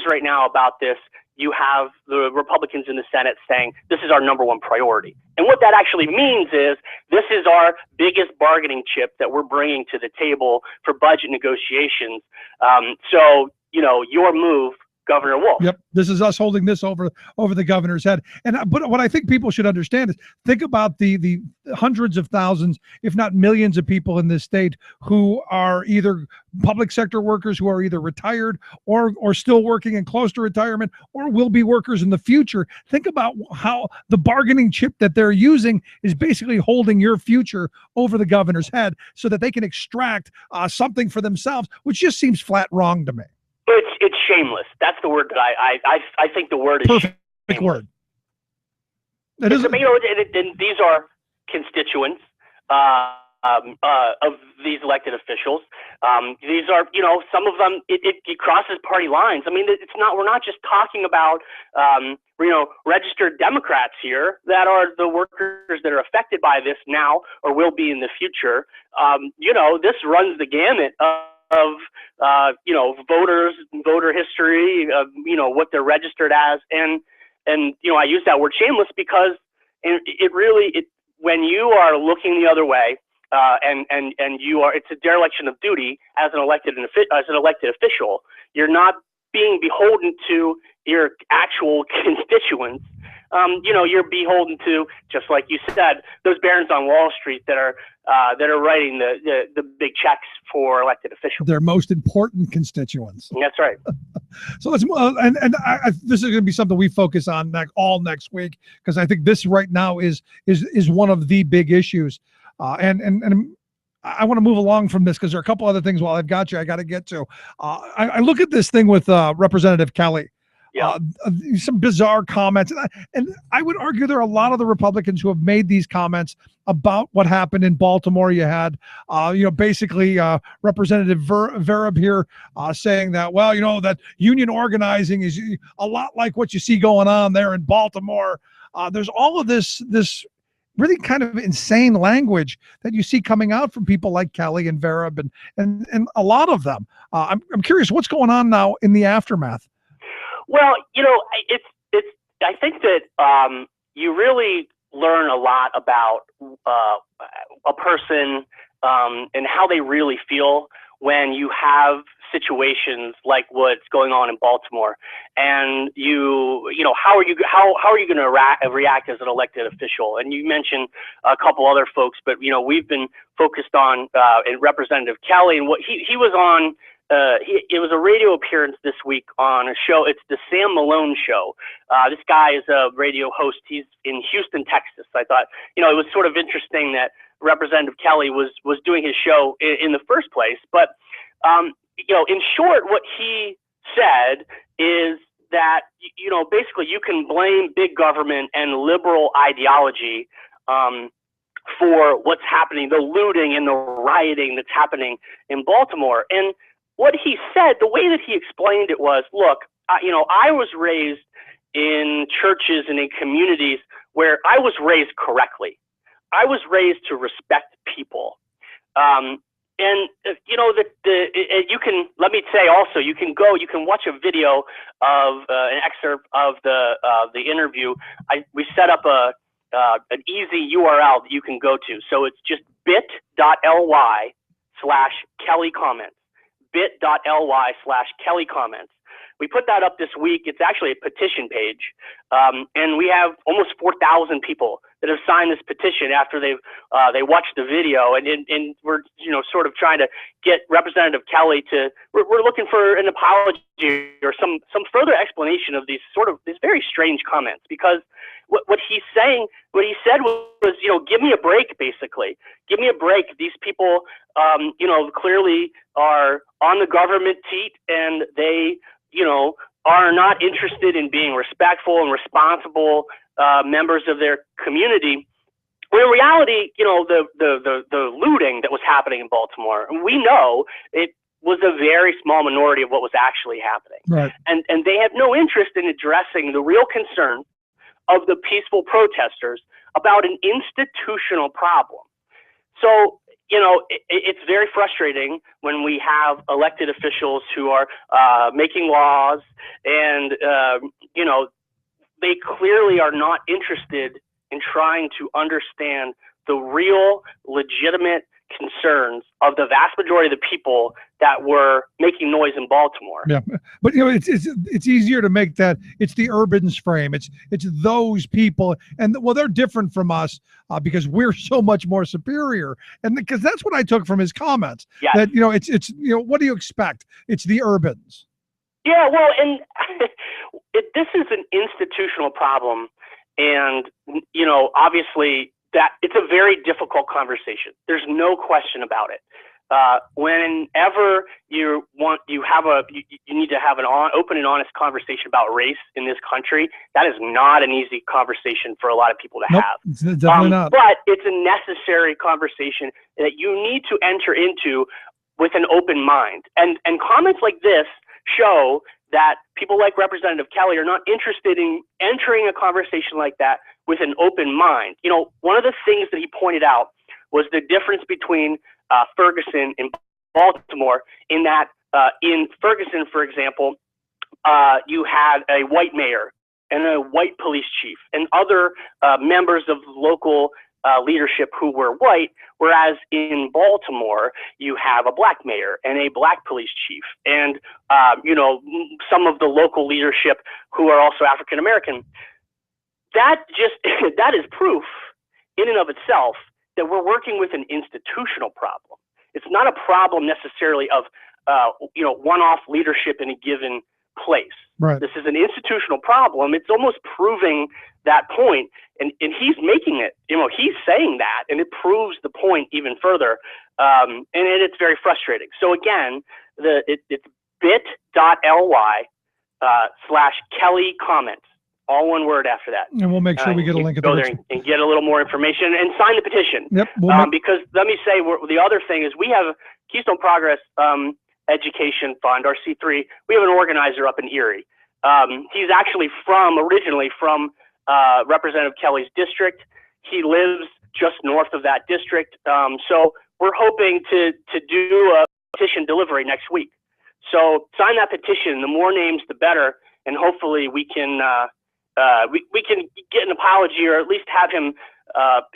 right now about this, you have the Republicans in the Senate saying, this is our number one priority. And what that actually means is, this is our biggest bargaining chip that we're bringing to the table for budget negotiations. So, your move, Governor Wolf. Yep, this is us holding this over the governor's head. And but what I think people should understand is, think about the hundreds of thousands, if not millions, of people in this state who are either public sector workers, who are either retired or still working and close to retirement, or will be workers in the future. Think about how the bargaining chip that they're using is basically holding your future over the governor's head, so that they can extract something for themselves, which just seems flat wrong to me. It's shameless. That's the word that I think the word is Perfect shameless. word. And these are constituents of these elected officials. These are, some of them, it crosses party lines. I mean, we're not just talking about, registered Democrats here that are the workers that are affected by this now or will be in the future. This runs the gamut of voters, voter history, what they're registered as. And I use that word shameless because when you are looking the other way, it's a dereliction of duty as an elected official. You're not being beholden to your actual constituents. You're beholden to, just like you said, those barons on Wall Street that are writing the big checks for elected officials. Their most important constituents. That's right. So let's this is going to be something we focus on next week, because I think this right now is one of the big issues. And I want to move along from this, because there are a couple other things while I've got you I got to get to. I look at this thing with Representative Kelly. Yeah. Some bizarre comments. And I would argue there are a lot of the Republicans who have made these comments about what happened in Baltimore. You had, basically Representative Vereb here saying that, that union organizing is a lot like what you see going on there in Baltimore. There's all of this really kind of insane language that you see coming out from people like Kelly and Vereb and a lot of them. I'm curious what's going on now in the aftermath. Well, I think that you really learn a lot about a person and how they really feel when you have situations like what's going on in Baltimore, and how are you going to react as an elected official? And you mentioned a couple other folks, but we've been focused on Representative Kelly and what he was on. It was a radio appearance this week on a show. It's the Sam Malone Show. This guy is a radio host. He's in Houston, Texas. I thought, it was sort of interesting that Representative Kelly was doing his show in the first place. But, in short, what he said is that, basically you can blame big government and liberal ideology for what's happening, the looting and the rioting that's happening in Baltimore. And what he said, the way that he explained it was, look, I was raised in churches and in communities where I was raised correctly. I was raised to respect people. And you know, you can, let me say also, you can watch a video of an excerpt of the interview. We set up an easy URL that you can go to. So it's just bit.ly/Kelly Comments, bit.ly/Kelly Comments. We put that up this week. It's actually a petition page. And we have almost 4,000 people that have signed this petition after they watched the video. And we're, you know, sort of trying to get Representative Kelly to, we're looking for an apology or some further explanation of these very strange comments, because what he said was, you know, give me a break, basically. Give me a break. These people, you know, clearly are on the government teat, and they, you know, are not interested in being respectful and responsible members of their community. When in reality, you know, the looting that was happening in Baltimore, we know it was a very small minority of what was actually happening. Right. And they have no interest in addressing the real concern of the peaceful protesters about an institutional problem. So, you know, it's very frustrating when we have elected officials who are making laws and, you know, they clearly are not interested in trying to understand the real legitimate concerns of the vast majority of the people that were making noise in Baltimore. Yeah, but you know, it's easier to make that. It's the Urbans frame. It's those people, and well, they're different from us because we're so much more superior. And because that's what I took from his comments. Yes. That, you know, it's you know, what do you expect? It's the Urbans. Yeah, well, and this is an institutional problem, and you know, obviously, that it's a very difficult conversation. There's no question about it. Whenever you need to have an open and honest conversation about race in this country, that is not an easy conversation for a lot of people to have. It's definitely not. But it's a necessary conversation that you need to enter into with an open mind. And comments like this show that people like Representative Kelly are not interested in entering a conversation like that with an open mind. You know, one of the things that he pointed out was the difference between Ferguson and Baltimore, in that in Ferguson, for example, you had a white mayor and a white police chief and other members of local leadership who were white, whereas in Baltimore, you have a black mayor and a black police chief and, you know, some of the local leadership who are also African American. That is proof in and of itself that we're working with an institutional problem. It's not a problem necessarily of, you know, one-off leadership in a given place. Right. This is an institutional problem. It's almost proving that point, and he's making it, you know, he's saying that, and it proves the point even further, and it's very frustrating. So again, it's bit.ly/Kelly Comments. All one word after that. And we'll make sure we get a link at go the there and get a little more information and sign the petition. Yep. Because let me say, the other thing is we have Keystone Progress Education Fund, our C3. We have an organizer up in Erie. He's actually originally from Representative Kelly's district. He lives just north of that district. So we're hoping to do a petition delivery next week. So sign that petition. The more names, the better. And hopefully we can we can get an apology, or at least have him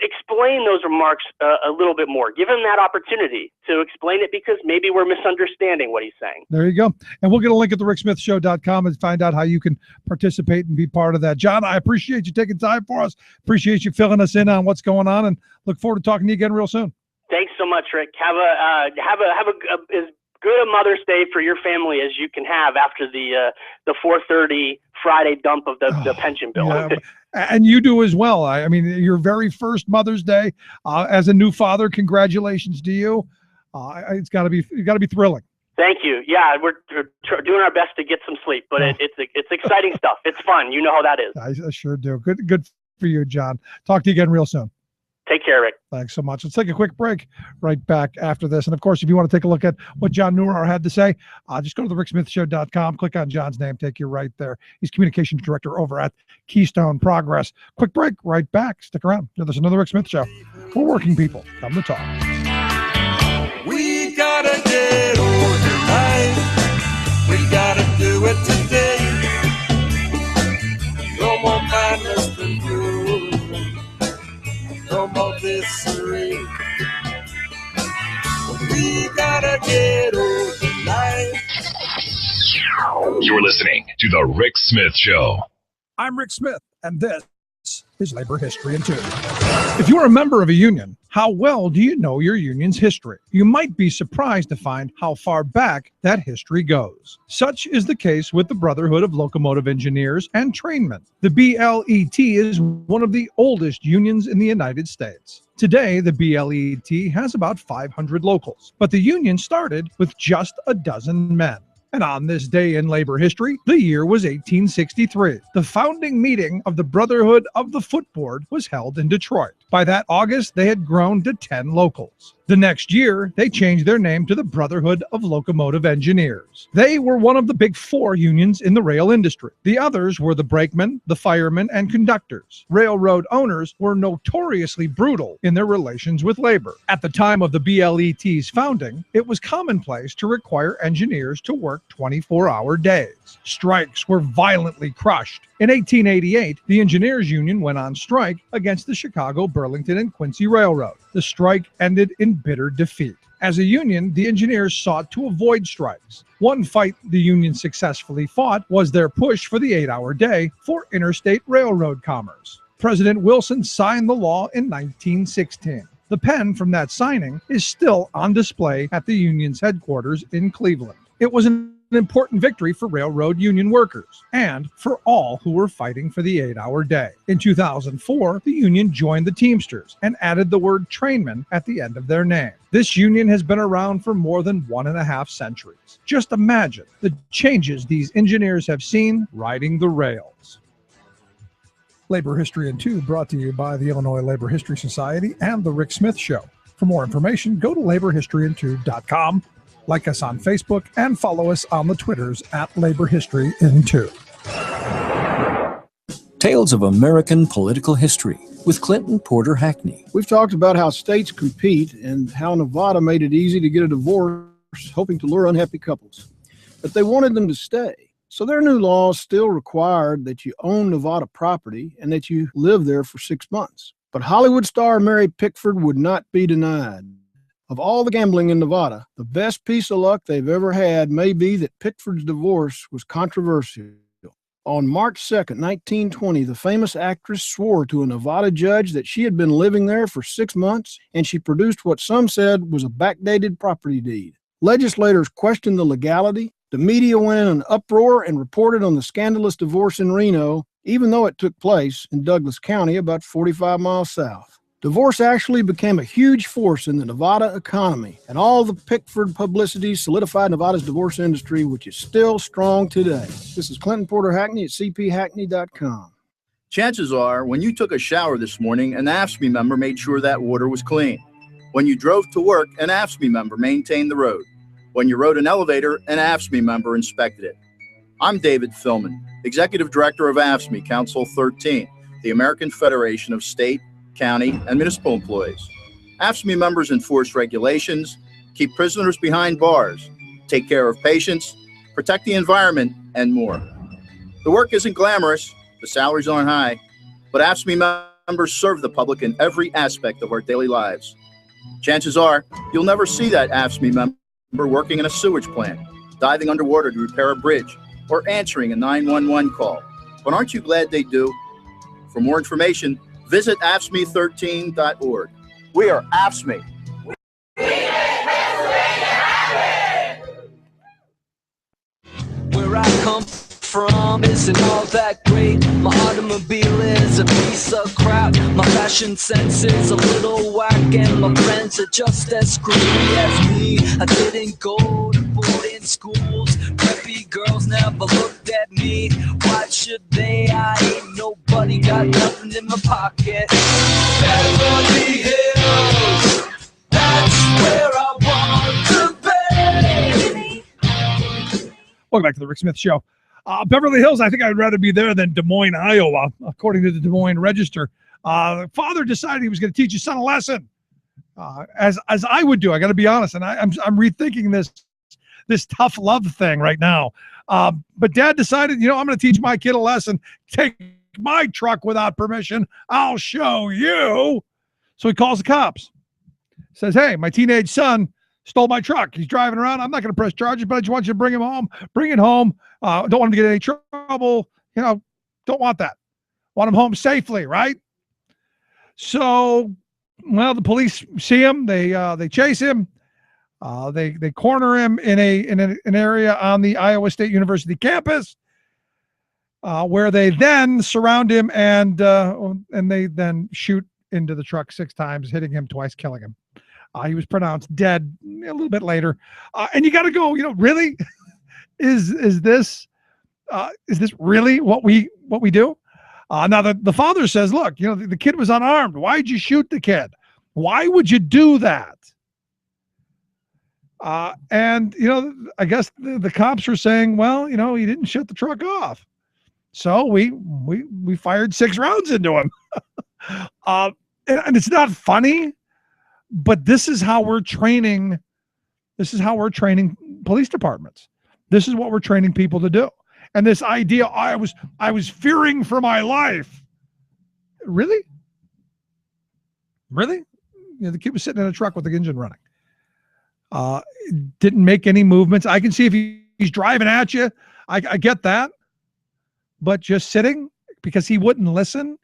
explain those remarks a little bit more. Give him that opportunity to explain it, because maybe we're misunderstanding what he's saying. There you go. And we'll get a link at thericksmithshow.com and find out how you can participate and be part of that. John, I appreciate you taking time for us. Appreciate you filling us in on what's going on, and look forward to talking to you again real soon. Thanks so much, Rick. Have a as good a Mother's Day for your family as you can have after the 4:30 Friday dump of the pension bill. Yeah, and you do as well. I mean, your very first Mother's Day as a new father. Congratulations to you. It's got to be thrilling. Thank you. Yeah, we're doing our best to get some sleep, but it's exciting stuff. It's fun. You know how that is. I sure do. Good for you, John. Talk to you again real soon. Take care, Rick. Thanks so much. Let's take a quick break. Right back after this. And of course, if you want to take a look at what John Newer had to say, just go to thericksmithshow.com, click on John's name, take you right there. He's communications director over at Keystone Progress. Quick break, right back. Stick around. There's another Rick Smith Show for working people. Come to talk. We got gotta get organized. We gotta do it today. No more madness confusion. No more disarray. We gotta get organized. You're listening to The Rick Smith Show. I'm Rick Smith, and this is Labor History in 2. If you're a member of a union, how well do you know your union's history? You might be surprised to find how far back that history goes. Such is the case with the Brotherhood of Locomotive Engineers and Trainmen. The BLET is one of the oldest unions in the United States. Today, the BLET has about 500 locals, but the union started with just a dozen men. And on this day in labor history, the year was 1863. The founding meeting of the Brotherhood of the Footboard was held in Detroit. By that August, they had grown to 10 locals. The next year, they changed their name to the Brotherhood of Locomotive Engineers. They were one of the big four unions in the rail industry. The others were the brakemen, the firemen, and conductors. Railroad owners were notoriously brutal in their relations with labor. At the time of the BLET's founding, it was commonplace to require engineers to work 24-hour days. Strikes were violently crushed. In 1888, the Engineers Union went on strike against the Chicago, Burlington, and Quincy Railroad. The strike ended in bitter defeat. As a union, the engineers sought to avoid strikes. One fight the union successfully fought was their push for the 8-hour day for interstate railroad commerce. President Wilson signed the law in 1916. The pen from that signing is still on display at the union's headquarters in Cleveland. It was an important victory for railroad union workers and for all who were fighting for the 8-hour day. In 2004, the union joined the Teamsters and added the word trainman at the end of their name. This union has been around for more than 1.5 centuries. Just imagine the changes these engineers have seen riding the rails. Labor History in 2 brought to you by the Illinois Labor History Society and The Rick Smith Show. For more information, go to laborhistoryin2.com. Like us on Facebook and follow us on the Twitters at Labor History in 2. Tales of American Political History with Clinton Porter Hackney. We've talked about how states compete and how Nevada made it easy to get a divorce, hoping to lure unhappy couples. But they wanted them to stay. So their new laws still required that you own Nevada property and that you live there for 6 months. But Hollywood star Mary Pickford would not be denied. Of all the gambling in Nevada, the best piece of luck they've ever had may be that Pickford's divorce was controversial. On March 2nd, 1920, the famous actress swore to a Nevada judge that she had been living there for 6 months, and she produced what some said was a backdated property deed. Legislators questioned the legality. The media went in an uproar and reported on the scandalous divorce in Reno, even though it took place in Douglas County, about 45 miles south. Divorce actually became a huge force in the Nevada economy, and all the Pickford publicity solidified Nevada's divorce industry, which is still strong today. This is Clinton Porter Hackney at cphackney.com. Chances are, when you took a shower this morning, an AFSCME member made sure that water was clean. When you drove to work, an AFSCME member maintained the road. When you rode an elevator, an AFSCME member inspected it. I'm David Philman, Executive Director of AFSCME Council 13, the American Federation of State, County, and Municipal Employees. AFSCME members enforce regulations, keep prisoners behind bars, take care of patients, protect the environment, and more. The work isn't glamorous, the salaries aren't high, but AFSCME members serve the public in every aspect of our daily lives. Chances are, you'll never see that AFSCME member working in a sewage plant, diving underwater to repair a bridge, or answering a 911 call. But aren't you glad they do? For more information, visit AFSCME13.org. We are AFSCME. Where I come from isn't all that great. My automobile is a piece of crap. My fashion sense is a little whack, and my friends are just as screwy as me. I didn't go to boarding schools. Preppy girls never looked at me. Why should they? I ain't nobody, got nothing in my pocket. Beverly Hills, that's where I want to be. Welcome back to the Rick Smith Show. Beverly Hills, I think I'd rather be there than Des Moines, Iowa, according to the Des Moines Register. Father decided he was going to teach his son a lesson. as I would do. I got to be honest, and I'm rethinking this tough love thing right now. But Dad decided, I'm going to teach my kid a lesson. Take my truck without permission. I'll show you. So he calls the cops. Says, hey, my teenage son stole my truck. He's driving around. I'm not going to press charges, but I just want you to bring him home. Bring it home. Don't want him to get any trouble. Don't want that. Want him home safely, right? So, well, the police see him. They chase him. They corner him in an area on the Iowa State University campus, where they then surround him and they then shoot into the truck 6 times, hitting him twice, killing him. He was pronounced dead a little bit later. And you got to go, really? Is this really what we do? Now the father says, look, the kid was unarmed. Why'd you shoot the kid? Why would you do that? And I guess the cops are saying, well, he didn't shut the truck off. So we fired 6 rounds into him. And it's not funny, but this is how we're training. This is how we're training police departments. This is what we're training people to do. And this idea, I was fearing for my life. Really? The kid was sitting in a truck with the engine running. Didn't make any movements. I can see if he's driving at you. I get that. But just sitting because he wouldn't listen.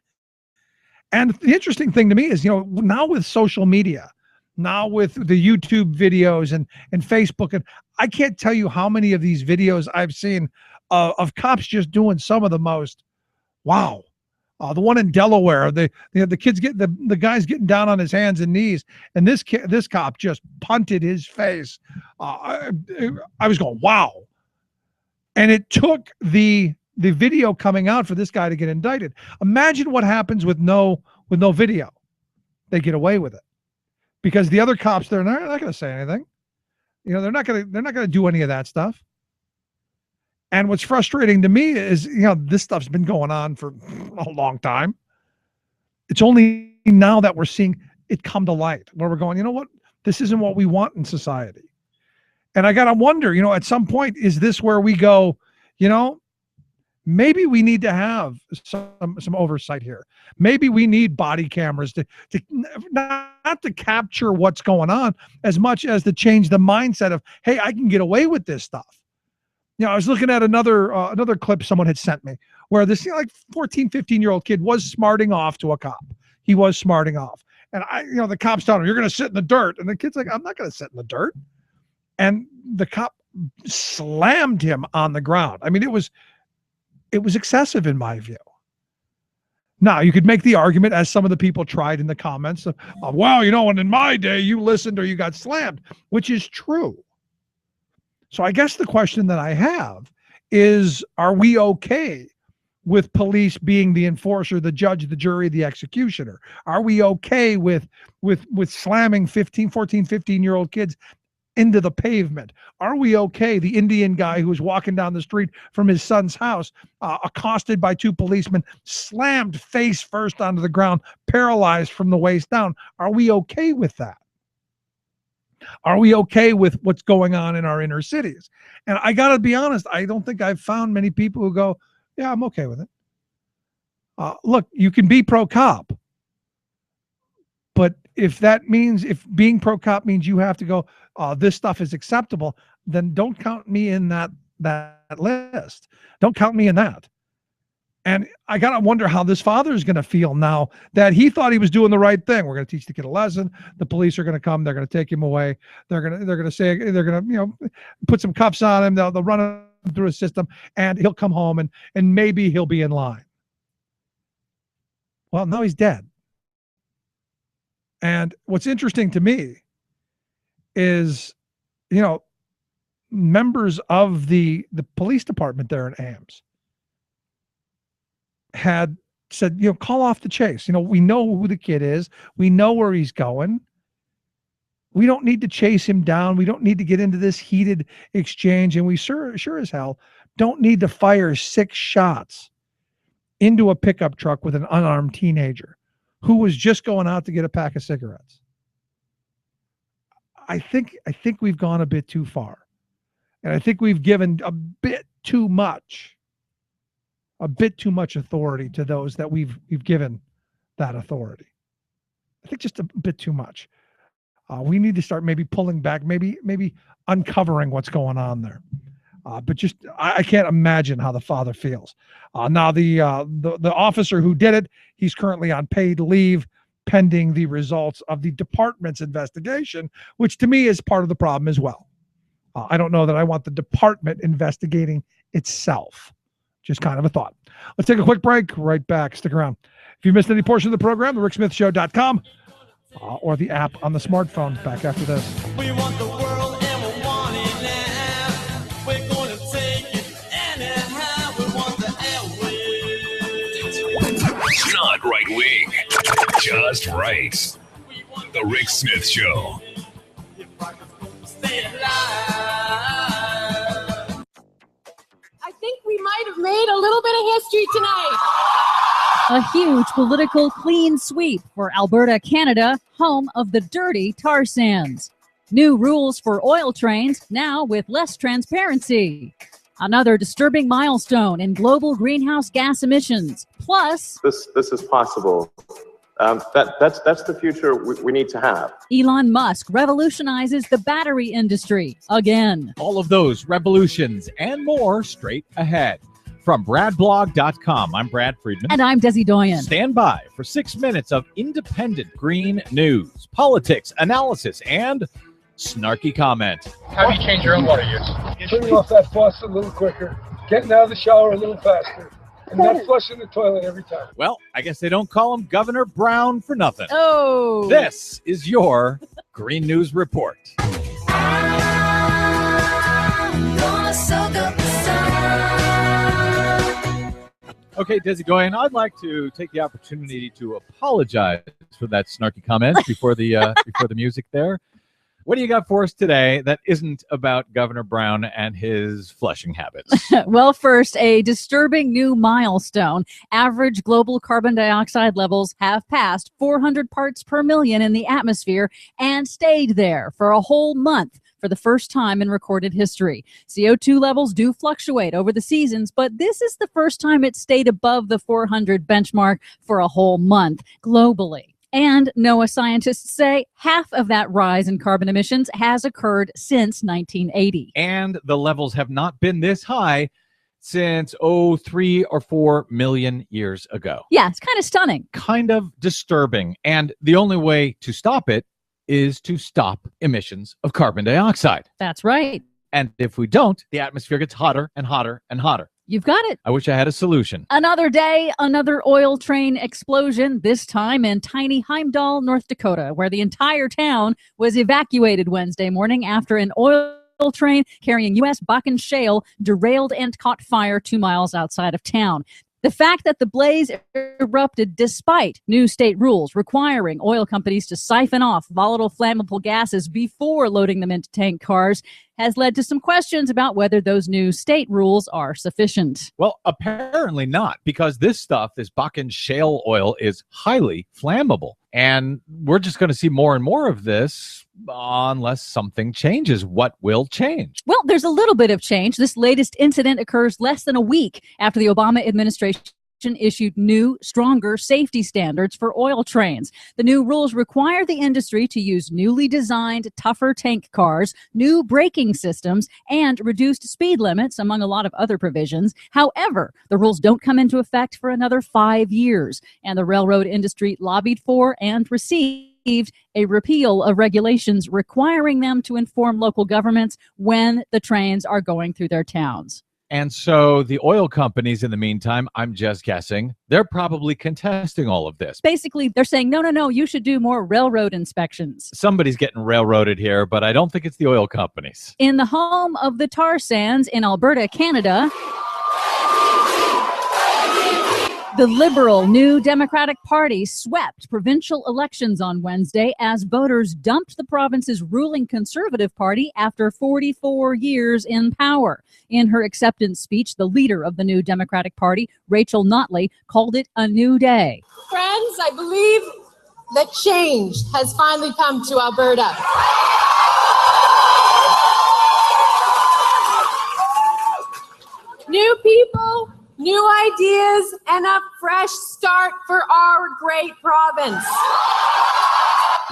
And the interesting thing to me is, now with social media, now with the YouTube videos and Facebook, and I can't tell you how many of these videos I've seen of cops just doing some of the most, wow. The one in Delaware, the kids the guy's getting down on his hands and knees, and this cop just punted his face. I was going, wow. And it took the video coming out for this guy to get indicted. Imagine what happens with no video. They get away with it because the other cops, they're not going to say anything. They're not going to do any of that stuff. And what's frustrating to me is, this stuff's been going on for a long time. It's only now that we're seeing it come to light where we're going, what? This isn't what we want in society. And I got to wonder, at some point, is this where we go, maybe we need to have some oversight here. Maybe we need body cameras to not to capture what's going on as much as to change the mindset of, hey, I can get away with this stuff. I was looking at another clip someone had sent me where this 14, 15-year-old kid was smarting off to a cop. He was smarting off. And the cop's telling him, you're going to sit in the dirt. And the kid's like, I'm not going to sit in the dirt. And the cop slammed him on the ground. I mean, it was excessive in my view. Now, you could make the argument, as some of the people tried in the comments, of, well, and in my day, you listened or you got slammed, which is true. So I guess the question that I have is, are we okay with police being the enforcer, the judge, the jury, the executioner? Are we okay with slamming 14, 15-year-old kids into the pavement? Are we okay, the Indian guy who was walking down the street from his son's house, accosted by 2 policemen, slammed face first onto the ground, paralyzed from the waist down? Are we okay with that? Are we okay with what's going on in our inner cities? And I got to be honest, I don't think I've found many people who go, yeah, I'm okay with it. Look, you can be pro-cop, but if being pro-cop means you have to go, this stuff is acceptable, then don't count me in that list. Don't count me in that. And I got to wonder how this father is going to feel now that he thought he was doing the right thing. We're going to teach the kid a lesson. The police are going to come. They're going to take him away. They're going to put some cuffs on him. They'll run him through a system, and he'll come home and maybe he'll be in line. Well, no, he's dead. And what's interesting to me is, members of the police department there in Ames had said, call off the chase. We know who the kid is. We know where he's going. We don't need to chase him down. We don't need to get into this heated exchange. And we sure as hell don't need to fire 6 shots into a pickup truck with an unarmed teenager who was just going out to get a pack of cigarettes. I think we've gone a bit too far. And I think we've given a bit too much authority to those that we've given that authority. I think just a bit too much. We need to start maybe pulling back, maybe uncovering what's going on there. But just I can't imagine how the father feels. Now the officer who did it, he's currently on paid leave pending the results of the department's investigation, which to me is part of the problem as well. I don't know that I want the department investigating itself. Just kind of a thought. Let's take a quick break. Right back. Stick around. If you missed any portion of the program, thericksmithshow.com or the app on the smartphone. Back after this. We want the world and we want it now. We're going to take it anyhow. We want the airwaves. Not right wing, just right. The Rick Smith Show. Stay alive. I think we might have made a little bit of history tonight. A huge political clean sweep for Alberta, Canada, home of the dirty tar sands. New rules for oil trains, now with less transparency. Another disturbing milestone in global greenhouse gas emissions. Plus, This is possible. That's the future we need to have. Elon Musk revolutionizes the battery industry again. All of those revolutions and more straight ahead. From BradBlog.com, I'm Brad Friedman. And I'm Desi Doyen. Stand by for 6 minutes of independent green news, politics, analysis, and snarky comment. How do you change your own water use? Turning off that faucet a little quicker, getting out of the shower a little faster, and not flushing the toilet every time. Well, I guess they don't call him Governor Brown for nothing. Oh. This is your Green News Report. Okay, Desi Doyen, I'd like to take the opportunity to apologize for that snarky comment before the music there. What do you got for us today that isn't about Governor Brown and his flushing habits? Well, first, a disturbing new milestone. Average global carbon dioxide levels have passed 400 parts per million in the atmosphere and stayed there for a whole month for the first time in recorded history. CO2 levels do fluctuate over the seasons, but this is the first time it stayed above the 400 benchmark for a whole month globally. And NOAA scientists say half of that rise in carbon emissions has occurred since 1980. And the levels have not been this high since 3 or 4 million years ago. Yeah, it's kind of stunning. Kind of disturbing. And the only way to stop it is to stop emissions of carbon dioxide. That's right. And if we don't, the atmosphere gets hotter and hotter and hotter. You've got it. I wish I had a solution. Another day, another oil train explosion, this time in tiny Heimdall, North Dakota, where the entire town was evacuated Wednesday morning after an oil train carrying U.S. Bakken shale derailed and caught fire 2 miles outside of town. The fact that the blaze erupted despite new state rules requiring oil companies to siphon off volatile flammable gases before loading them into tank cars has led to some questions about whether those new state rules are sufficient. Well, apparently not, because this Bakken shale oil is highly flammable. And we're just going to see more and more of this unless something changes. What will change? Well, there's a little bit of change. This latest incident occurs less than a week after the Obama administration issued new, stronger safety standards for oil trains. The new rules require the industry to use newly designed, tougher tank cars, new braking systems, and reduced speed limits, among a lot of other provisions. However, the rules don't come into effect for another 5 years, and the railroad industry lobbied for and received a repeal of regulations requiring them to inform local governments when the trains are going through their towns. And so the oil companies, in the meantime, I'm just guessing, they're probably contesting all of this. Basically, they're saying, no, you should do more railroad inspections. Somebody's getting railroaded here, but I don't think it's the oil companies. In the home of the tar sands in Alberta, Canada, the Liberal New Democratic Party swept provincial elections on Wednesday as voters dumped the province's ruling Conservative Party after 44 years in power. In her acceptance speech, the leader of the New Democratic Party, Rachel Notley, called it a new day. Friends, I believe that change has finally come to Alberta. and a fresh start for our great province.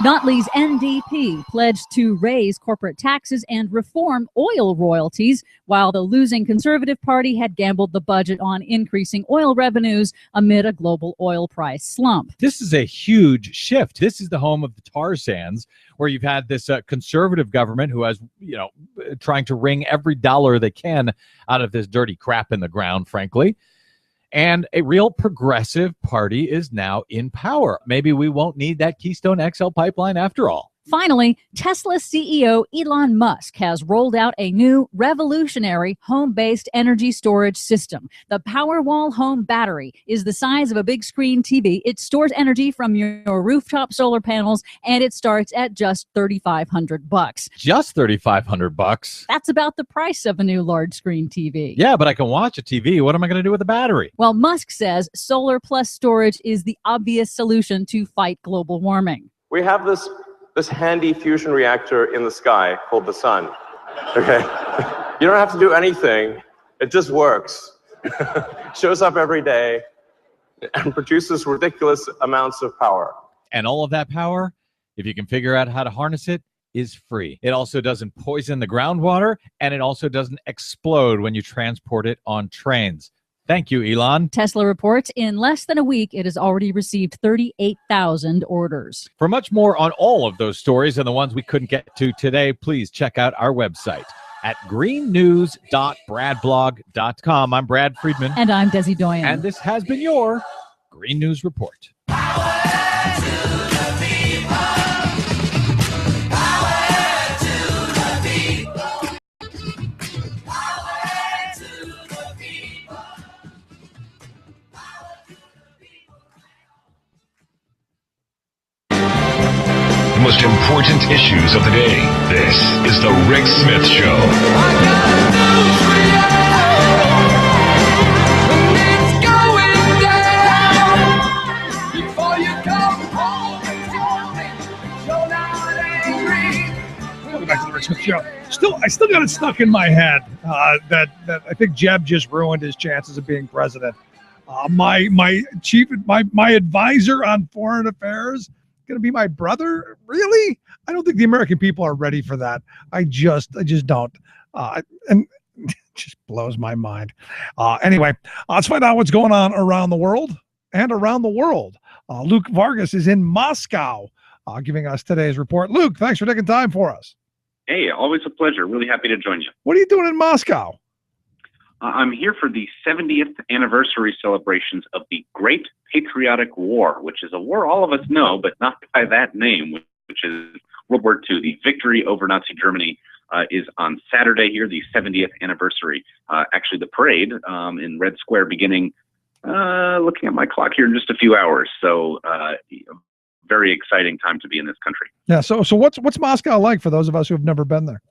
Notley's NDP pledged to raise corporate taxes and reform oil royalties, while the losing Conservative Party had gambled the budget on increasing oil revenues amid a global oil price slump. This is a huge shift. This is the home of the tar sands, where you've had this conservative government who has, trying to wring every dollar they can out of this dirty crap in the ground, frankly. And a real progressive party is now in power. Maybe we won't need that Keystone XL pipeline after all. Finally, Tesla CEO Elon Musk has rolled out a new revolutionary home-based energy storage system. The Powerwall home battery is the size of a big screen TV. It stores energy from your rooftop solar panels, and it starts at just $3,500. Just $3,500. That's about the price of a new large screen TV. Yeah, but I can watch a TV. What am I going to do with the battery? Well, Musk says solar plus storage is the obvious solution to fight global warming. We have this handy fusion reactor in the sky called the sun. Okay? You don't have to do anything. It just works. Shows up every day and produces ridiculous amounts of power. And all of that power, if you can figure out how to harness it, is free. It also doesn't poison the groundwater, and it also doesn't explode when you transport it on trains. Thank you, Elon. Tesla reports in less than a week, it has already received 38,000 orders. For much more on all of those stories and the ones we couldn't get to today, please check out our website at greennews.bradblog.com. I'm Brad Friedman. And I'm Desi Doyen. And this has been your Green News Report. Most important issues of the day. This is the Rick Smith Show. Welcome back to the Rick Smith Show. I still got it stuck in my head that I think Jeb just ruined his chances of being president. My advisor on foreign affairs going to be my brother? Really? I don't think the American people are ready for that. I just don't. And it just blows my mind. Anyway, let's find out what's going on around the world and around the world. Luke Vargas is in Moscow giving us today's report. Luke, thanks for taking time for us. Hey, always a pleasure. Really happy to join you. What are you doing in Moscow? I'm here for the 70th anniversary celebrations of the Great Patriotic War, which is a war all of us know, but not by that name, which is World War II. The victory over Nazi Germany is on Saturday here, the 70th anniversary. Actually, the parade in Red Square beginning, looking at my clock here, in just a few hours. So very exciting time to be in this country. Yeah. So what's Moscow like for those of us who have never been there?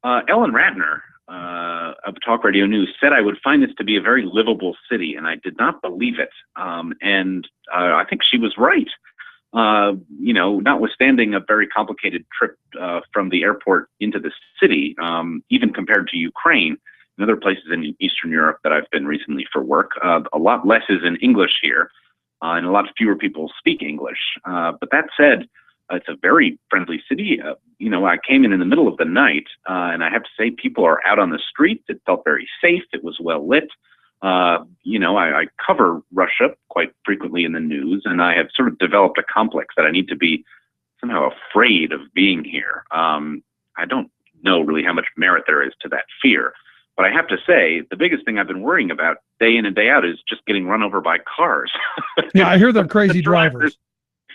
Ellen Ratner of Talk Radio News said I would find this to be a very livable city, and I did not believe it. And I think she was right. Notwithstanding a very complicated trip from the airport into the city, even compared to Ukraine and other places in Eastern Europe that I've been recently for work, a lot less is in English here, and a lot fewer people speak English. But that said, it's a very friendly city. I came in the middle of the night, and I have to say people are out on the streets. It felt very safe. It was well lit. I cover Russia quite frequently in the news, and I have sort of developed a complex that I need to be somehow afraid of being here. I don't know really how much merit there is to that fear. But I have to say, the biggest thing I've been worrying about day in and day out is just getting run over by cars. Yeah, I hear they're crazy drivers.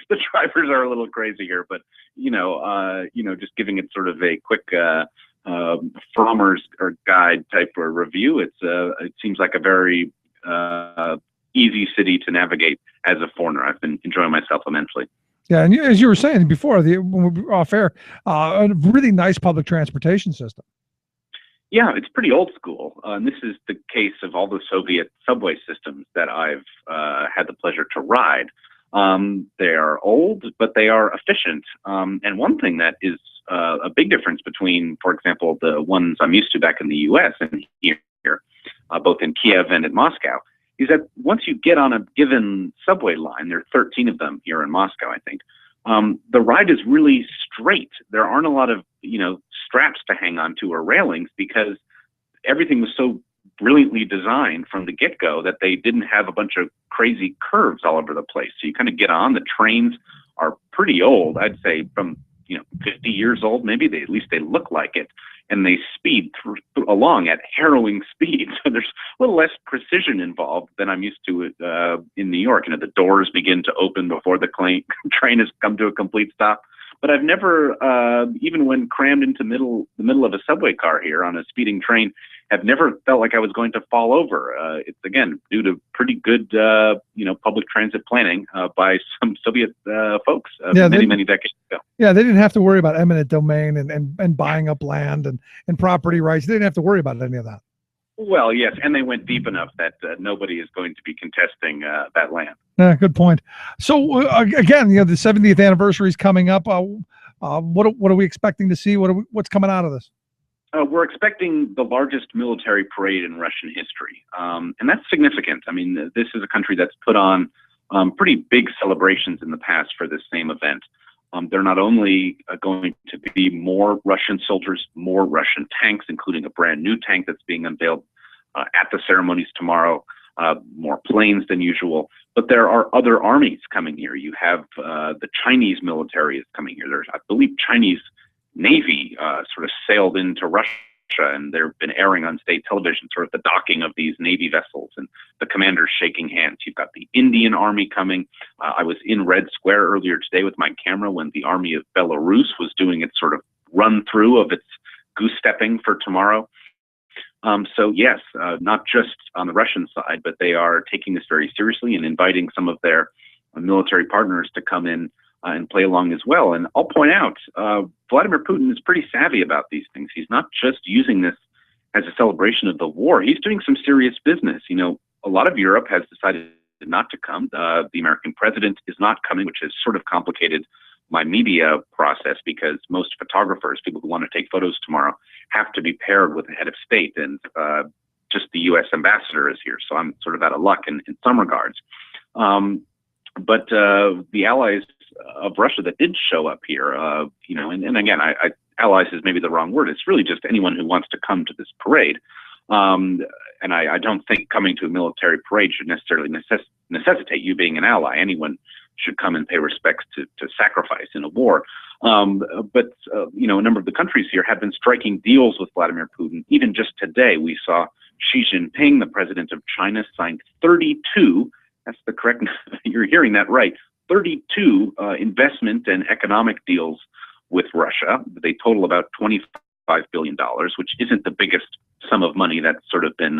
The drivers are a little crazy here, but just giving it sort of a quick Frommer's or guide type of review. It seems like a very easy city to navigate as a foreigner. I've been enjoying myself immensely. Yeah, and as you were saying before, when we were off air, a really nice public transportation system. Yeah, it's pretty old school. And this is the case of all the Soviet subway systems that I've had the pleasure to ride. They are old, but they are efficient. And one thing that is a big difference between, for example, the ones I'm used to back in the U.S. and here, both in Kiev and in Moscow, is that once you get on a given subway line, there are 13 of them here in Moscow, I think, the ride is really straight. There aren't a lot of, straps to hang on to or railings because everything was so brilliantly designed from the get-go that they didn't have a bunch of crazy curves all over the place. So you kind of get on. The trains are pretty old, I'd say from 50 years old, maybe. At least they look like it, and they speed along at harrowing speeds. So there's a little less precision involved than I'm used to in New York. The doors begin to open before the train has come to a complete stop. But I've never, even when crammed into the middle of a subway car here on a speeding train, have never felt like I was going to fall over. It's, again, due to pretty good, public transit planning by some Soviet folks many decades ago. Yeah, they didn't have to worry about eminent domain and buying up land and property rights. They didn't have to worry about any of that. Well, yes, and they went deep enough that nobody is going to be contesting that land. Yeah, good point. So again, the 70th anniversary is coming up. What are we expecting to see? What's coming out of this? We're expecting the largest military parade in Russian history, and that's significant. I mean, this is a country that's put on pretty big celebrations in the past for this same event. They're not only going to be more Russian soldiers, more Russian tanks, including a brand new tank that's being unveiled at the ceremonies tomorrow, more planes than usual, but there are other armies coming here. You have the Chinese military is coming here. There's, I believe, Chinese Navy sort of sailed into Russia, and they've been airing on state television sort of the docking of these Navy vessels and the commanders shaking hands. You've got the Indian Army coming. I was in Red Square earlier today with my camera when the Army of Belarus was doing its sort of run through of its goose-stepping for tomorrow. So yes, not just on the Russian side, but they are taking this very seriously and inviting some of their military partners to come in and play along as well. And I'll point out, Vladimir Putin is pretty savvy about these things. He's not just using this as a celebration of the war. He's doing some serious business. A lot of Europe has decided not to come. The American president is not coming, which has sort of complicated my media process because most photographers, people who want to take photos tomorrow, have to be paired with the head of state, and just the U.S. ambassador is here. So I'm sort of out of luck in some regards. But the allies of Russia that did show up here, and again, allies is maybe the wrong word. It's really just anyone who wants to come to this parade. And I don't think coming to a military parade should necessarily necessitate you being an ally. Anyone should come and pay respects to sacrifice in a war. But a number of the countries here have been striking deals with Vladimir Putin. Even just today, we saw Xi Jinping, the president of China, signed 32, that's the correct, you're hearing that right, 32 investment and economic deals with Russia. They total about $25 billion, which isn't the biggest sum of money that's sort of been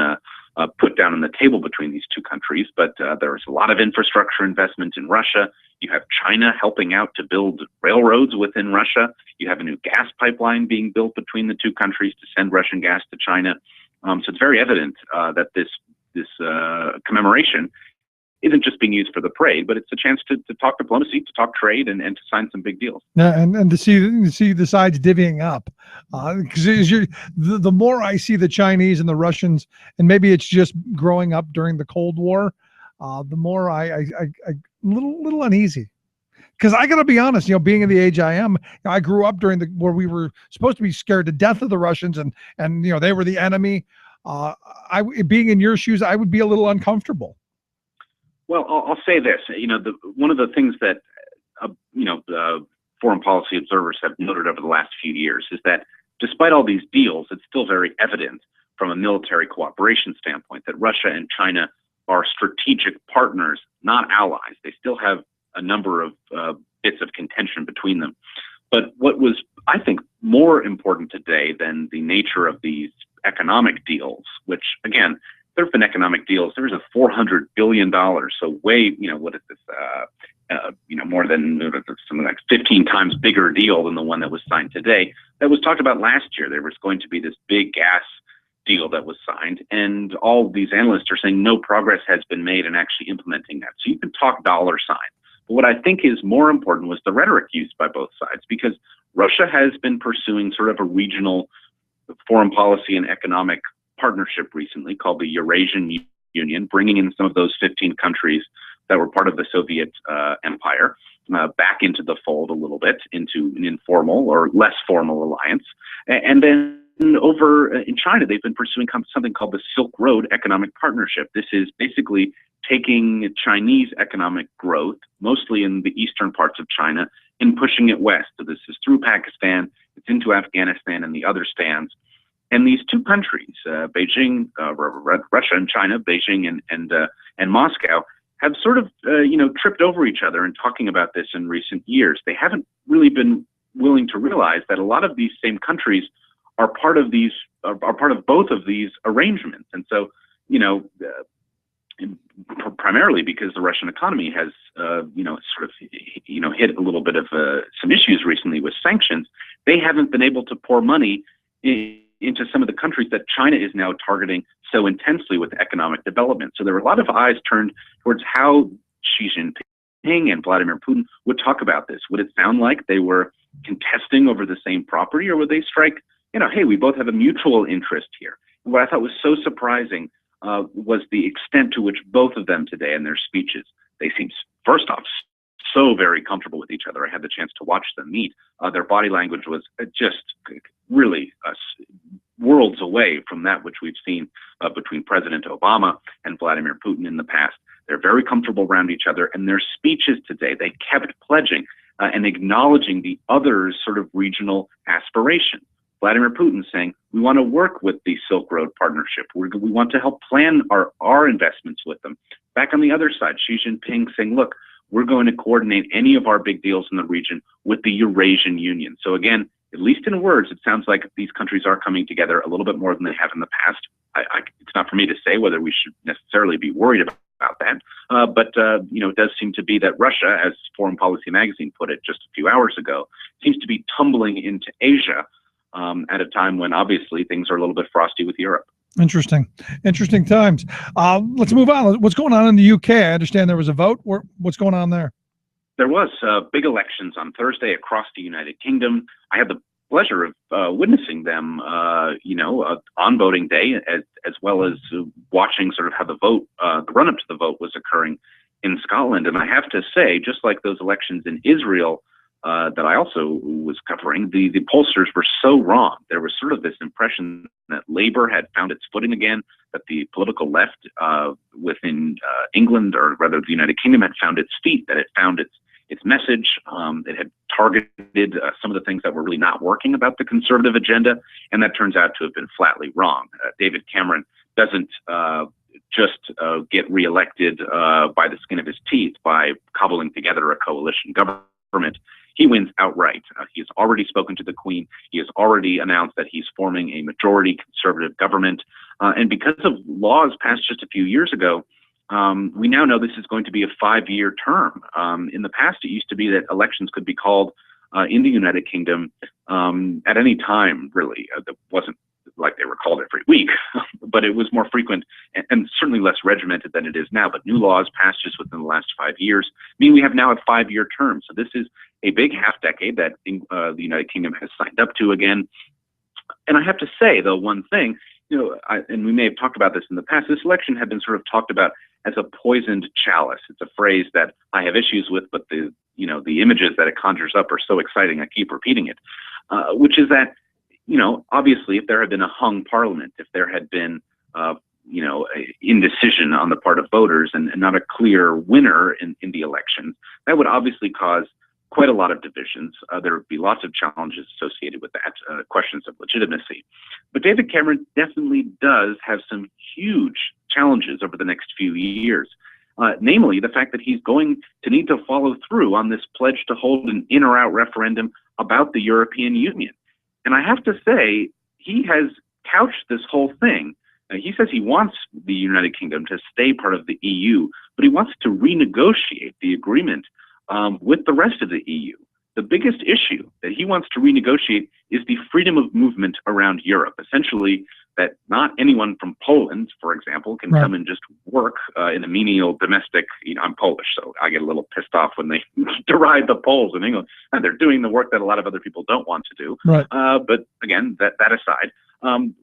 put down on the table between these two countries. But there's a lot of infrastructure investment in Russia. You have China helping out to build railroads within Russia. You have a new gas pipeline being built between the two countries to send Russian gas to China. So it's very evident that this commemoration isn't just being used for the parade, but it's a chance to talk diplomacy, to talk trade, and to sign some big deals. Yeah, and to see the sides divvying up, because the more I see the Chinese and the Russians, and maybe it's just growing up during the Cold War, the more I little uneasy. Because I got to be honest, being in the age I am, I grew up during where we were supposed to be scared to death of the Russians, and they were the enemy. Being in your shoes, I would be a little uncomfortable. Well, I'll say this. One of the things that foreign policy observers have noted over the last few years is that despite all these deals, it's still very evident from a military cooperation standpoint that Russia and China are strategic partners, not allies. They still have a number of bits of contention between them. But what was, I think, more important today than the nature of these economic deals, which, again, there have been economic deals. There's a $400 billion, so way, what is this, more than something like 15 times bigger deal than the one that was signed today. That was talked about last year. There was going to be this big gas deal that was signed, and all these analysts are saying no progress has been made in actually implementing that. So you can talk dollar sign. But what I think is more important was the rhetoric used by both sides, because Russia has been pursuing sort of a regional foreign policy and economic partnership recently called the Eurasian Union, bringing in some of those 15 countries that were part of the Soviet empire back into the fold a little bit, into an informal or less formal alliance. And then over in China, they've been pursuing something called the Silk Road Economic Partnership. This is basically taking Chinese economic growth, mostly in the eastern parts of China, and pushing it west. So this is through Pakistan, it's into Afghanistan and the other stands. And these two countries, Beijing, Russia and China, Beijing and Moscow, have sort of tripped over each other in talking about this in recent years. They haven't really been willing to realize that a lot of these same countries are part of both of these arrangements. And so, primarily because the Russian economy has, hit a little bit of some issues recently with sanctions, they haven't been able to pour money into some of the countries that China is now targeting so intensely with economic development. So there were a lot of eyes turned towards how Xi Jinping and Vladimir Putin would talk about this. Would it sound like they were contesting over the same property, or would they strike, hey, we both have a mutual interest here? And what I thought was so surprising was the extent to which both of them today in their speeches, they seemed, first off, so very comfortable with each other. I had the chance to watch them meet. Their body language was just really worlds away from that which we've seen between President Obama and Vladimir Putin in the past. They're very comfortable around each other, and their speeches today, they kept pledging and acknowledging the other's sort of regional aspiration. Vladimir Putin saying, we want to work with the Silk Road Partnership. We want to help plan our investments with them. Back on the other side, Xi Jinping saying, look, we're going to coordinate any of our big deals in the region with the Eurasian Union. So again, at least in words, it sounds like these countries are coming together a little bit more than they have in the past. It's not for me to say whether we should necessarily be worried about that. But it does seem to be that Russia, as Foreign Policy Magazine put it just a few hours ago, seems to be tumbling into Asia at a time when obviously things are a little bit frosty with Europe. Interesting times. Let's move on. What's going on in the UK? I understand there was a vote. What's going on there? There was big elections on Thursday across the United Kingdom. I had the pleasure of witnessing them, on voting day, as well as watching sort of how the vote, the run-up to the vote was occurring in Scotland. And I have to say, just like those elections in Israel that I also was covering, the pollsters were so wrong. There was sort of this impression that Labour had found its footing again, that the political left within England, or rather the United Kingdom, had found its feet, that it found its message. It had targeted some of the things that were really not working about the conservative agenda, and that turns out to have been flatly wrong. David Cameron doesn't just get reelected by the skin of his teeth by cobbling together a coalition government. He wins outright. He has already spoken to the Queen. He has already announced that he's forming a majority conservative government. And because of laws passed just a few years ago, we now know this is going to be a 5-year term. In the past, it used to be that elections could be called in the United Kingdom at any time, really. It wasn't like they were called every week, but it was more frequent and certainly less regimented than it is now. But new laws passed just within the last 5 years mean we have now a 5-year term. So this is a big half decade that the United Kingdom has signed up to again. And I have to say, though, one thing, and we may have talked about this in the past, this election had been sort of talked about as a poisoned chalice. It's a phrase that I have issues with, but the images that it conjures up are so exciting, I keep repeating it, which is that, obviously, if there had been a hung parliament, if there had been, indecision on the part of voters and not a clear winner in the election, that would obviously cause quite a lot of divisions. There would be lots of challenges associated with that, questions of legitimacy. But David Cameron definitely does have some huge challenges over the next few years, namely the fact that he's going to need to follow through on this pledge to hold an in or out referendum about the European Union. And I have to say, he has couched this whole thing. He says he wants the United Kingdom to stay part of the EU, but he wants to renegotiate the agreement with the rest of the EU. The biggest issue that he wants to renegotiate is the freedom of movement around Europe. Essentially, that not anyone from Poland, for example, can come and just work in a menial domestic, I'm Polish, so I get a little pissed off when they deride the Poles in England. And they're doing the work that a lot of other people don't want to do. Right. But again, that aside,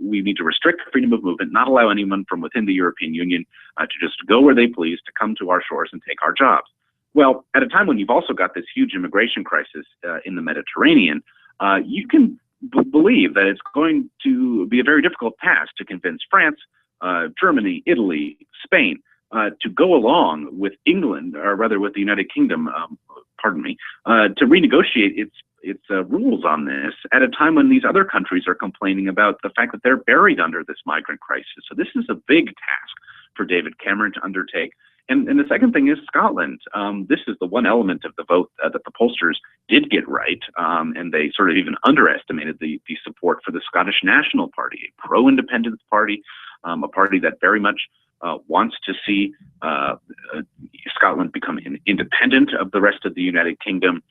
We need to restrict freedom of movement, not allow anyone from within the European Union to just go where they please, to come to our shores and take our jobs. Well, at a time when you've also got this huge immigration crisis in the Mediterranean, you can believe that it's going to be a very difficult task to convince France, Germany, Italy, Spain to go along with England, or rather with the United Kingdom, to renegotiate its rules on this at a time when these other countries are complaining about the fact that they're buried under this migrant crisis. So this is a big task for David Cameron to undertake. And the second thing is Scotland. This is the one element of the vote that the pollsters did get right, and they sort of even underestimated the support for the Scottish National Party, a pro-independence party, a party that very much wants to see Scotland become independent of the rest of the United Kingdom.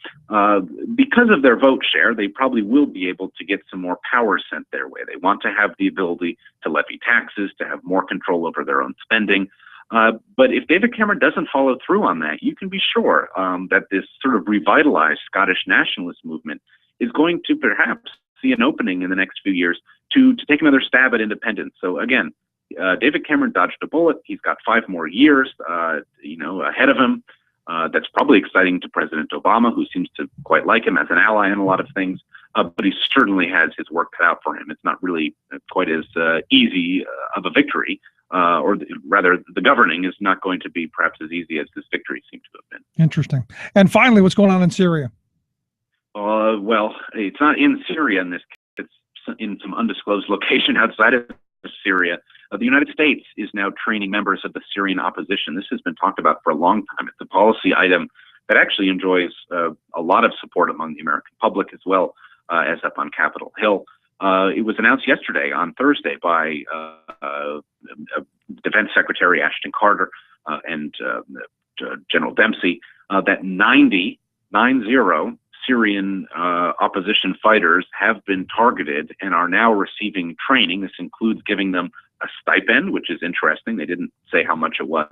Because of their vote share, they probably will be able to get some more power sent their way. They want to have the ability to levy taxes, to have more control over their own spending. But if David Cameron doesn't follow through on that, you can be sure that this sort of revitalized Scottish nationalist movement is going to perhaps see an opening in the next few years to take another stab at independence. So again, David Cameron dodged a bullet. He's got 5 more years, ahead of him. That's probably exciting to President Obama, who seems to quite like him as an ally in a lot of things. But he certainly has his work cut out for him. It's not really quite as easy of a victory. Rather, the governing is not going to be perhaps as easy as this victory seemed to have been. Interesting. And finally, what's going on in Syria? Well, it's not in Syria in this case. It's in some undisclosed location outside of Syria. The United States is now training members of the Syrian opposition. This has been talked about for a long time. It's a policy item that actually enjoys a lot of support among the American public as well as up on Capitol Hill. It was announced yesterday, on Thursday, by Defense Secretary Ashton Carter and General Dempsey that 90 Syrian opposition fighters have been targeted and are now receiving training. This includes giving them a stipend, which is interesting. They didn't say how much it was.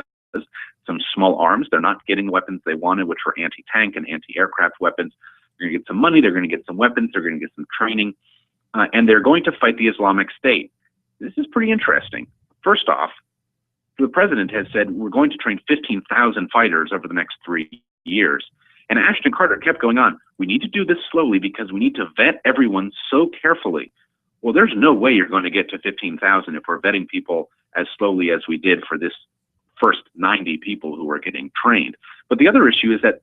Some small arms. They're not getting the weapons they wanted, which were anti-tank and anti-aircraft weapons. They're going to get some money. They're going to get some weapons. They're going to get some training. And they're going to fight the Islamic State. This is pretty interesting. First off, the president has said we're going to train 15,000 fighters over the next 3 years. And Ashton Carter kept going on. We need to do this slowly because we need to vet everyone so carefully. Well, there's no way you're going to get to 15,000 if we're vetting people as slowly as we did for this first 90 people who are getting trained. But the other issue is that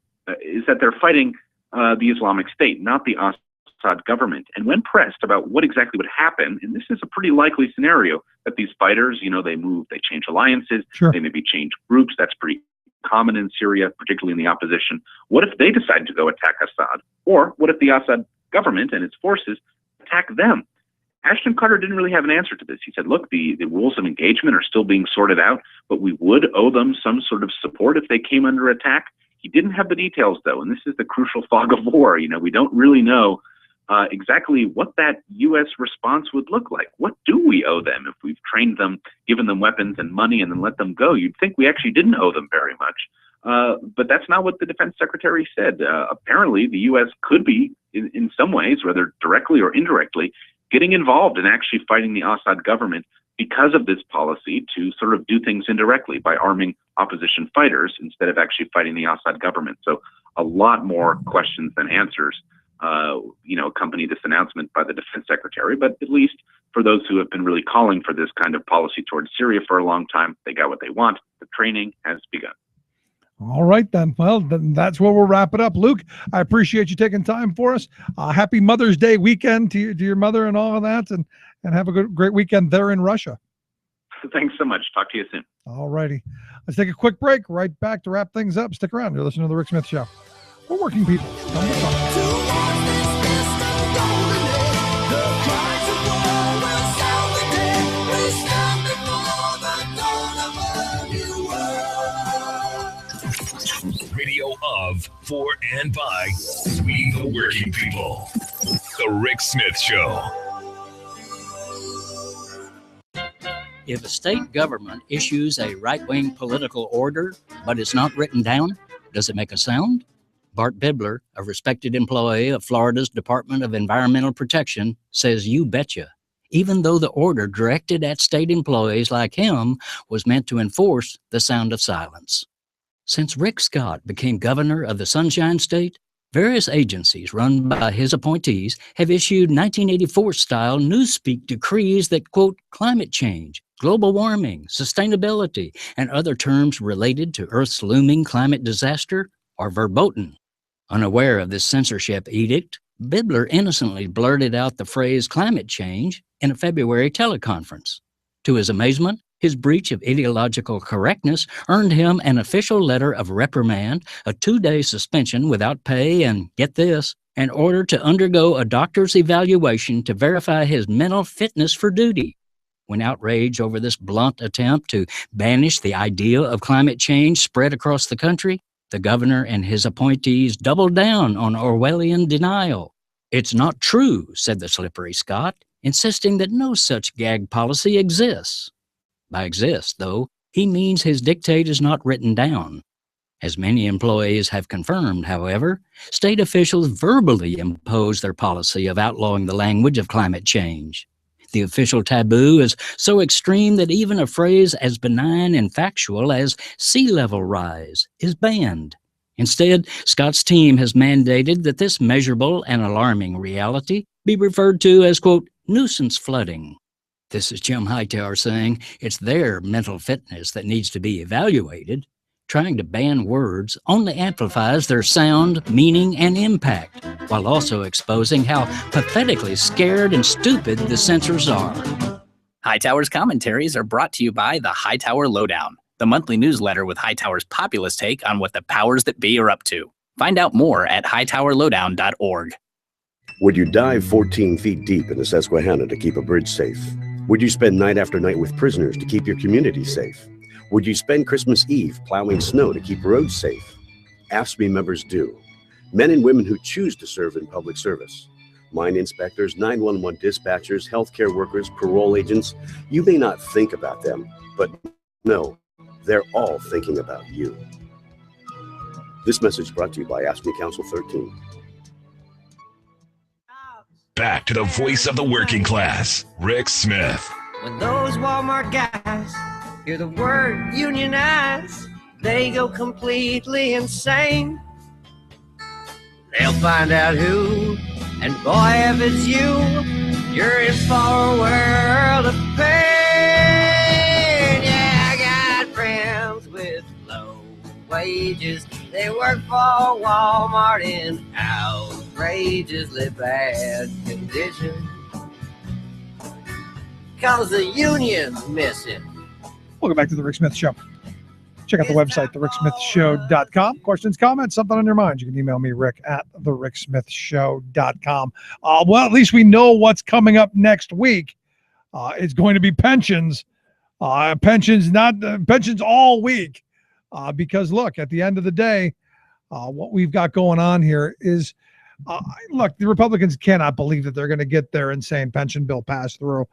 they're fighting the Islamic State, not the Assad government. And when pressed about what exactly would happen, and this is a pretty likely scenario, that these fighters, they move, they change alliances, they maybe change groups. That's pretty common in Syria, particularly in the opposition. What if they decide to go attack Assad? Or what if the Assad government and its forces attack them? Ashton Carter didn't really have an answer to this. He said, look, the rules of engagement are still being sorted out, but we would owe them some sort of support if they came under attack. He didn't have the details, though, and this is the crucial fog of war. We don't really know exactly what that U.S. response would look like. What do we owe them if we've trained them, given them weapons and money, and then let them go? You'd think we actually didn't owe them very much. But that's not what the defense secretary said. Apparently, the U.S. could be, in some ways, whether directly or indirectly, getting involved in actually fighting the Assad government because of this policy to sort of do things indirectly by arming opposition fighters instead of actually fighting the Assad government. So a lot more questions than answers accompany this announcement by the defense secretary. But at least for those who have been really calling for this kind of policy towards Syria for a long time, they got what they want. The training has begun. All right, then. Well, then that's where we'll wrap it up. Luke, I appreciate you taking time for us. Happy Mother's Day weekend to your mother and all of that, and have a great weekend there in Russia. Thanks so much. Talk to you soon. All righty. Let's take a quick break. Right back to wrap things up. Stick around. You're listening to The Rick Smith Show. We're working people. Radio of, for, and by we the working people. The Rick Smith Show. If a state government issues a right-wing political order, but it's not written down, does it make a sound? Bart Bibler, a respected employee of Florida's Department of Environmental Protection, says you betcha. even though the order directed at state employees like him was meant to enforce the sound of silence. Since Rick Scott became governor of the Sunshine State, various agencies run by his appointees have issued 1984-style newspeak decrees that quote climate change, global warming, sustainability, and other terms related to Earth's looming climate disaster are verboten. Unaware of this censorship edict, Bibler innocently blurted out the phrase climate change in a February teleconference. To his amazement, his breach of ideological correctness earned him an official letter of reprimand, a 2-day suspension without pay, and, get this, an order to undergo a doctor's evaluation to verify his mental fitness for duty. When outrage over this blunt attempt to banish the idea of climate change spread across the country, the governor and his appointees doubled down on Orwellian denial. "It's not true," said the slippery Scott, insisting that no such gag policy exists. By exist, though, he means his dictate is not written down. As many employees have confirmed, however, state officials verbally impose their policy of outlawing the language of climate change. The official taboo is so extreme that even a phrase as benign and factual as sea level rise is banned. Instead, Scott's team has mandated that this measurable and alarming reality be referred to as, quote, nuisance flooding. This is Jim Hightower saying it's their mental fitness that needs to be evaluated. Trying to ban words only amplifies their sound, meaning, and impact, while also exposing how pathetically scared and stupid the censors are. Hightower's commentaries are brought to you by the Hightower Lowdown, the monthly newsletter with Hightower's populist take on what the powers that be are up to. Find out more at hightowerlowdown.org. Would you dive 14 feet deep in the Susquehanna to keep a bridge safe? Would you spend night after night with prisoners to keep your community safe? Would you spend Christmas Eve plowing snow to keep roads safe? AFSCME members do. Men and women who choose to serve in public service. Mine inspectors, 911 dispatchers, healthcare workers, parole agents. You may not think about them, but no, they're all thinking about you. This message brought to you by AFSCME Council 13. Back to the voice of the working class, Rick Smith. When those Walmart guys hear the word unionize, they go completely insane. They'll find out who, and boy, if it's you, you're in for a world of pain. Yeah, I got friends with low wages. They work for Walmart in outrageously bad conditions. 'Cause the union's missing. Welcome back to the Rick Smith Show. Check out the website, thericksmithshow.com. Questions, comments, something on your mind, you can email me, Rick, at thericksmithshow.com. Well, at least we know what's coming up next week. It's going to be pensions. Pensions all week. Because, look, at the end of the day, what we've got going on here is, look, the Republicans cannot believe that they're going to get their insane pension bill passed through,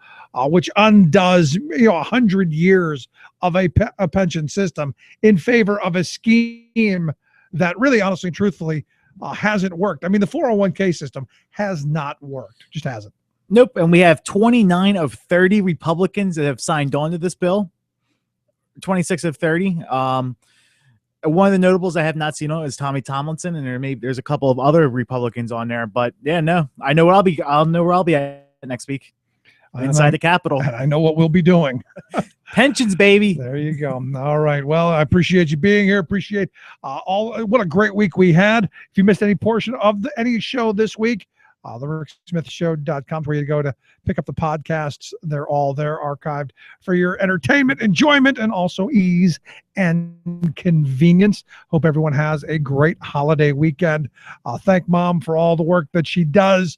which undoes 100 years of a pension system in favor of a scheme that really, honestly, truthfully, hasn't worked. I mean, the 401k system has not worked. Just hasn't. Nope. And we have 29 of 30 Republicans that have signed on to this bill. 26 of 30. One of the notables I have not seen on is Tommy Tomlinson, and there's a couple of other Republicans on there. But yeah, no, I know where I'll be. I'll know where I'll be at next week inside the Capitol. And I know what we'll be doing. Pensions, baby. There you go. All right. Well, I appreciate you being here. Appreciate what a great week we had. If you missed any portion of any show this week, thericksmithshow.com, where you go to pick up the podcasts. They're all there, archived for your entertainment, enjoyment, and also ease and convenience. Hope everyone has a great holiday weekend. Thank Mom for all the work that she does.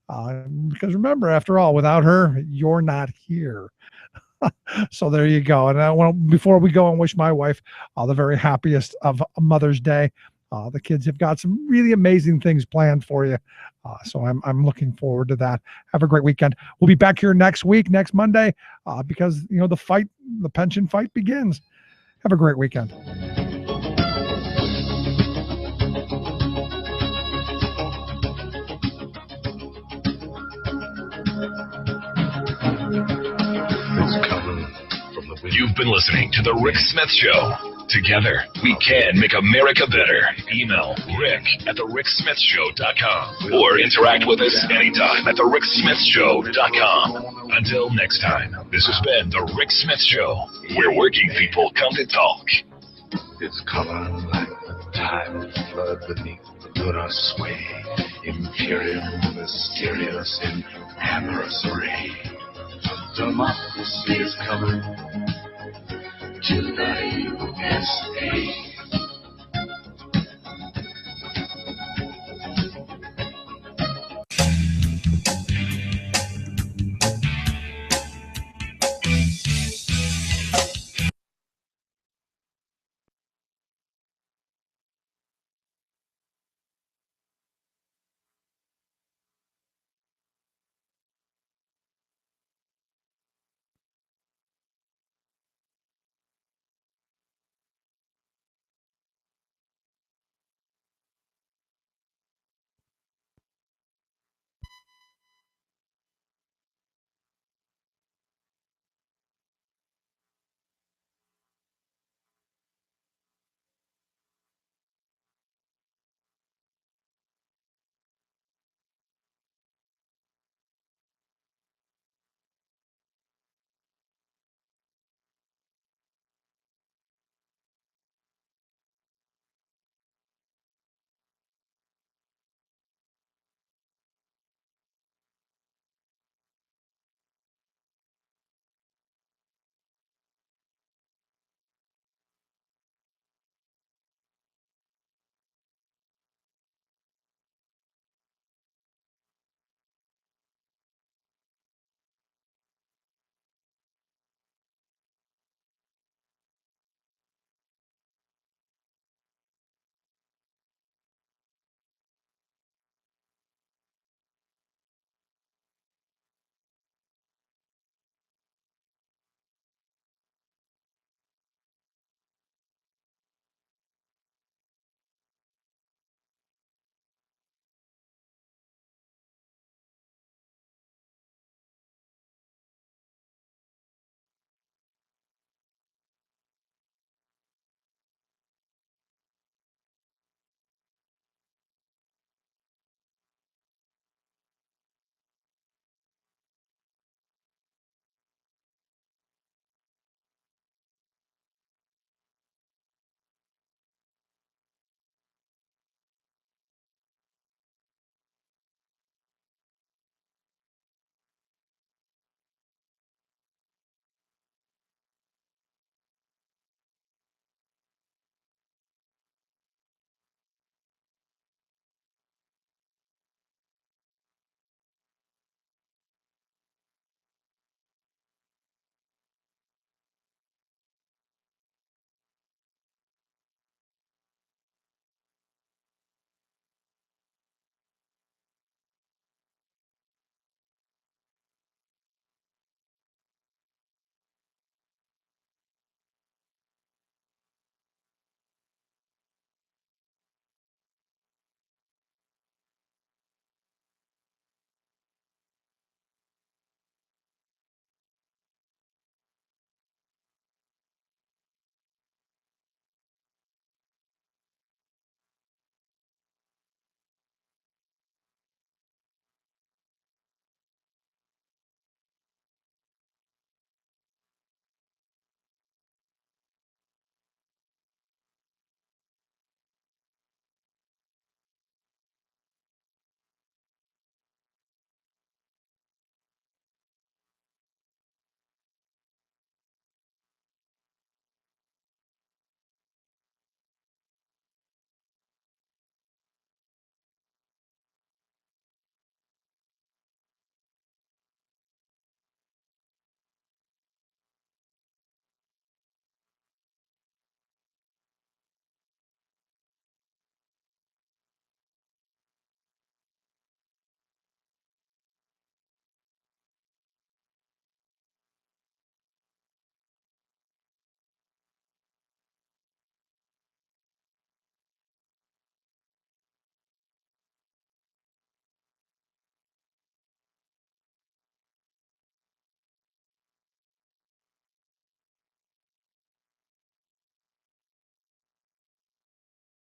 Because remember, after all, without her, you're not here. So there you go. And I want, before we go, and wish my wife the very happiest of Mother's Day. The kids have got some really amazing things planned for you. So I'm looking forward to that. Have a great weekend. We'll be back here next week, next Monday, because the pension fight begins. Have a great weekend. You've been listening to The Rick Smith Show. Together, we can make America better. Email rick@thericksmithshow.com or interact with us anytime at thericksmithshow.com. Until next time, this has been The Rick Smith Show, where working people come to talk. Its color like the tide flood beneath the lunar sway, imperial, mysterious, in amorous array. Democracy is coming.